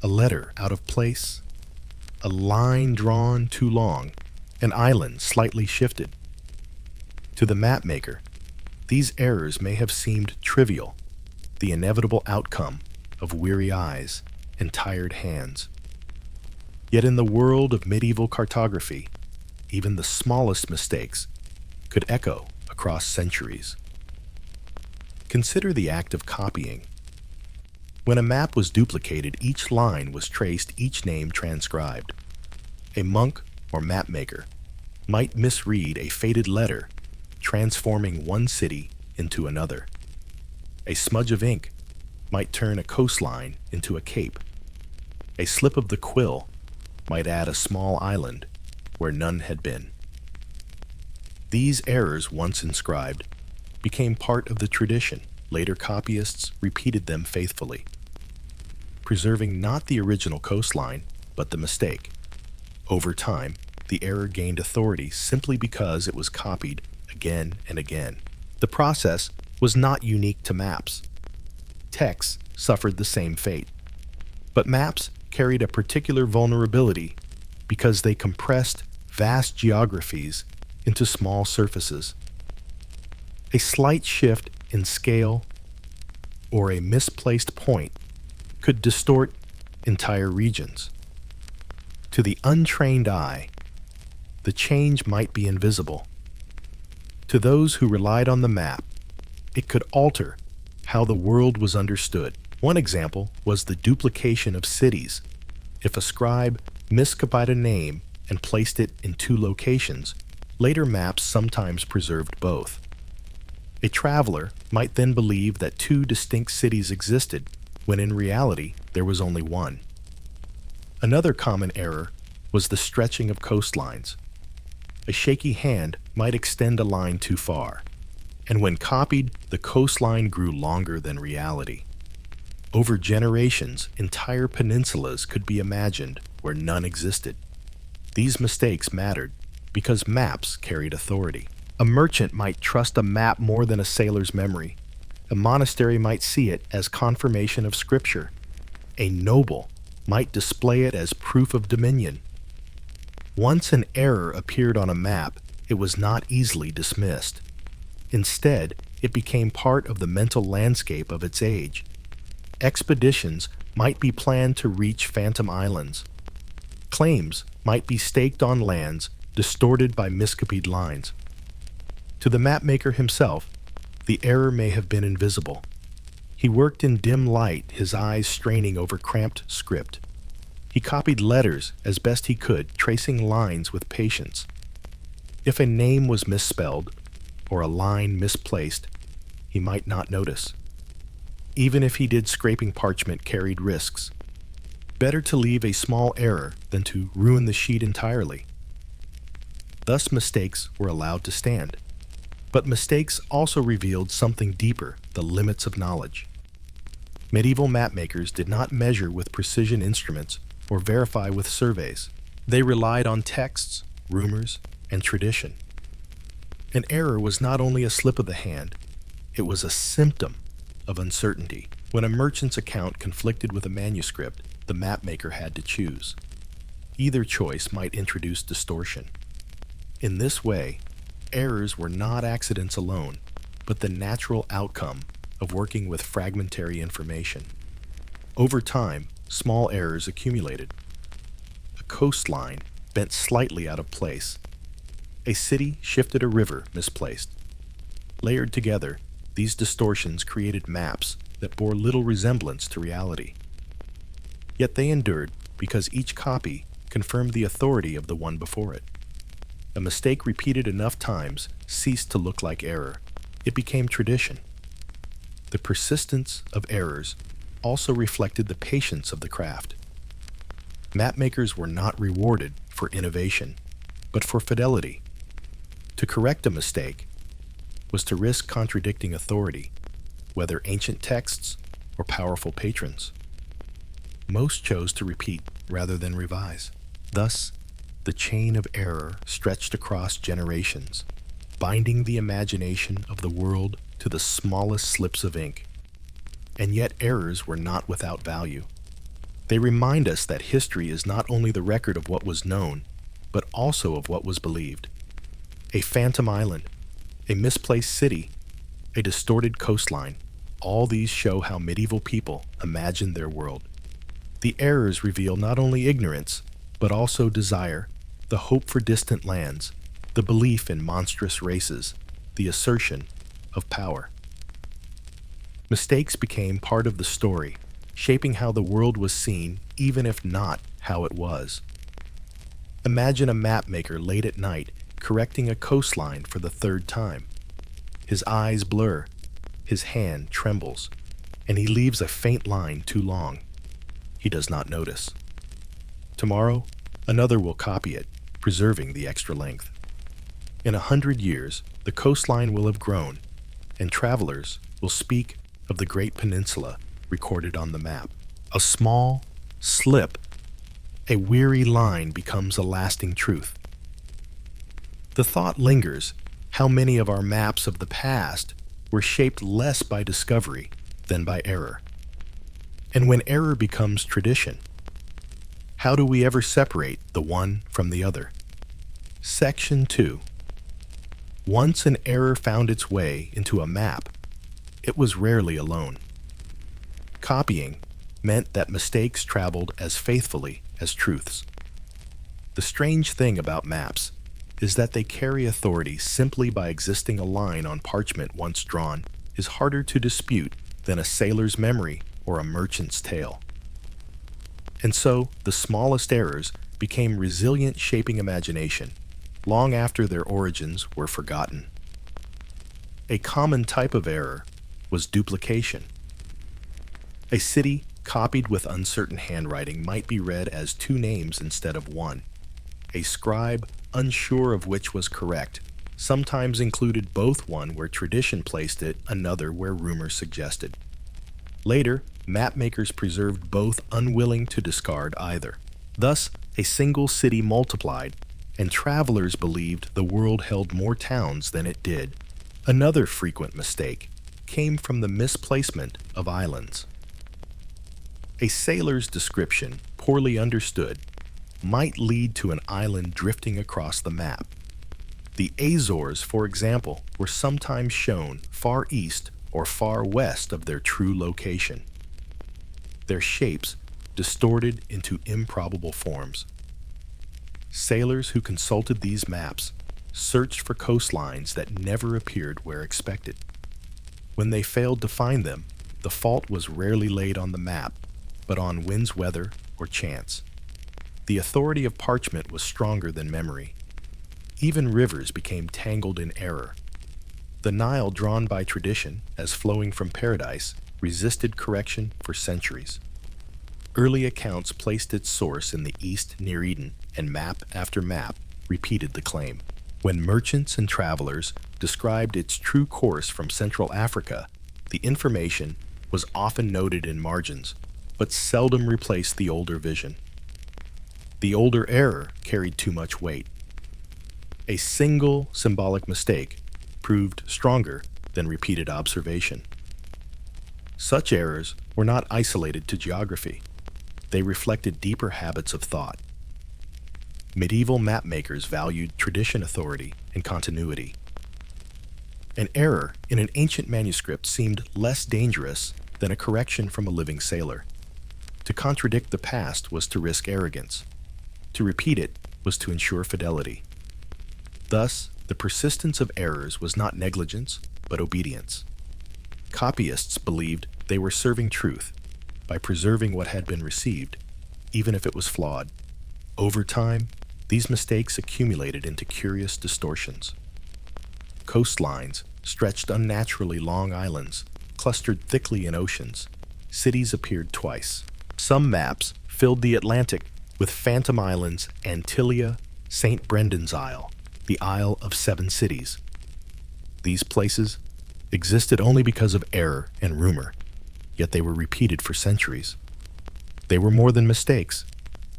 A letter out of place, a line drawn too long, an island slightly shifted. To the mapmaker, these errors may have seemed trivial, the inevitable outcome of weary eyes and tired hands. Yet in the world of medieval cartography, even the smallest mistakes could echo across centuries. Consider the act of copying. When a map was duplicated, each line was traced, each name transcribed. A monk or mapmaker might misread a faded letter, transforming one city into another. A smudge of ink might turn a coastline into a cape. A slip of the quill might add a small island where none had been. These errors, once inscribed, became part of the tradition. Later copyists repeated them faithfully, preserving not the original coastline, but the mistake. Over time, the error gained authority simply because it was copied again and again. The process was not unique to maps. Texts suffered the same fate. But maps carried a particular vulnerability because they compressed vast geographies into small surfaces. A slight shift in scale or a misplaced point could distort entire regions. To the untrained eye, the change might be invisible. To those who relied on the map, it could alter how the world was understood. One example was the duplication of cities. If a scribe miscopied a name and placed it in two locations, later maps sometimes preserved both. A traveler might then believe that two distinct cities existed, when in reality there was only one. Another common error was the stretching of coastlines. A shaky hand might extend a line too far, and when copied, the coastline grew longer than reality. Over generations, entire peninsulas could be imagined where none existed. These mistakes mattered because maps carried authority. A merchant might trust a map more than a sailor's memory. A monastery might see it as confirmation of scripture. A noble might display it as proof of dominion. Once an error appeared on a map, it was not easily dismissed. Instead, it became part of the mental landscape of its age. Expeditions might be planned to reach Phantom Islands. Claims might be staked on lands distorted by miscopied lines. To the mapmaker himself, the error may have been invisible. He worked in dim light, his eyes straining over cramped script. He copied letters as best he could, tracing lines with patience. If a name was misspelled or a line misplaced, he might not notice. Even if he did, scraping parchment carried risks. Better to leave a small error than to ruin the sheet entirely. Thus, mistakes were allowed to stand. But mistakes also revealed something deeper, the limits of knowledge. Medieval mapmakers did not measure with precision instruments or verify with surveys. They relied on texts, rumors, and tradition. An error was not only a slip of the hand, it was a symptom of uncertainty. When a merchant's account conflicted with a manuscript, the mapmaker had to choose. Either choice might introduce distortion. In this way, errors were not accidents alone, but the natural outcome of working with fragmentary information. Over time, small errors accumulated. A coastline bent slightly out of place. A city shifted a river misplaced. Layered together, these distortions created maps that bore little resemblance to reality. Yet they endured because each copy confirmed the authority of the one before it. A mistake repeated enough times ceased to look like error. It became tradition. The persistence of errors also reflected the patience of the craft. Mapmakers were not rewarded for innovation, but for fidelity. To correct a mistake was to risk contradicting authority, whether ancient texts or powerful patrons. Most chose to repeat rather than revise. Thus, the chain of error stretched across generations, binding the imagination of the world to the smallest slips of ink. And yet errors were not without value. They remind us that history is not only the record of what was known, but also of what was believed. A phantom island, a misplaced city, a distorted coastline, all these show how medieval people imagined their world. The errors reveal not only ignorance, but also desire, the hope for distant lands, the belief in monstrous races, the assertion of power. Mistakes became part of the story, shaping how the world was seen, even if not how it was. Imagine a mapmaker late at night correcting a coastline for the third time. His eyes blur, his hand trembles, and he leaves a faint line too long. He does not notice. Tomorrow, another will copy it, preserving the extra length. In 100 years, the coastline will have grown, and travelers will speak of the great peninsula recorded on the map. A small slip, a weary line becomes a lasting truth. The thought lingers how many of our maps of the past were shaped less by discovery than by error. And when error becomes tradition, how do we ever separate the one from the other? Section 2. Once an error found its way into a map, it was rarely alone. Copying meant that mistakes traveled as faithfully as truths. The strange thing about maps is that they carry authority simply by existing. A line on parchment once drawn is harder to dispute than a sailor's memory or a merchant's tale. And so, the smallest errors became resilient, shaping imagination long after their origins were forgotten. A common type of error was duplication. A city copied with uncertain handwriting might be read as two names instead of one. A scribe, unsure of which was correct, sometimes included both, one where tradition placed it, another where rumor suggested. Later, mapmakers preserved both, unwilling to discard either. Thus, a single city multiplied, and travelers believed the world held more towns than it did. Another frequent mistake came from the misplacement of islands. A sailor's description, poorly understood, might lead to an island drifting across the map. The Azores, for example, were sometimes shown far east or far west of their true location. Their shapes distorted into improbable forms. Sailors who consulted these maps searched for coastlines that never appeared where expected. When they failed to find them, the fault was rarely laid on the map, but on wind's weather or chance. The authority of parchment was stronger than memory. Even rivers became tangled in error. The Nile, drawn by tradition as flowing from paradise, resisted correction for centuries. Early accounts placed its source in the east near Eden, and map after map repeated the claim. When merchants and travelers described its true course from Central Africa, the information was often noted in margins, but seldom replaced the older vision. The older error carried too much weight. A single symbolic mistake proved stronger than repeated observation. Such errors were not isolated to geography. They reflected deeper habits of thought. Medieval mapmakers valued tradition, authority, and continuity. An error in an ancient manuscript seemed less dangerous than a correction from a living sailor. To contradict the past was to risk arrogance. To repeat it was to ensure fidelity. Thus, the persistence of errors was not negligence, but obedience. Copyists believed they were serving truth by preserving what had been received, even if it was flawed. Over time, these mistakes accumulated into curious distortions. Coastlines stretched unnaturally long, islands clustered thickly in oceans. Cities appeared twice. Some maps filled the Atlantic with phantom islands: Antilia, St. Brendan's Isle, the Isle of Seven Cities. These places existed only because of error and rumor, yet they were repeated for centuries. They were more than mistakes.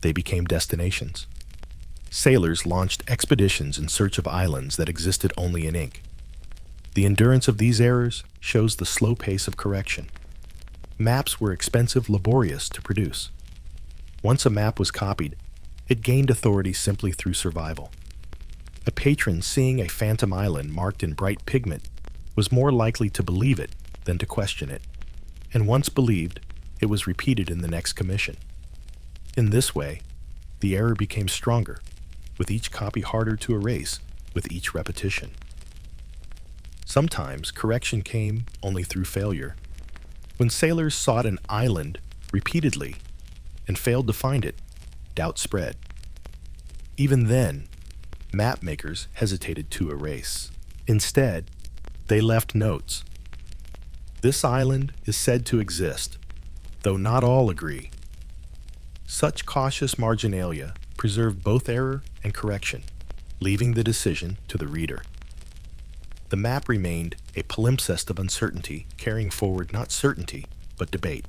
They became destinations. Sailors launched expeditions in search of islands that existed only in ink. The endurance of these errors shows the slow pace of correction. Maps were expensive, laborious to produce. Once a map was copied, it gained authority simply through survival. A patron seeing a phantom island marked in bright pigment was more likely to believe it than to question it, and once believed, it was repeated in the next commission. In this way, the error became stronger, with each copy harder to erase with each repetition. Sometimes correction came only through failure. When sailors sought an island repeatedly and failed to find it, doubt spread. Even then, mapmakers hesitated to erase. Instead, they left notes. This island is said to exist, though not all agree. Such cautious marginalia preserved both error and correction, leaving the decision to the reader. The map remained a palimpsest of uncertainty, carrying forward not certainty, but debate.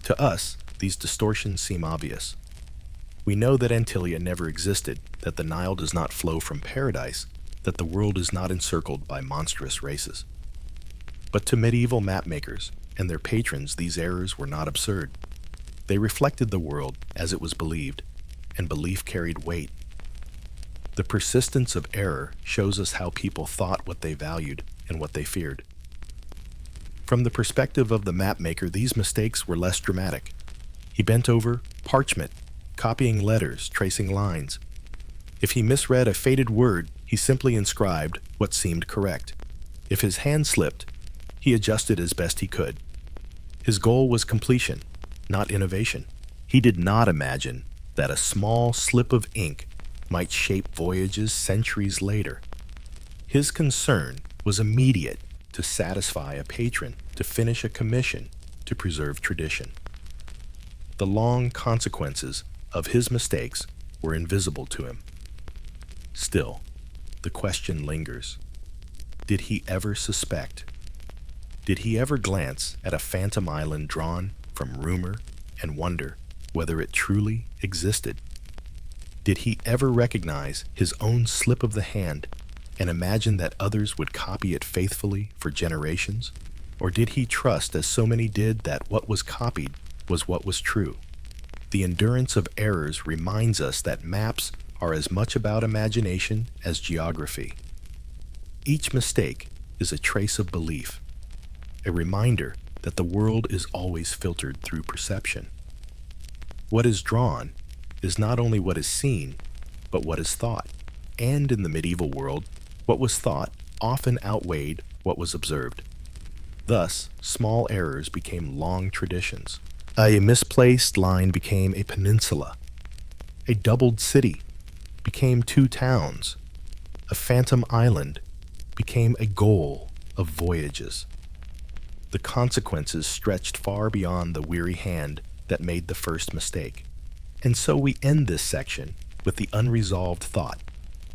To us, these distortions seem obvious. We know that Antilia never existed, that the Nile does not flow from paradise, that the world is not encircled by monstrous races. But to medieval mapmakers and their patrons, these errors were not absurd. They reflected the world as it was believed, and belief carried weight. The persistence of error shows us how people thought, what they valued, and what they feared. From the perspective of the mapmaker, these mistakes were less dramatic. He bent over parchment, copying letters, tracing lines, If he misread a faded word, he simply inscribed what seemed correct. If his hand slipped, he adjusted as best he could. His goal was completion, not innovation. He did not imagine that a small slip of ink might shape voyages centuries later. His concern was immediate: to satisfy a patron, to finish a commission, to preserve tradition. The long consequences of his mistakes were invisible to him. Still, the question lingers. Did he ever suspect? Did he ever glance at a phantom island drawn from rumor and wonder whether it truly existed? Did he ever recognize his own slip of the hand and imagine that others would copy it faithfully for generations? Or did he trust, as so many did, that what was copied was what was true? The endurance of errors reminds us that maps are as much about imagination as geography. Each mistake is a trace of belief, a reminder that the world is always filtered through perception. What is drawn is not only what is seen, but what is thought. And in the medieval world, what was thought often outweighed what was observed. Thus, small errors became long traditions. A misplaced line became a peninsula. A doubled city became two towns. A phantom island became a goal of voyages. The consequences stretched far beyond the weary hand that made the first mistake. And so we end this section with the unresolved thought: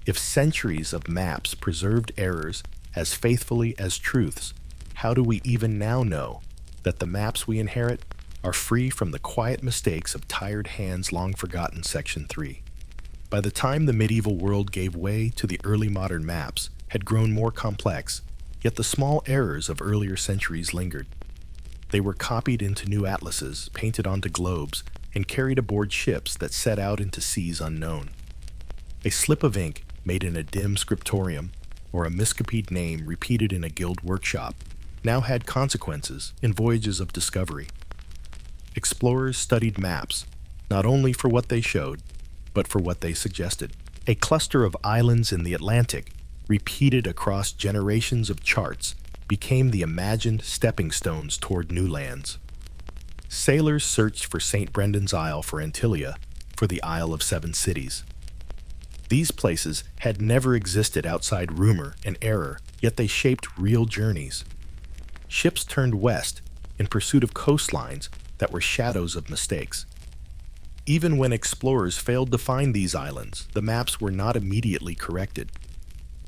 if centuries of maps preserved errors as faithfully as truths, how do we even now know that the maps we inherit are free from the quiet mistakes of tired hands long forgotten? Section 3. By the time the medieval world gave way to the early modern maps had grown more complex, yet the small errors of earlier centuries lingered. They were copied into new atlases, painted onto globes, and carried aboard ships that set out into seas unknown. A slip of ink made in a dim scriptorium, or a miscopied name repeated in a guild workshop, now had consequences in voyages of discovery. Explorers studied maps, not only for what they showed, but for what they suggested. A cluster of islands in the Atlantic, repeated across generations of charts, became the imagined stepping stones toward new lands. Sailors searched for St. Brendan's Isle for Antillia, for the Isle of Seven Cities. These places had never existed outside rumor and error, yet they shaped real journeys. Ships turned west in pursuit of coastlines that were shadows of mistakes. Even when explorers failed to find these islands, the maps were not immediately corrected.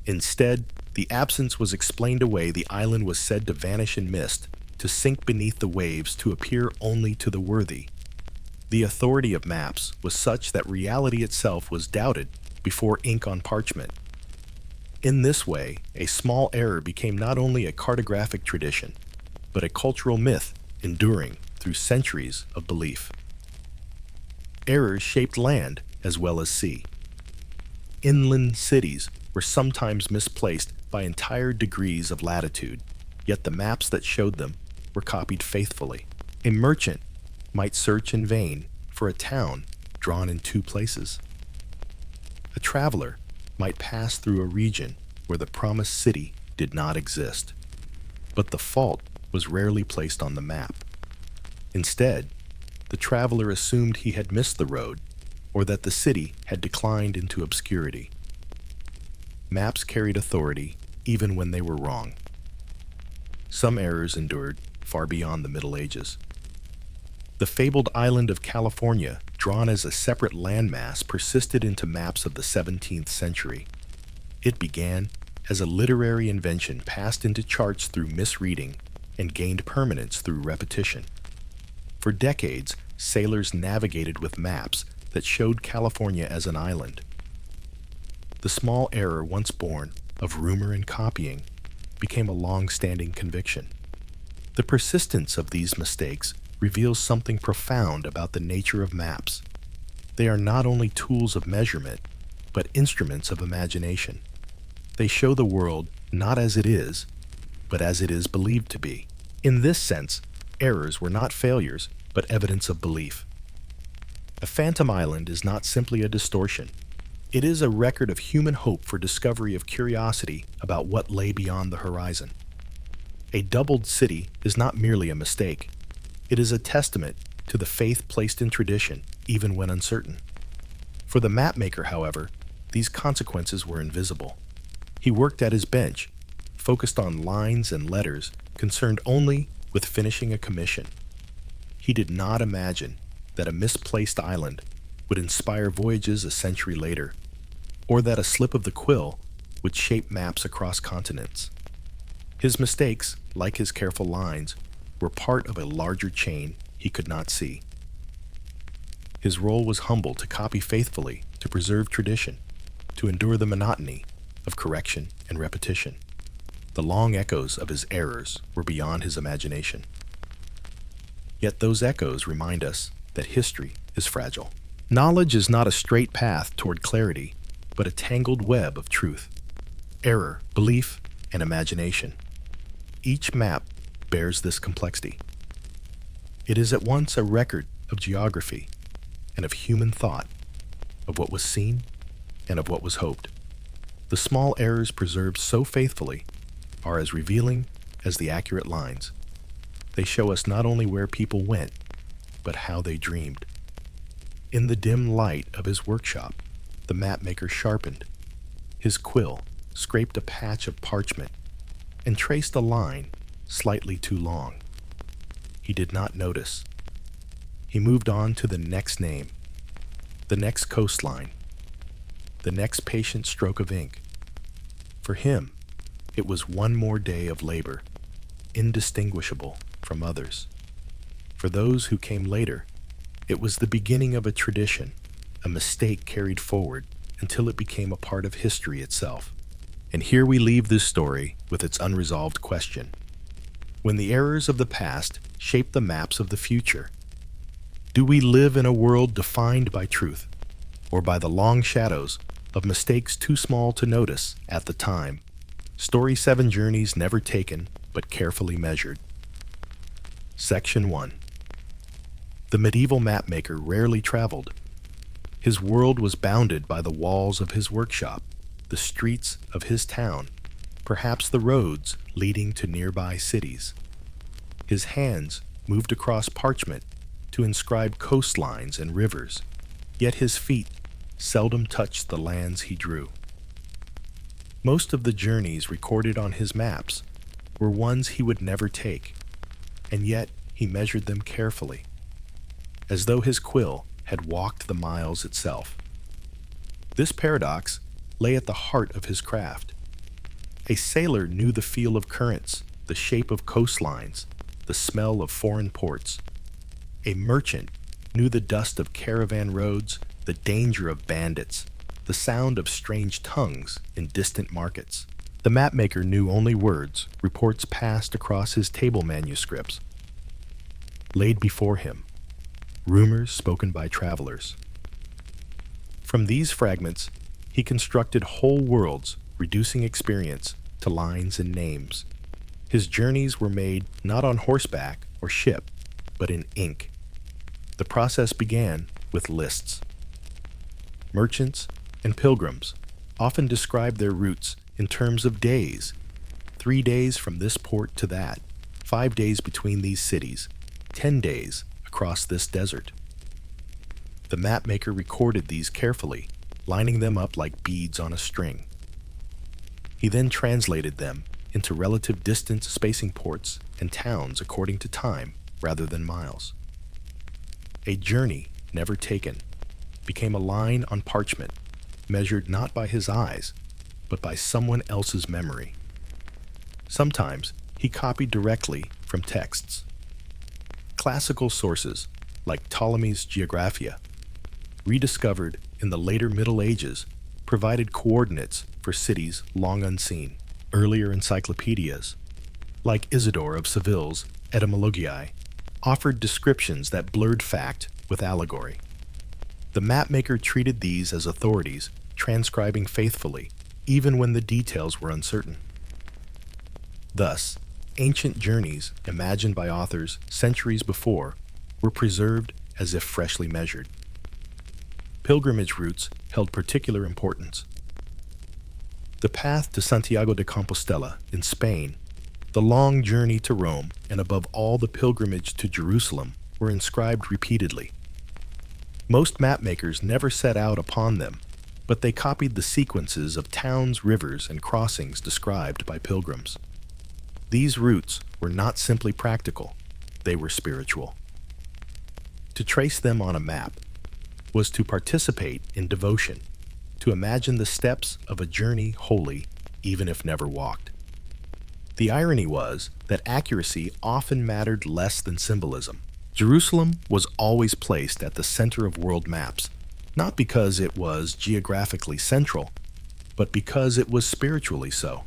Instead, the absence was explained away. The island was said to vanish in mist, to sink beneath the waves, to appear only to the worthy. The authority of maps was such that reality itself was doubted before ink on parchment. In this way, a small error became not only a cartographic tradition, but a cultural myth enduring through centuries of belief. Errors shaped land as well as sea. Inland cities were sometimes misplaced by entire degrees of latitude, yet the maps that showed them were copied faithfully. A merchant might search in vain for a town drawn in two places. A traveler might pass through a region where the promised city did not exist, but the fault was rarely placed on the map. Instead, the traveler assumed he had missed the road, or that the city had declined into obscurity. Maps carried authority even when they were wrong. Some errors endured far beyond the Middle Ages. The fabled island of California, drawn as a separate landmass, persisted into maps of the 17th century. It began as a literary invention passed into charts through misreading and gained permanence through repetition. For decades, sailors navigated with maps that showed California as an island. The small error once born of rumor and copying became a long-standing conviction. The persistence of these mistakes reveals something profound about the nature of maps. They are not only tools of measurement, but instruments of imagination. They show the world not as it is, but as it is believed to be. In this sense, errors were not failures, but evidence of belief. A phantom island is not simply a distortion. It is a record of human hope for discovery of curiosity about what lay beyond the horizon. A doubled city is not merely a mistake. It is a testament to the faith placed in tradition, even when uncertain. For the mapmaker, however, these consequences were invisible. He worked at his bench, focused on lines and letters, concerned only with finishing a commission. He did not imagine that a misplaced island would inspire voyages a century later, or that a slip of the quill would shape maps across continents. His mistakes, like his careful lines, were part of a larger chain he could not see. His role was humble, to copy faithfully, to preserve tradition, to endure the monotony of correction and repetition. The long echoes of his errors were beyond his imagination. Yet those echoes remind us that history is fragile. Knowledge is not a straight path toward clarity, but a tangled web of truth, error, belief, and imagination. Each map bears this complexity. It is at once a record of geography and of human thought, of what was seen and of what was hoped. The small errors preserved so faithfully are as revealing as the accurate lines. They show us not only where people went, but how they dreamed. In the dim light of his workshop, the mapmaker sharpened. His quill scraped a patch of parchment and traced a line slightly too long. He did not notice. He moved on to the next name, the next coastline, the next patient stroke of ink. For him, it was one more day of labor, indistinguishable from others. For those who came later, it was the beginning of a tradition, a mistake carried forward until it became a part of history itself. And here we leave this story with its unresolved question. When the errors of the past shape the maps of the future, do we live in a world defined by truth, or by the long shadows of mistakes too small to notice at the time? Story 7: Journeys Never Taken, but Carefully Measured. Section 1. The medieval mapmaker rarely traveled. His world was bounded by the walls of his workshop, the streets of his town, perhaps the roads leading to nearby cities. His hands moved across parchment to inscribe coastlines and rivers, yet his feet seldom touched the lands he drew. Most of the journeys recorded on his maps were ones he would never take, and yet he measured them carefully, as though his quill had walked the miles itself. This paradox lay at the heart of his craft. A sailor knew the feel of currents, the shape of coastlines, the smell of foreign ports. A merchant knew the dust of caravan roads, the danger of bandits, the sound of strange tongues in distant markets. The mapmaker knew only words, reports passed across his table manuscripts, laid before him, rumors spoken by travelers. From these fragments, he constructed whole worlds, reducing experience to lines and names. His journeys were made not on horseback or ship, but in ink. The process began with lists. Merchants and pilgrims often described their routes in terms of days: 3 days from this port to that, 5 days between these cities, 10 days across this desert. The mapmaker recorded these carefully, lining them up like beads on a string. He then translated them into relative distance spacing ports and towns according to time rather than miles. A journey never taken became a line on parchment, measured not by his eyes, but by someone else's memory. Sometimes he copied directly from texts. Classical sources, like Ptolemy's Geographia, rediscovered in the later Middle Ages, provided coordinates for cities long unseen. Earlier encyclopedias, like Isidore of Seville's Etymologiae, offered descriptions that blurred fact with allegory. The mapmaker treated these as authorities, transcribing faithfully, even when the details were uncertain. Thus, ancient journeys imagined by authors centuries before were preserved as if freshly measured. pilgrimage routes held particular importance. The path to Santiago de Compostela in Spain, the long journey to Rome, and above all the pilgrimage to Jerusalem were inscribed repeatedly. Most mapmakers never set out upon them, but they copied the sequences of towns, rivers, and crossings described by pilgrims. These routes were not simply practical, they were spiritual. To trace them on a map was to participate in devotion, to imagine the steps of a journey wholly, even if never walked. The irony was that accuracy often mattered less than symbolism. Jerusalem was always placed at the center of world maps, not because it was geographically central, but because it was spiritually so.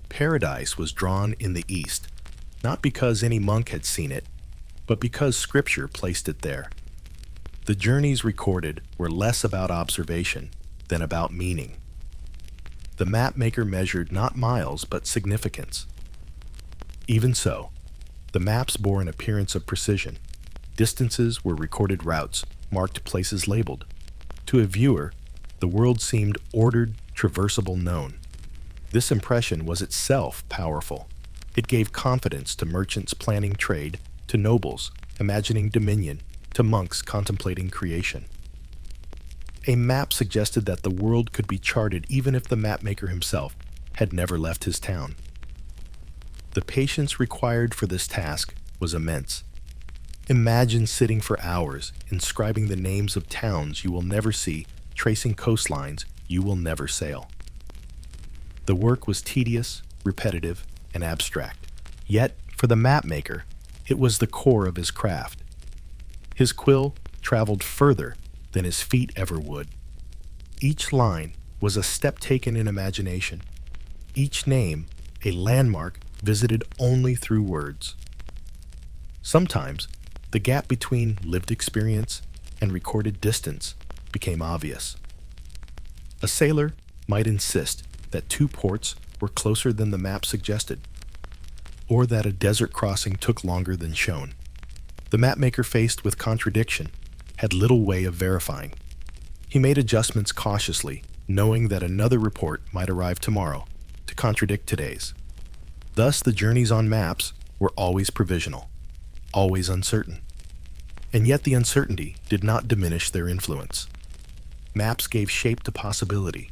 Paradise was drawn in the east, not because any monk had seen it, but because Scripture placed it there. The journeys recorded were less about observation than about meaning. The mapmaker measured not miles but significance. Even so, the maps bore an appearance of precision. Distances were recorded routes, marked places labeled. To a viewer, the world seemed ordered, traversable, known. This impression was itself powerful. It gave confidence to merchants planning trade, to nobles imagining dominion, to monks contemplating creation. A map suggested that the world could be charted even if the mapmaker himself had never left his town. The patience required for this task was immense. Imagine sitting for hours, inscribing the names of towns you will never see, tracing coastlines you will never sail. The work was tedious, repetitive, and abstract. Yet, for the mapmaker, it was the core of his craft. His quill traveled further than his feet ever would. Each line was a step taken in imagination, each name a landmark visited only through words. Sometimes, the gap between lived experience and recorded distance became obvious. A sailor might insist that two ports were closer than the map suggested, or that a desert crossing took longer than shown. The mapmaker, faced with contradiction, had little way of verifying. He made adjustments cautiously, knowing that another report might arrive tomorrow to contradict today's. Thus, the journeys on maps were always provisional, always uncertain. And yet the uncertainty did not diminish their influence. Maps gave shape to possibility.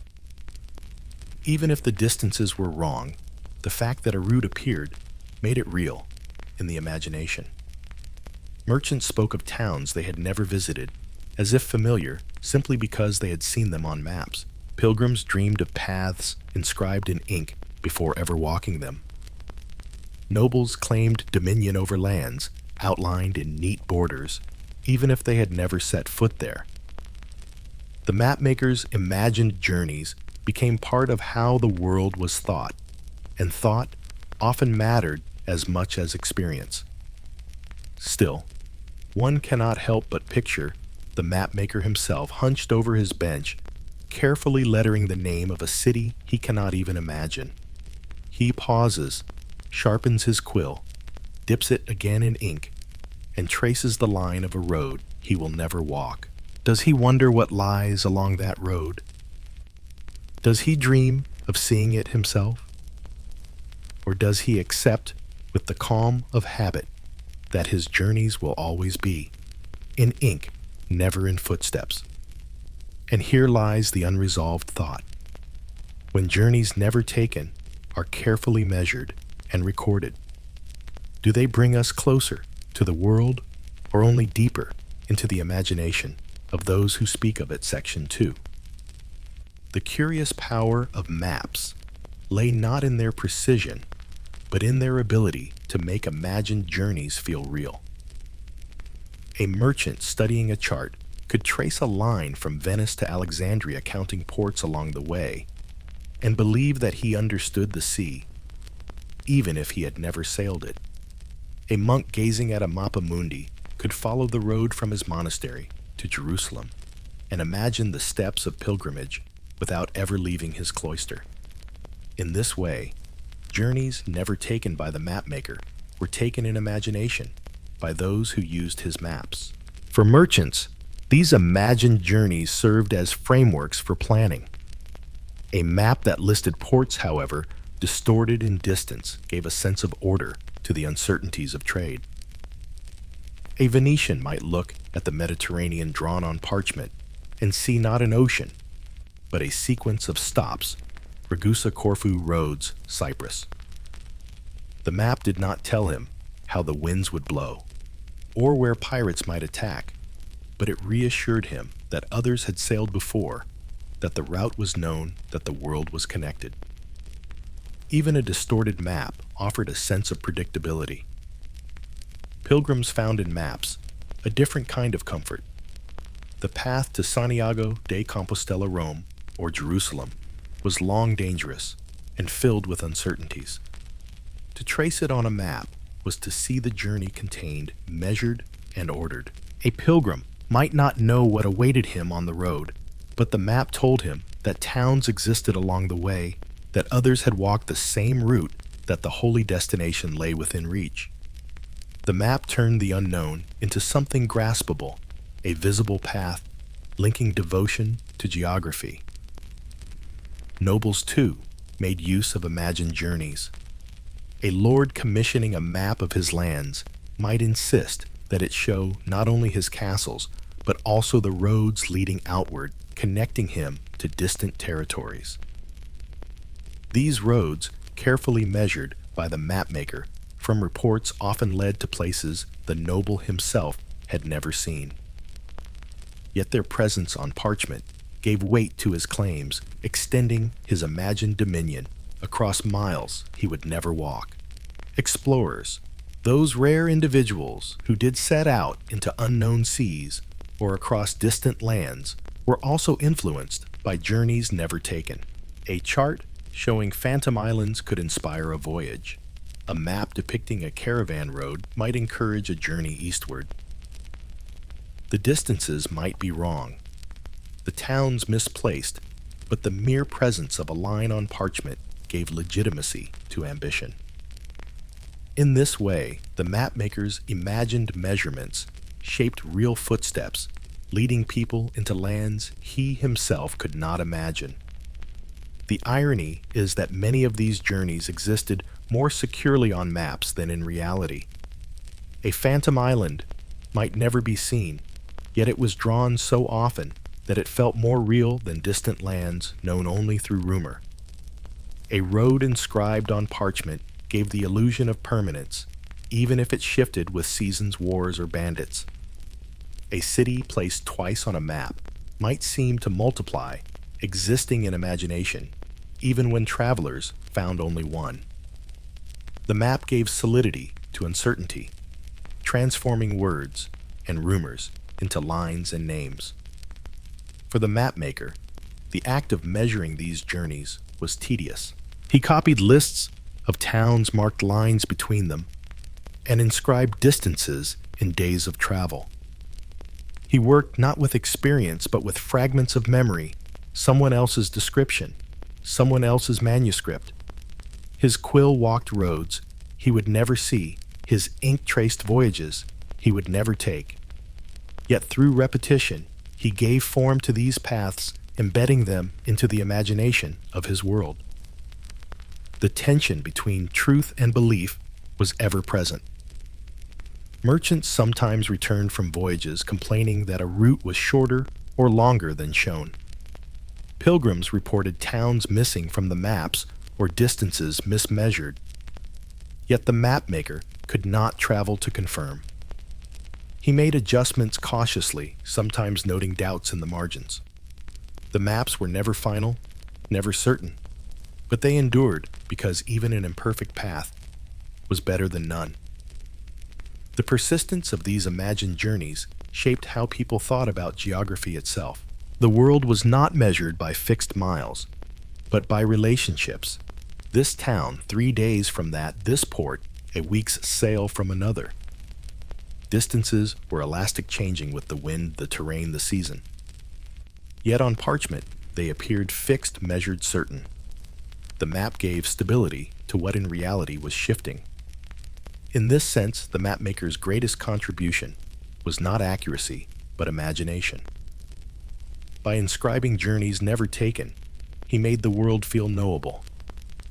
Even if the distances were wrong, the fact that a route appeared made it real in the imagination. Merchants spoke of towns they had never visited, as if familiar simply because they had seen them on maps. Pilgrims dreamed of paths inscribed in ink before ever walking them. Nobles claimed dominion over lands outlined in neat borders, even if they had never set foot there. The mapmakers' imagined journeys became part of how the world was thought, and thought often mattered as much as experience. Still, one cannot help but picture the mapmaker himself hunched over his bench, carefully lettering the name of a city he cannot even imagine. He pauses, sharpens his quill, dips it again in ink, and traces the line of a road he will never walk. Does he wonder what lies along that road? Does he dream of seeing it himself? Or does he accept, with the calm of habit, that his journeys will always be in ink, never in footsteps? And here lies the unresolved thought. When journeys never taken are carefully measured and recorded, do they bring us closer to the world or only deeper into the imagination of those who speak of it? Section 2. The curious power of maps lay not in their precision, but in their ability to make imagined journeys feel real. A merchant studying a chart could trace a line from Venice to Alexandria, counting ports along the way, and believe that he understood the sea, even if he had never sailed it. A monk gazing at a mappa mundi could follow the road from his monastery to Jerusalem and imagine the steps of pilgrimage without ever leaving his cloister. In this way, journeys never taken by the mapmaker were taken in imagination by those who used his maps. For merchants, These imagined journeys served as frameworks for planning. A map that listed ports, however, distorted in distance, gave a sense of order to the uncertainties of trade. A Venetian might look at the Mediterranean drawn on parchment and see not an ocean, but a sequence of stops: Ragusa, Corfu, Rhodes, Cyprus. The map did not tell him how the winds would blow or where pirates might attack, but it reassured him that others had sailed before, that the route was known, that the world was connected. Even a distorted map offered a sense of predictability. Pilgrims found in maps a different kind of comfort. The path to Santiago de Compostela, Rome, or Jerusalem, was long dangerous and filled with uncertainties. To trace it on a map was to see the journey contained, measured, and ordered. A pilgrim might not know what awaited him on the road, but the map told him that towns existed along the way, that others had walked the same route, that the holy destination lay within reach. The map turned the unknown into something graspable, a visible path linking devotion to geography. Nobles, too, made use of imagined journeys. A lord commissioning a map of his lands might insist that it show not only his castles, but also the roads leading outward, connecting him to distant territories. These roads, carefully measured by the mapmaker, from reports often led to places the noble himself had never seen. Yet their presence on parchment gave weight to his claims, extending his imagined dominion across miles he would never walk. Explorers, those rare individuals who did set out into unknown seas or across distant lands, were also influenced by journeys never taken. A chart showing phantom islands could inspire a voyage. A map depicting a caravan road might encourage a journey eastward. The distances might be wrong, the towns misplaced, but the mere presence of a line on parchment gave legitimacy to ambition. In this way, the mapmaker's imagined measurements shaped real footsteps, leading people into lands he himself could not imagine. The irony is that many of these journeys existed more securely on maps than in reality. A phantom island might never be seen, yet it was drawn so often that it felt more real than distant lands known only through rumor. A road inscribed on parchment gave the illusion of permanence, even if it shifted with seasons, wars, or bandits. A city placed twice on a map might seem to multiply, existing in imagination, even when travelers found only one. The map gave solidity to uncertainty, transforming words and rumors into lines and names. For the mapmaker, the act of measuring these journeys was tedious. He copied lists of towns, marked lines between them, and inscribed distances in days of travel. He worked not with experience, but with fragments of memory, someone else's description, someone else's manuscript. His quill walked roads he would never see, his ink traced voyages he would never take. Yet through repetition, he gave form to these paths, embedding them into the imagination of his world. The tension between truth and belief was ever present. Merchants sometimes returned from voyages complaining that a route was shorter or longer than shown. Pilgrims reported towns missing from the maps or distances mismeasured. Yet the mapmaker could not travel to confirm. He made adjustments cautiously, sometimes noting doubts in the margins. The maps were never final, never certain, but they endured because even an imperfect path was better than none. The persistence of these imagined journeys shaped how people thought about geography itself. The world was not measured by fixed miles, but by relationships. This town, 3 days from that, this port, a week's sail from another. Distances were elastic, changing with the wind, the terrain, the season. Yet on parchment, they appeared fixed, measured, certain. The map gave stability to what in reality was shifting. In this sense, the mapmaker's greatest contribution was not accuracy, but imagination. By inscribing journeys never taken, he made the world feel knowable.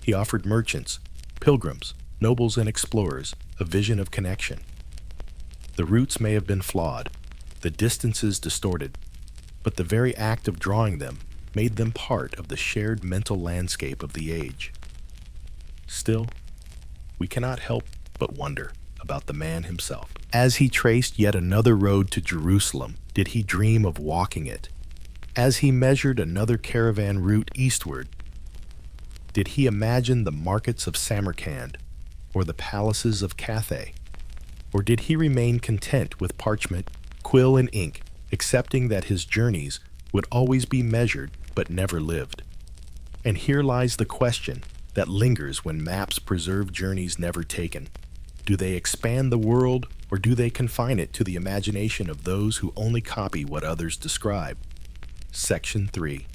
He offered merchants, pilgrims, nobles, and explorers a vision of connection. The routes may have been flawed, the distances distorted, but the very act of drawing them made them part of the shared mental landscape of the age. Still, we cannot help but wonder about the man himself. As he traced yet another road to Jerusalem, did he dream of walking it? As he measured another caravan route eastward, did he imagine the markets of Samarkand or the palaces of Cathay? Or did he remain content with parchment, quill, and ink, accepting that his journeys would always be measured but never lived? And here lies the question that lingers when maps preserve journeys never taken. Do they expand the world, or do they confine it to the imagination of those who only copy what others describe? Section 3.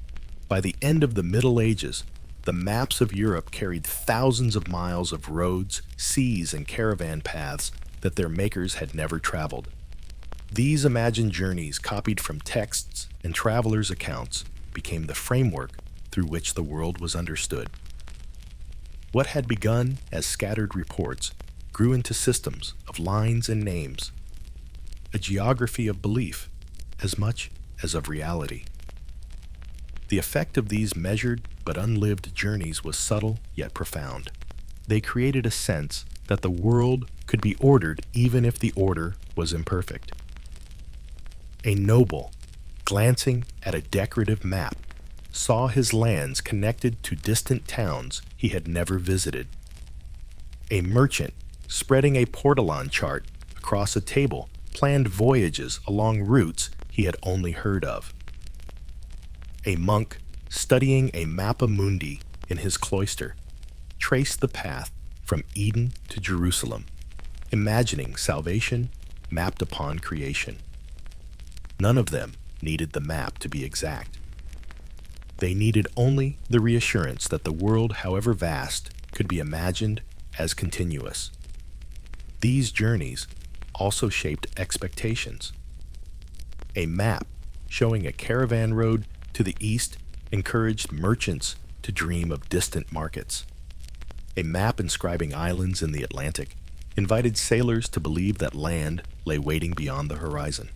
By the end of the Middle Ages, the maps of Europe carried thousands of miles of roads, seas, and caravan paths that their makers had never traveled. These imagined journeys, copied from texts and travelers' accounts, became the framework through which the world was understood. What had begun as scattered reports grew into systems of lines and names, a geography of belief as much as of reality. The effect of these measured but unlived journeys was subtle yet profound. They created a sense that the world could be ordered even if the order was imperfect. A noble, glancing at a decorative map, saw his lands connected to distant towns he had never visited. A merchant, spreading a portolan chart across a table, planned voyages along routes he had only heard of. A monk, studying a Mappa Mundi in his cloister, traced the path from Eden to Jerusalem, imagining salvation mapped upon creation. None of them needed the map to be exact. They needed only the reassurance that the world, however vast, could be imagined as continuous. These journeys also shaped expectations. A map showing a caravan road to the east encouraged merchants to dream of distant markets. A map inscribing islands in the Atlantic invited sailors to believe that land lay waiting beyond the horizon.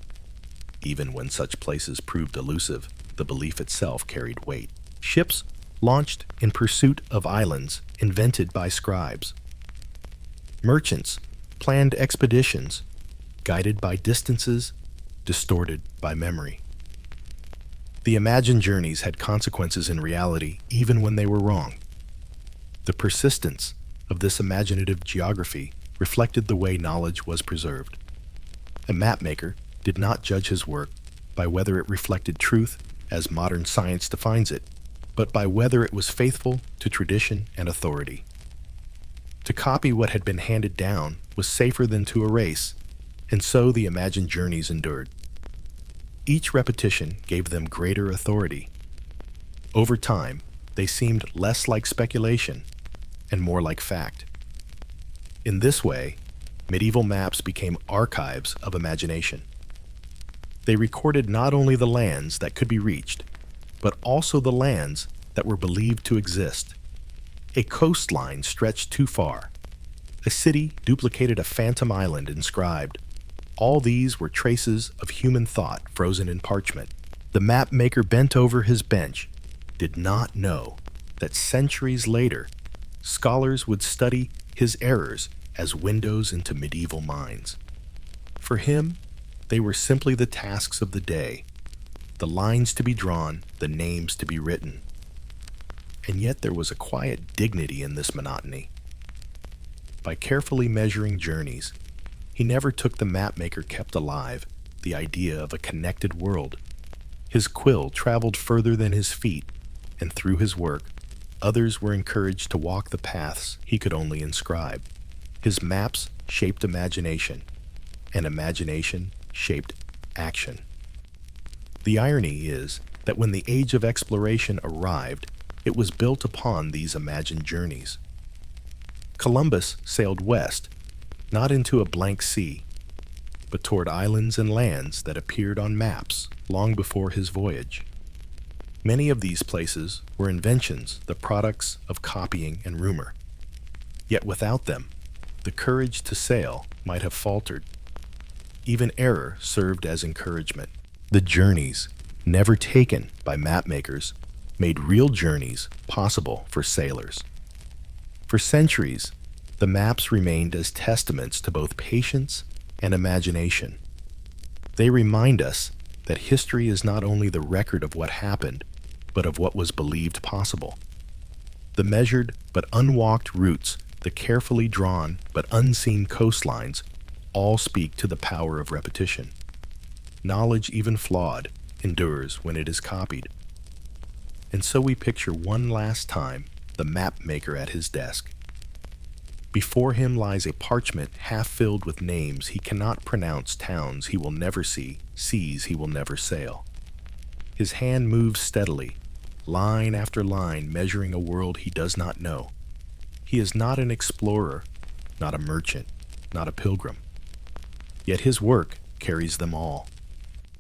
Even when such places proved elusive, the belief itself carried weight. Ships launched in pursuit of islands invented by scribes. Merchants planned expeditions guided by distances distorted by memory. The imagined journeys had consequences in reality even when they were wrong. The persistence of this imaginative geography reflected the way knowledge was preserved. A mapmaker did not judge his work by whether it reflected truth as modern science defines it, but by whether it was faithful to tradition and authority. To copy what had been handed down was safer than to erase, and so the imagined journeys endured. Each repetition gave them greater authority. Over time, they seemed less like speculation and more like fact. In this way, medieval maps became archives of imagination. They recorded not only the lands that could be reached, but also the lands that were believed to exist. A coastline stretched too far. A city duplicated a phantom island inscribed. All these were traces of human thought frozen in parchment. The mapmaker bent over his bench, did not know that centuries later, scholars would study his errors as windows into medieval minds. For him, they were simply the tasks of the day, the lines to be drawn, the names to be written. And yet there was a quiet dignity in this monotony. By carefully measuring journeys, he never took the mapmaker kept alive the idea of a connected world. His quill traveled further than his feet, and through his work, others were encouraged to walk the paths he could only inscribe. His maps shaped imagination, and imagination shaped action. The irony is that when the age of exploration arrived, it was built upon these imagined journeys. Columbus sailed west, not into a blank sea, but toward islands and lands that appeared on maps long before his voyage. Many of these places were inventions, the products of copying and rumor. Yet without them, the courage to sail might have faltered. Even error served as encouragement. The journeys, never taken by mapmakers, made real journeys possible for sailors. For centuries, the maps remained as testaments to both patience and imagination. They remind us that history is not only the record of what happened, but of what was believed possible. The measured but unwalked routes, the carefully drawn but unseen coastlines, all speak to the power of repetition. Knowledge, even flawed, endures when it is copied. And so we picture one last time the mapmaker at his desk. Before him lies a parchment half filled with names he cannot pronounce, towns he will never see, seas he will never sail. His hand moves steadily, line after line, measuring a world he does not know. He is not an explorer, not a merchant, not a pilgrim. Yet his work carries them all.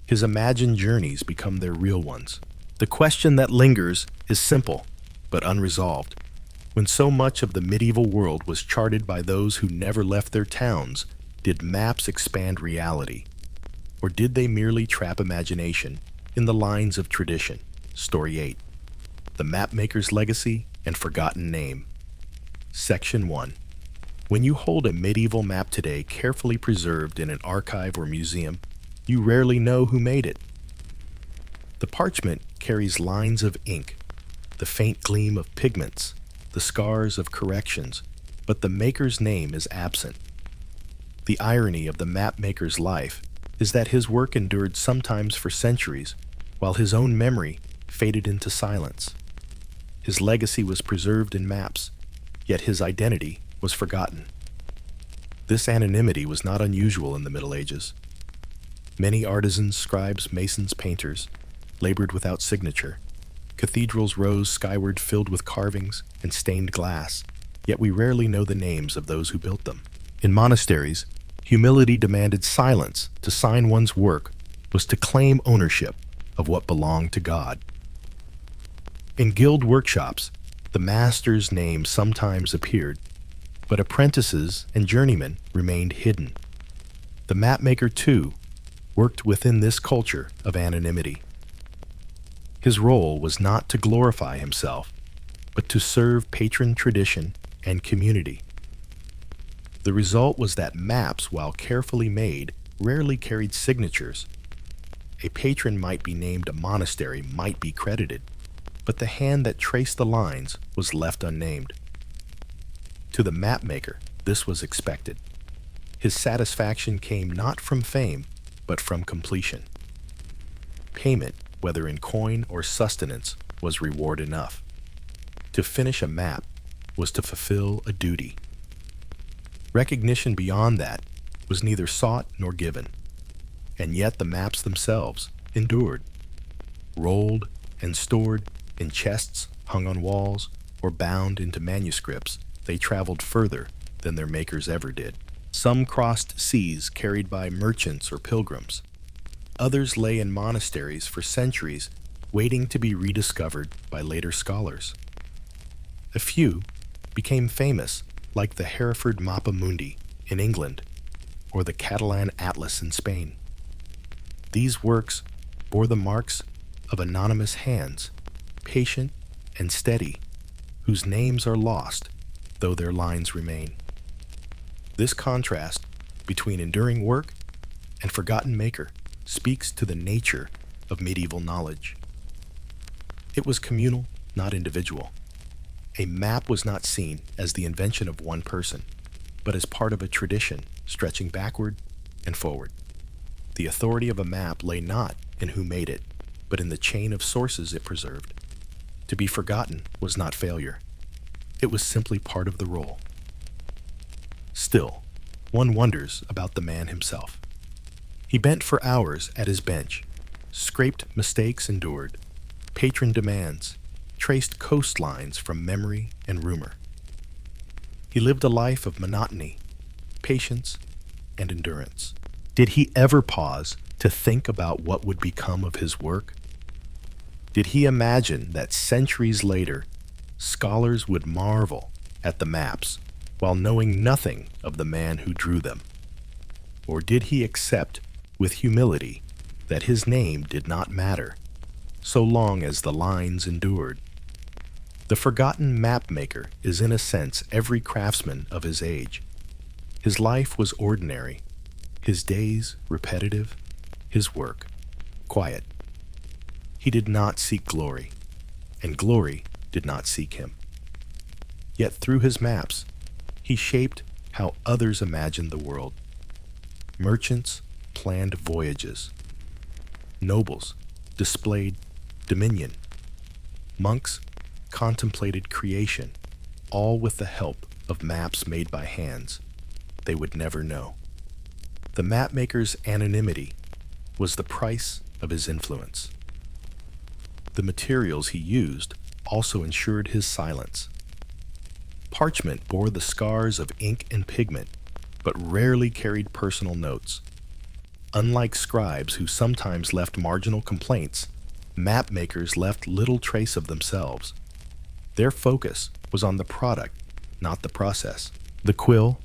His imagined journeys become their real ones. The question that lingers is simple, but unresolved. When so much of the medieval world was charted by those who never left their towns, did maps expand reality? Or did they merely trap imagination in the lines of tradition? Story 8. The Mapmaker's Legacy and Forgotten Name. Section 1. When you hold a medieval map today carefully preserved in an archive or museum, you rarely know who made it. The parchment carries lines of ink, the faint gleam of pigments, the scars of corrections, but the maker's name is absent. The irony of the mapmaker's life is that his work endured sometimes for centuries, while his own memory faded into silence. His legacy was preserved in maps, yet his identity was forgotten. This anonymity was not unusual in the Middle Ages. Many artisans, scribes, masons, painters labored without signature. Cathedrals rose skyward filled with carvings and stained glass, yet we rarely know the names of those who built them. In monasteries, humility demanded silence. To sign one's work was to claim ownership of what belonged to God. In guild workshops, the master's name sometimes appeared, but apprentices and journeymen remained hidden. The mapmaker, too, worked within this culture of anonymity. His role was not to glorify himself, but to serve patron tradition and community. The result was that maps, while carefully made, rarely carried signatures. A patron might be named, a monastery might be credited, but the hand that traced the lines was left unnamed. To the mapmaker, this was expected. His satisfaction came not from fame, but from completion. Payment, whether in coin or sustenance, was reward enough. To finish a map was to fulfill a duty. Recognition beyond that was neither sought nor given, and yet the maps themselves endured. Rolled and stored in chests hung on walls or bound into manuscripts, they traveled further than their makers ever did. Some crossed seas carried by merchants or pilgrims. Others lay in monasteries for centuries, waiting to be rediscovered by later scholars. A few became famous, like the Hereford Mappa Mundi in England or the Catalan Atlas in Spain. These works bore the marks of anonymous hands, patient and steady, whose names are lost, though their lines remain. This contrast between enduring work and forgotten maker speaks to the nature of medieval knowledge. It was communal, not individual. A map was not seen as the invention of one person, but as part of a tradition stretching backward and forward. The authority of a map lay not in who made it, but in the chain of sources it preserved. To be forgotten was not failure. It was simply part of the role. Still, one wonders about the man himself. He bent for hours at his bench, scraped mistakes endured, patron demands, traced coastlines from memory and rumor. He lived a life of monotony, patience, and endurance. Did he ever pause to think about what would become of his work? Did he imagine that centuries later, scholars would marvel at the maps while knowing nothing of the man who drew them? Or did he accept with humility that his name did not matter so long as the lines endured? The forgotten mapmaker is in a sense every craftsman of his age. His life was ordinary, his days repetitive, his work quiet. He did not seek glory, and glory did not seek him. Yet through his maps, he shaped how others imagined the world. Merchants planned voyages. Nobles displayed dominion. Monks contemplated creation, all with the help of maps made by hands they would never know. The mapmaker's anonymity was the price of his influence. The materials he used also ensured his silence. Parchment bore the scars of ink and pigment, but rarely carried personal notes. Unlike scribes who sometimes left marginal complaints, mapmakers left little trace of themselves. Their focus was on the product, not the process. The quill,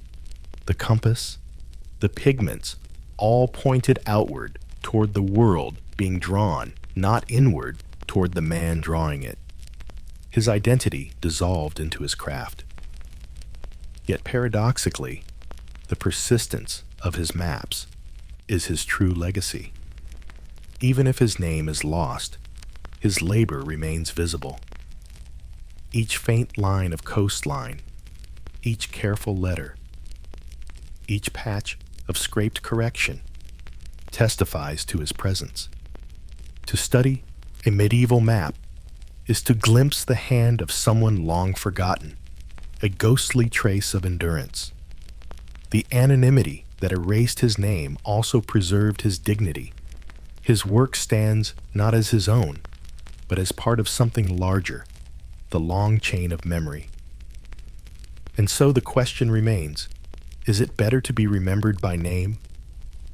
the compass, the pigments all pointed outward toward the world being drawn, not inward toward the man drawing it. His identity dissolved into his craft. Yet paradoxically, the persistence of his maps is his true legacy. Even if his name is lost, his labor remains visible. Each faint line of coastline, each careful letter, each patch of scraped correction testifies to his presence. To study a medieval map is to glimpse the hand of someone long forgotten, a ghostly trace of endurance. The anonymity that erased his name also preserved his dignity. His work stands not as his own, but as part of something larger, the long chain of memory. And so the question remains, is it better to be remembered by name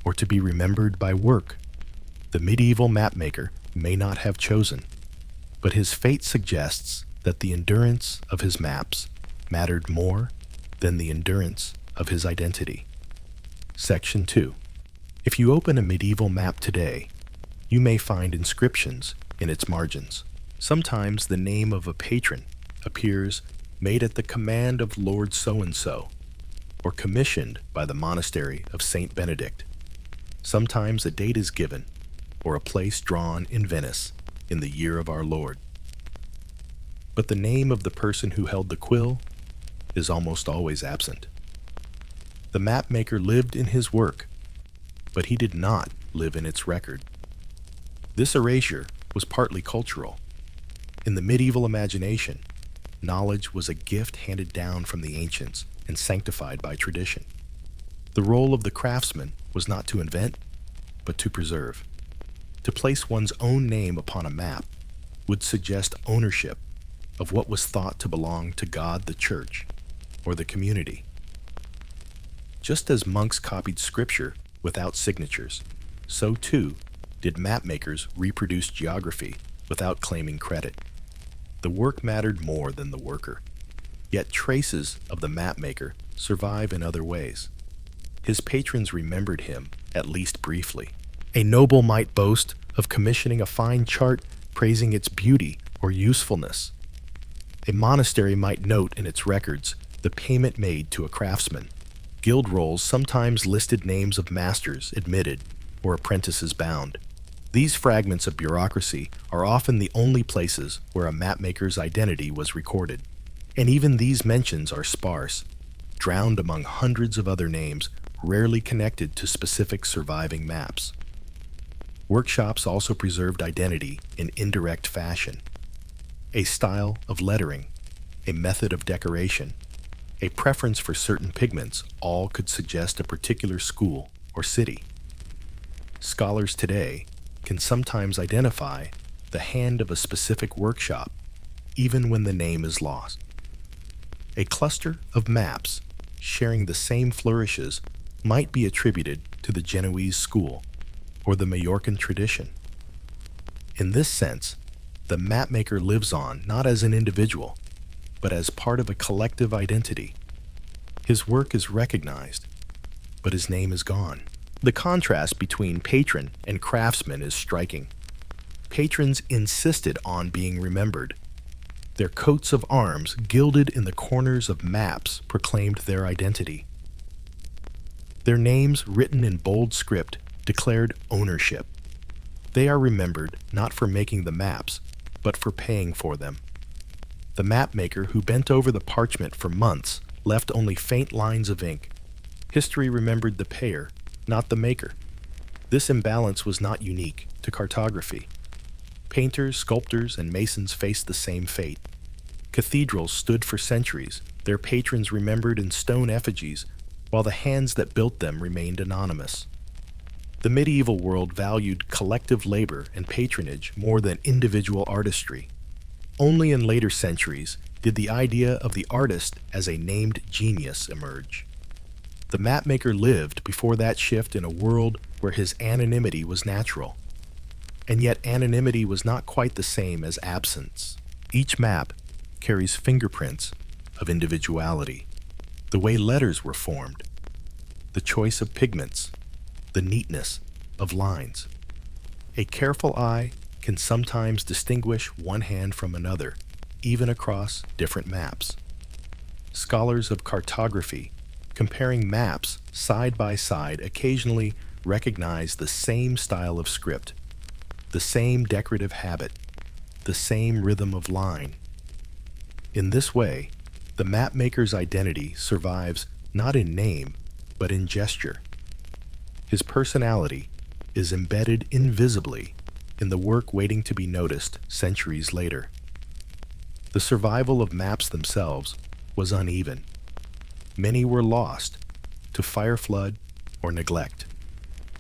or to be remembered by work? The medieval mapmaker may not have chosen, but his fate suggests that the endurance of his maps mattered more than the endurance of his identity. Section 2. If you open a medieval map today, you may find inscriptions in its margins. Sometimes the name of a patron appears made at the command of Lord so-and-so, or commissioned by the monastery of Saint Benedict. Sometimes a date is given, or a place drawn in Venice in the year of our Lord. But the name of the person who held the quill is almost always absent. The mapmaker lived in his work, but he did not live in its record. This erasure was partly cultural. In the medieval imagination, knowledge was a gift handed down from the ancients and sanctified by tradition. The role of the craftsman was not to invent, but to preserve. To place one's own name upon a map would suggest ownership of what was thought to belong to God, the Church, or the community. Just as monks copied scripture without signatures, so too did mapmakers reproduce geography without claiming credit. The work mattered more than the worker. Yet traces of the mapmaker survive in other ways. His patrons remembered him, at least briefly. A noble might boast of commissioning a fine chart praising its beauty or usefulness. A monastery might note in its records the payment made to a craftsman. Guild rolls sometimes listed names of masters admitted or apprentices bound. These fragments of bureaucracy are often the only places where a mapmaker's identity was recorded. And even these mentions are sparse, drowned among hundreds of other names rarely connected to specific surviving maps. Workshops also preserved identity in indirect fashion. A style of lettering, a method of decoration, a preference for certain pigments all could suggest a particular school or city. Scholars today can sometimes identify the hand of a specific workshop, even when the name is lost. A cluster of maps sharing the same flourishes might be attributed to the Genoese school or the Majorcan tradition. In this sense, the mapmaker lives on not as an individual, but as part of a collective identity. His work is recognized, but his name is gone. The contrast between patron and craftsman is striking. Patrons insisted on being remembered. Their coats of arms, gilded in the corners of maps, proclaimed their identity. Their names, written in bold script, declared ownership. They are remembered not for making the maps, but for paying for them. The mapmaker who bent over the parchment for months left only faint lines of ink. History remembered the payer, not the maker. This imbalance was not unique to cartography. Painters, sculptors, and masons faced the same fate. Cathedrals stood for centuries, their patrons remembered in stone effigies, while the hands that built them remained anonymous. The medieval world valued collective labor and patronage more than individual artistry. Only in later centuries did the idea of the artist as a named genius emerge. The mapmaker lived before that shift in a world where his anonymity was natural. And yet anonymity was not quite the same as absence. Each map carries fingerprints of individuality. The way letters were formed, the choice of pigments, the neatness of lines. A careful eye can sometimes distinguish one hand from another, even across different maps. Scholars of cartography, comparing maps side by side, occasionally recognize the same style of script, the same decorative habit, the same rhythm of line. In this way, the mapmaker's identity survives not in name, but in gesture. His personality is embedded invisibly in the work waiting to be noticed centuries later. The survival of maps themselves was uneven. Many were lost to fire flood or neglect.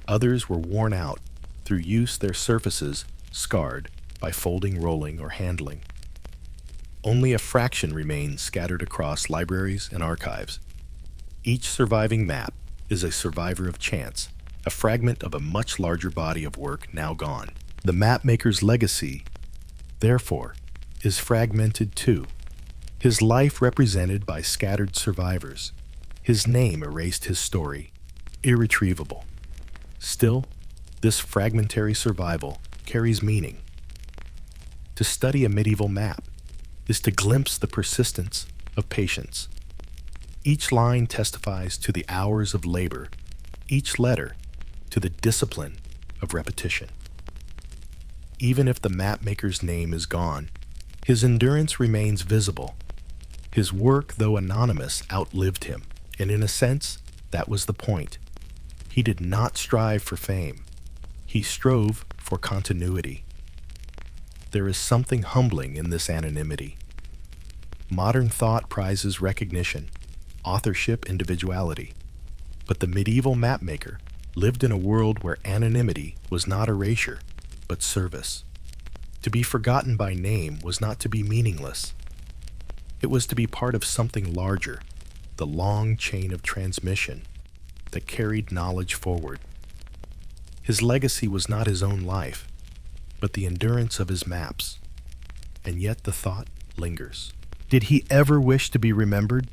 Others were worn out through use, their surfaces scarred by folding, rolling, or handling. Only a fraction remains scattered across libraries and archives. Each surviving map is a survivor of chance, a fragment of a much larger body of work now gone. The mapmaker's legacy, therefore, is fragmented too. His life represented by scattered survivors. His name erased, his story, irretrievable. Still, this fragmentary survival carries meaning. To study a medieval map is to glimpse the persistence of patience. Each line testifies to the hours of labor, each letter to the discipline of repetition. Even if the mapmaker's name is gone, his endurance remains visible. His work, though anonymous, outlived him, and in a sense, that was the point. He did not strive for fame. He strove for continuity. There is something humbling in this anonymity. Modern thought prizes recognition, authorship, individuality. But the medieval mapmaker lived in a world where anonymity was not erasure, but service. To be forgotten by name was not to be meaningless. It was to be part of something larger, the long chain of transmission that carried knowledge forward. His legacy was not his own life, but the endurance of his maps. And yet the thought lingers. Did he ever wish to be remembered?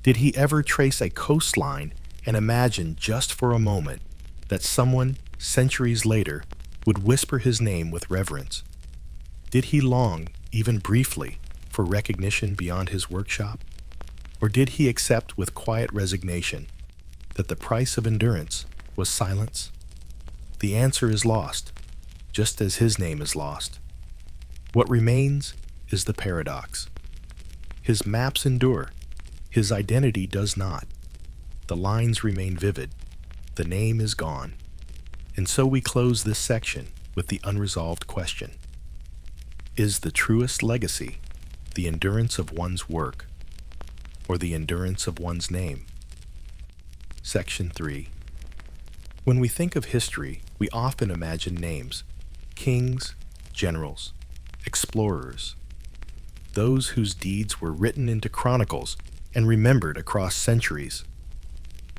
Did he ever trace a coastline and imagine just for a moment that someone, centuries later, would whisper his name with reverence? Did he long, even briefly, for recognition beyond his workshop? Or did he accept with quiet resignation that the price of endurance was silence? The answer is lost, just as his name is lost. What remains is the paradox. His maps endure, his identity does not. The lines remain vivid, the name is gone. And so we close this section with the unresolved question. Is the truest legacy the endurance of one's work, or the endurance of one's name? Section 3. When we think of history, we often imagine names: kings, generals, explorers, those whose deeds were written into chronicles and remembered across centuries.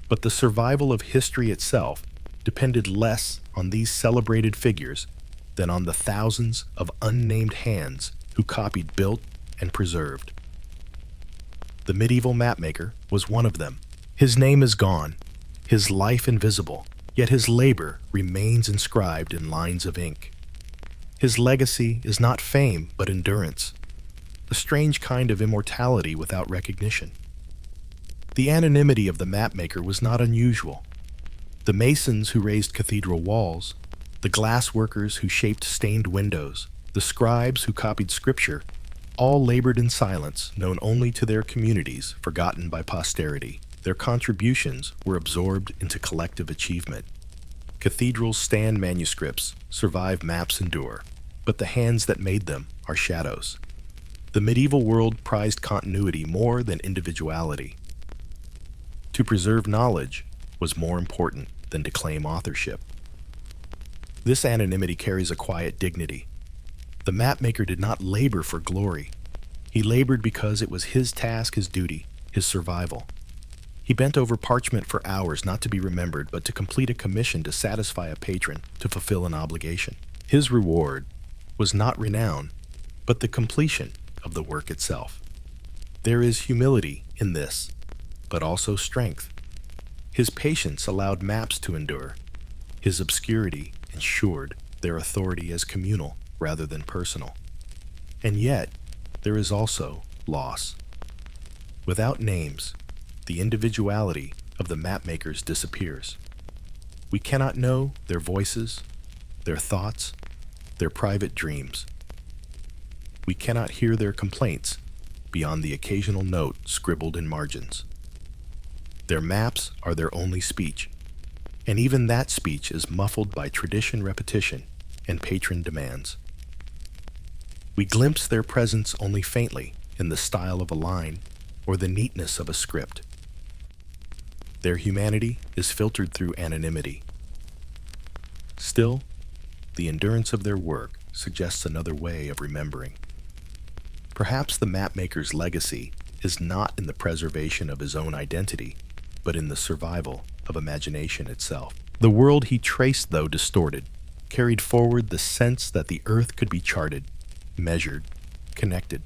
But the survival of history itself depended less on these celebrated figures than on the thousands of unnamed hands who copied, built, and preserved. The medieval mapmaker was one of them. His name is gone, his life invisible, yet his labor remains inscribed in lines of ink. His legacy is not fame, but endurance, a strange kind of immortality without recognition. The anonymity of the mapmaker was not unusual. The masons who raised cathedral walls, the glass workers who shaped stained windows, the scribes who copied scripture, all labored in silence, known only to their communities, forgotten by posterity. Their contributions were absorbed into collective achievement. Cathedrals stand manuscripts, survive maps endure, but the hands that made them are shadows. The medieval world prized continuity more than individuality. To preserve knowledge was more important than to claim authorship. This anonymity carries a quiet dignity. The mapmaker did not labor for glory. He labored because it was his task, his duty, his survival. He bent over parchment for hours, not to be remembered, but to complete a commission, to satisfy a patron, to fulfill an obligation. His reward was not renown, but the completion of the work itself. There is humility in this, but also strength. His patience allowed maps to endure. His obscurity ensured their authority as communal rather than personal. And yet, there is also loss. Without names, the individuality of the mapmakers disappears. We cannot know their voices, their thoughts, their private dreams. We cannot hear their complaints beyond the occasional note scribbled in margins. Their maps are their only speech, and even that speech is muffled by tradition, repetition, and patron demands. We glimpse their presence only faintly in the style of a line or the neatness of a script. Their humanity is filtered through anonymity. Still, the endurance of their work suggests another way of remembering. Perhaps the mapmaker's legacy is not in the preservation of his own identity, but in the survival of imagination itself. The world he traced, though distorted, carried forward the sense that the earth could be charted, measured, connected.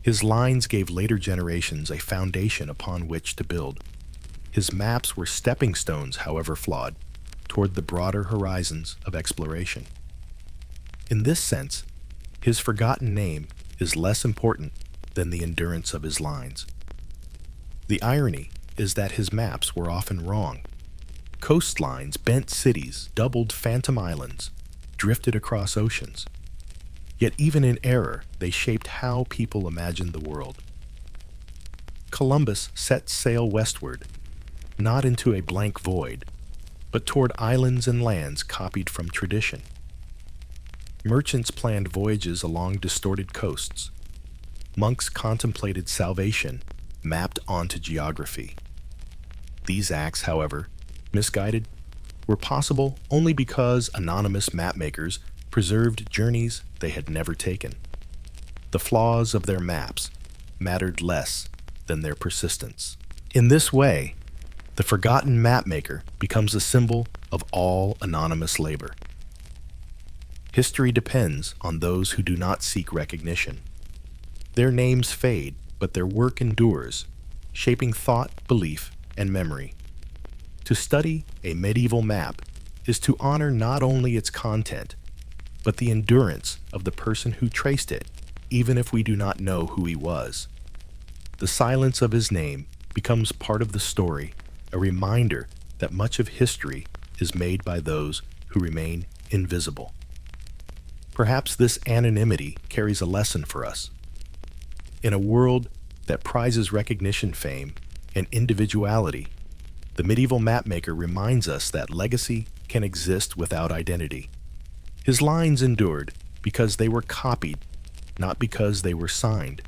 His lines gave later generations a foundation upon which to build. His maps were stepping stones, however flawed, toward the broader horizons of exploration. In this sense, his forgotten name is less important than the endurance of his lines. The irony is that his maps were often wrong. Coastlines bent cities, doubled phantom islands, drifted across oceans. Yet even in error, they shaped how people imagined the world. Columbus set sail westward, not into a blank void, but toward islands and lands copied from tradition. Merchants planned voyages along distorted coasts. Monks contemplated salvation, mapped onto geography. These acts, however, misguided, were possible only because anonymous mapmakers preserved journeys they had never taken. The flaws of their maps mattered less than their persistence. In this way, the forgotten mapmaker becomes a symbol of all anonymous labor. History depends on those who do not seek recognition. Their names fade, but their work endures, shaping thought, belief, and memory. To study a medieval map is to honor not only its content, but the endurance of the person who traced it, even if we do not know who he was. The silence of his name becomes part of the story, a reminder that much of history is made by those who remain invisible. Perhaps this anonymity carries a lesson for us. In a world that prizes recognition, fame, and individuality, the medieval mapmaker reminds us that legacy can exist without identity. His lines endured because they were copied, not because they were signed.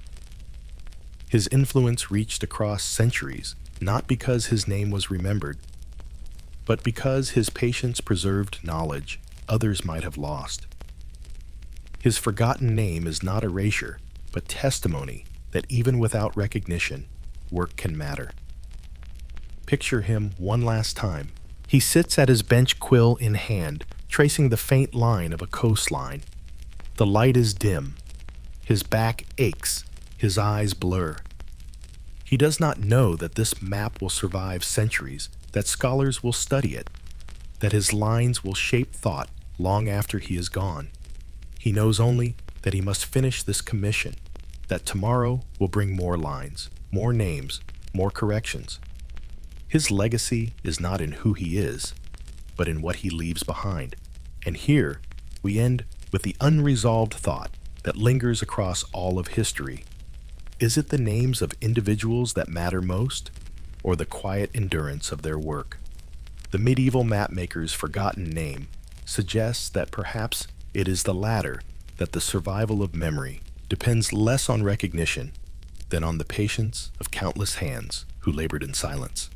His influence reached across centuries, not because his name was remembered, but because his patience preserved knowledge others might have lost. His forgotten name is not erasure, but testimony that even without recognition, work can matter. Picture him one last time. He sits at his bench, quill in hand, tracing the faint line of a coastline. The light is dim. His back aches. His eyes blur. He does not know that this map will survive centuries, that scholars will study it, that his lines will shape thought long after he is gone. He knows only that he must finish this commission, that tomorrow will bring more lines, more names, more corrections. His legacy is not in who he is, but in what he leaves behind. And here we end with the unresolved thought that lingers across all of history. Is it the names of individuals that matter most, or the quiet endurance of their work? The medieval mapmaker's forgotten name suggests that perhaps it is the latter, that the survival of memory depends less on recognition than on the patience of countless hands who labored in silence.